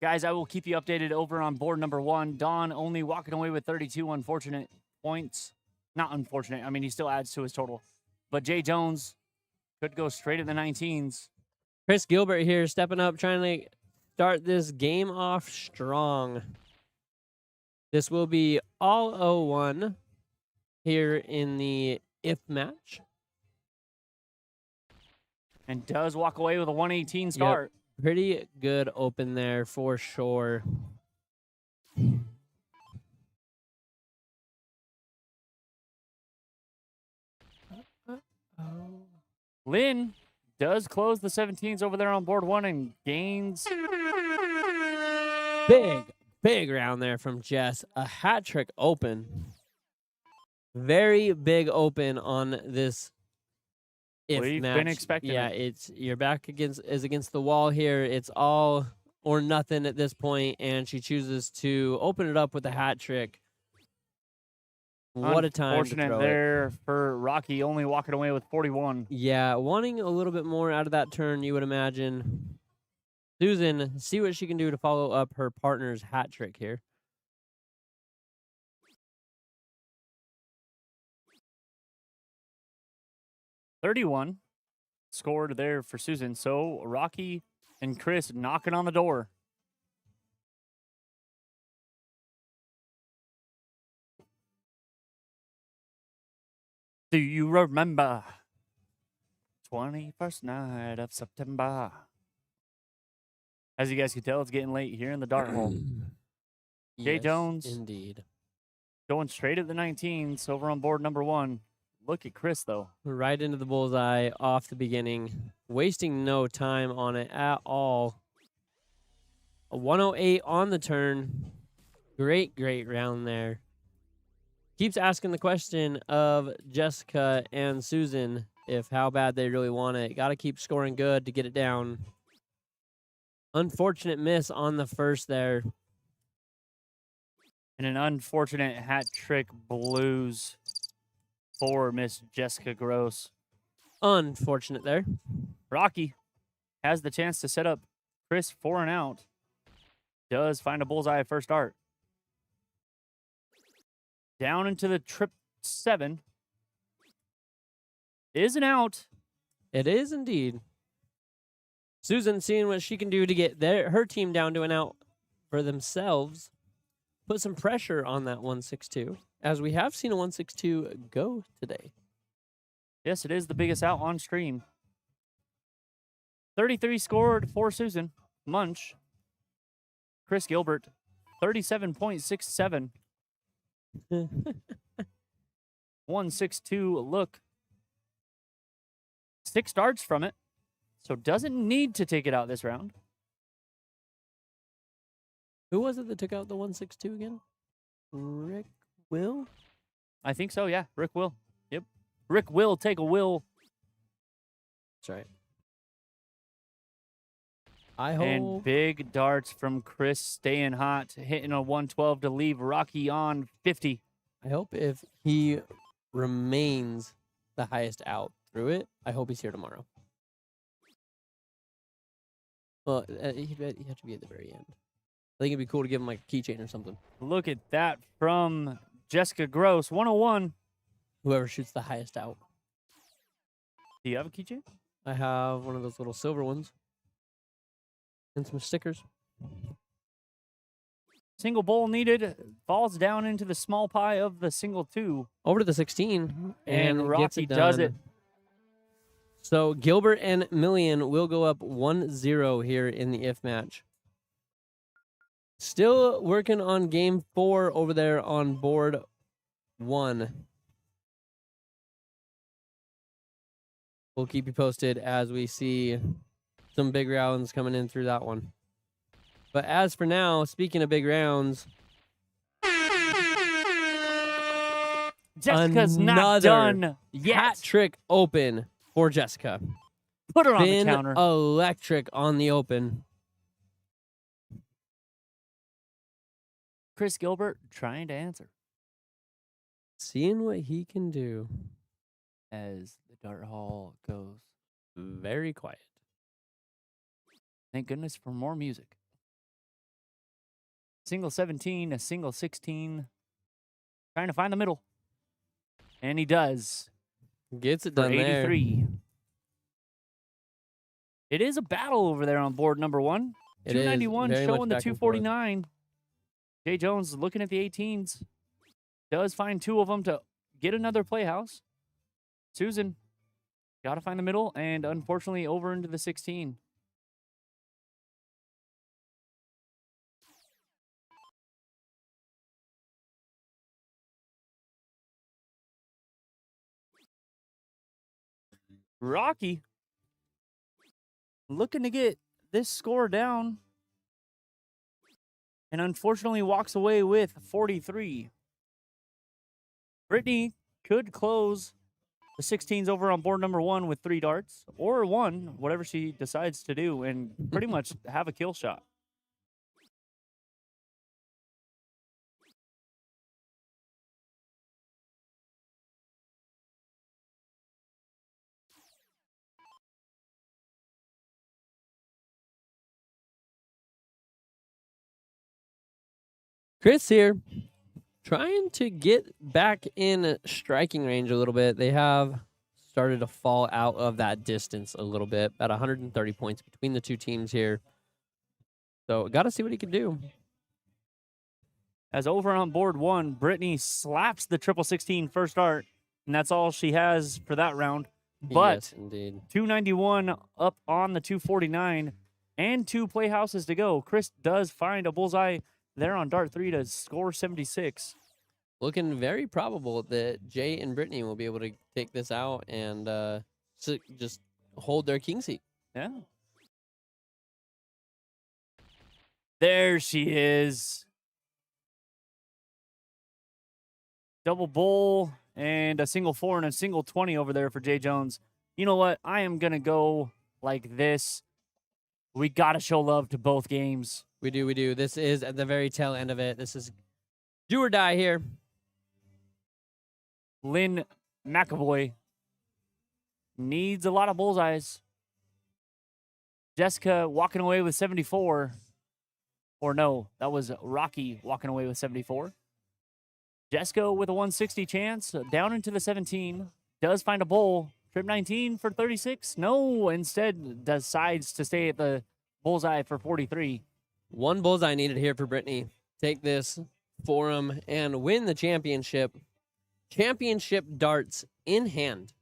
Guys, I will keep you updated over on board number 1. Don only walking away with 32 unfortunate points. Not unfortunate. I mean, he still adds to his total. But Jay Jones could go straight at the 19s. Chris Gilbert here stepping up, trying to start this game off strong. This will be all 0-1 here in the if match. And does walk away with a 118 start. Yep. Pretty good open there for sure. Lynn does close the 17s over there on board 1 and gains. Big round there from Jess. A hat trick open. Very big open on this if We've match. been expecting yeah, it. it's your back against the wall here. It's all or nothing at this point, and she chooses to open it up with a hat trick. What a time to Unfortunate throw there it. for Rocky, only walking away with 41. Yeah, wanting a little bit more out of that turn, you would imagine. Susan, see what she can do to follow up her partner's hat trick here. $31 scored there for Susan. So Rocky And Chris knocking on the door. Do you remember 21st night of September? As you guys can tell, it's getting late here in the dart hole. Jay Yes, Jones. indeed. Going straight at the 19s over on board number 1. Look at Chris, though. Right into the bullseye off the beginning. Wasting no time on it at all. A 108 on the turn. Great, great round there. Keeps asking the question of Jessica and Susan if how bad they really want it. Got to keep scoring good to get it down. Unfortunate miss on the first there. And an unfortunate hat trick blues for Miss Jessica Gross. Unfortunate there. Rocky has the chance to set up Chris for an out. Does find a bullseye at first dart. Down into the trip 7. Is an out. It is indeed. Susan seeing what she can do to get her team down to an out for themselves. Put some pressure on that 162, as we have seen a 162 go today. Yes, it is the biggest out on stream. 33 scored for Susan. Munch. Chris Gilbert, 37.67. 162 look. 6 darts from it. So doesn't need to take it out this round. Who was it that took out the 162 again? Rick Will? I think so, yeah. Rick will. Yep. Rick will take a will. That's right. I hope. And big darts from Chris staying hot, hitting a 112 to leave Rocky on 50. I hope if he remains the highest out through it, I hope he's here tomorrow. Well, he'd have to be at the very end. I think it'd be cool to give him like a keychain or something. Look at that from Jessica Gross, 101. Whoever shoots the highest out. Do you have a keychain? I have one of those little silver ones. And some stickers. Single bowl needed. Falls down into the small pie of the single 2. Over to the 16. And gets Rocky it does done. it. So Gilbert and Million will go up 1-0 here in the if match. Still working on game 4 over there on board 1. We'll keep you posted as we see some big rounds coming in through that one. But as for now, speaking of big rounds, Jessica's not another done yet. hat trick open for Jessica. Put her on the Been counter. electric on the open. Chris Gilbert trying to answer Seeing what he can do. as the dart hall goes. Very quiet. Thank goodness for more music. Single 17, a single 16. Trying to find the middle. And he does. Gets it For done there. 83. It is a battle over there on board number 1. It is 291 very much showing the back and forth. 249. Jay Jones looking at the 18s. Does find 2 of them to get another playhouse. Susan got to find the middle and unfortunately over into the 16. Rocky looking to get this score down and unfortunately walks away with 43. Brittany could close the 16s over on board number 1 with 3 darts or 1, whatever she decides to do, and pretty much have a kill shot. Chris here, trying to get back in striking range a little bit. They have started to fall out of that distance a little bit. About 130 points between the two teams here. So got to see what he can do. As over on board 1, Brittany slaps the 1616 first art, and that's all she has for that round. But yes, indeed. 291 up on the 249, and 2 playhouses to go. Chris does find a bullseye there on dart 3 to score 76. Looking very probable that Jay and Brittany will be able to take this out and just hold their king seat. Yeah. There she is. Double bull and a single 4 and a single 20 over there for Jay Jones. You know what? I am going to go like this. We got to show love to both games. We do. This is at the very tail end of it. This is do or die here. Lynn McAvoy needs a lot of bullseyes. Jessica walking away with 74. Or no, that was Rocky walking away with 74. Jessica with a 160 chance, down into the 17. Does find a bull. Trip 19 for 36. No, instead decides to stay at the bullseye for 43. One bullseye needed here for Brittany. Take this for him and win the championship. Championship darts in hand.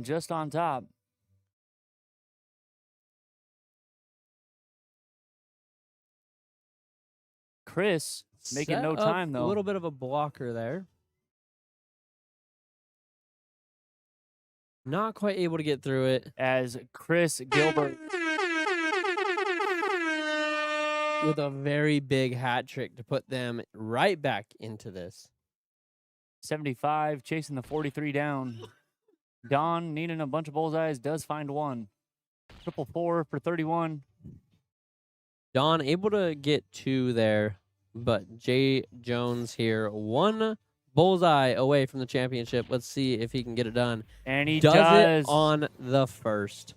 Just on top. Chris making Set no up time, though. A little bit of a blocker there. Not quite able to get through it. As Chris Gilbert With a very big hat trick to put them right back into this. 75, chasing the 43 down. Don needing a bunch of bullseyes, does find one. 444 for 31. Don able to get 2 there, but Jay Jones here, 1 bullseye away from the championship. Let's see if he can get it done. And he does does. it on the first.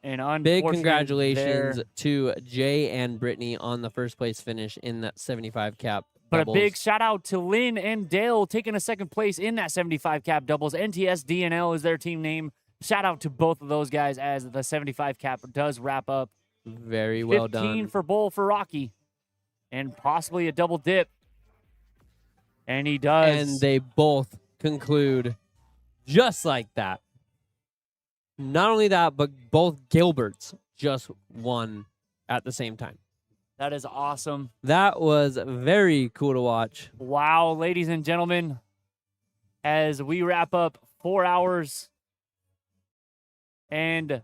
And Big unfortunately congratulations there- to Jay and Brittany on the first place finish in that 75 cap. But doubles. a big shout out to Lynn and Dale taking a second place in that 75 cap doubles. NTS DNL is their team name. Shout out to both of those guys as the 75 cap does wrap up. Very well 15 done. for bull for Rocky. And possibly a double dip. And he does. And they both conclude just like that. Not only that, but both Gilberts just won at the same time. That is awesome. That was very cool to watch. Wow, ladies and gentlemen, as we wrap up 4 hours and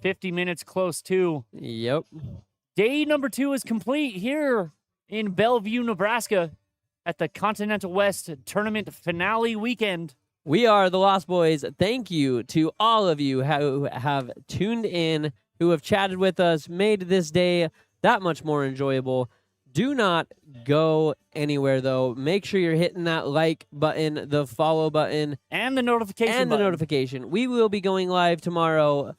50 minutes close to. Yep. Day number 2 is complete here in Bellevue, Nebraska at the Continental West Tournament Finale Weekend. We are the Lost Boys. Thank you to all of you who have tuned in, who have chatted with us, made this day that much more enjoyable. Do not go anywhere, though. Make sure you're hitting that like button, the follow button, and the notification button. notification. We will be going live tomorrow.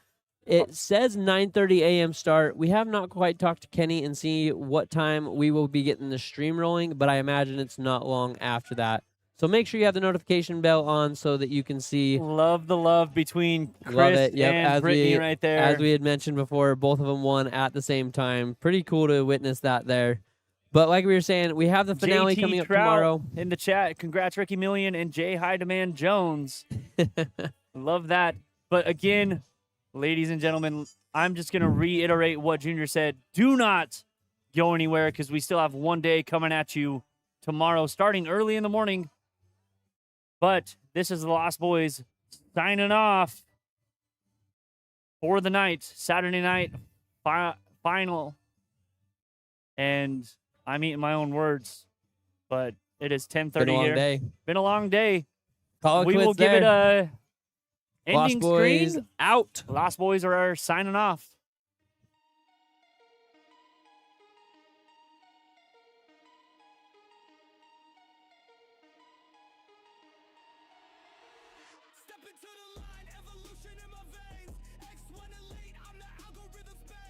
It says 9:30 a.m. start. We have not quite talked to Kenny and see what time we will be getting the stream rolling, but I imagine it's not long after that. So make sure you have the notification bell on so that you can see. Love the love between Love Chris it. Yep. and As Brittany right there. As we had mentioned before, both of them won at the same time. Pretty cool to witness that there. But like we were saying, we have the finale JT coming up Trout tomorrow. in the chat. Congrats, Ricky Million and Jay High Demand Jones. Love that. But again, ladies and gentlemen, I'm just going to reiterate what Junior said. Do not go anywhere because we still have one day coming at you tomorrow, starting early in the morning. But this is the Lost Boys signing off for the night, Saturday night final. And I'm eating my own words, but it is 10:30 Been a long here. day. Been a long day. Call it We quits will give it there. a Lost ending Boys screen. out. Lost Boys are signing off. Step into the line, evolution in my veins. X1 elite, I'm the algorithm's bane.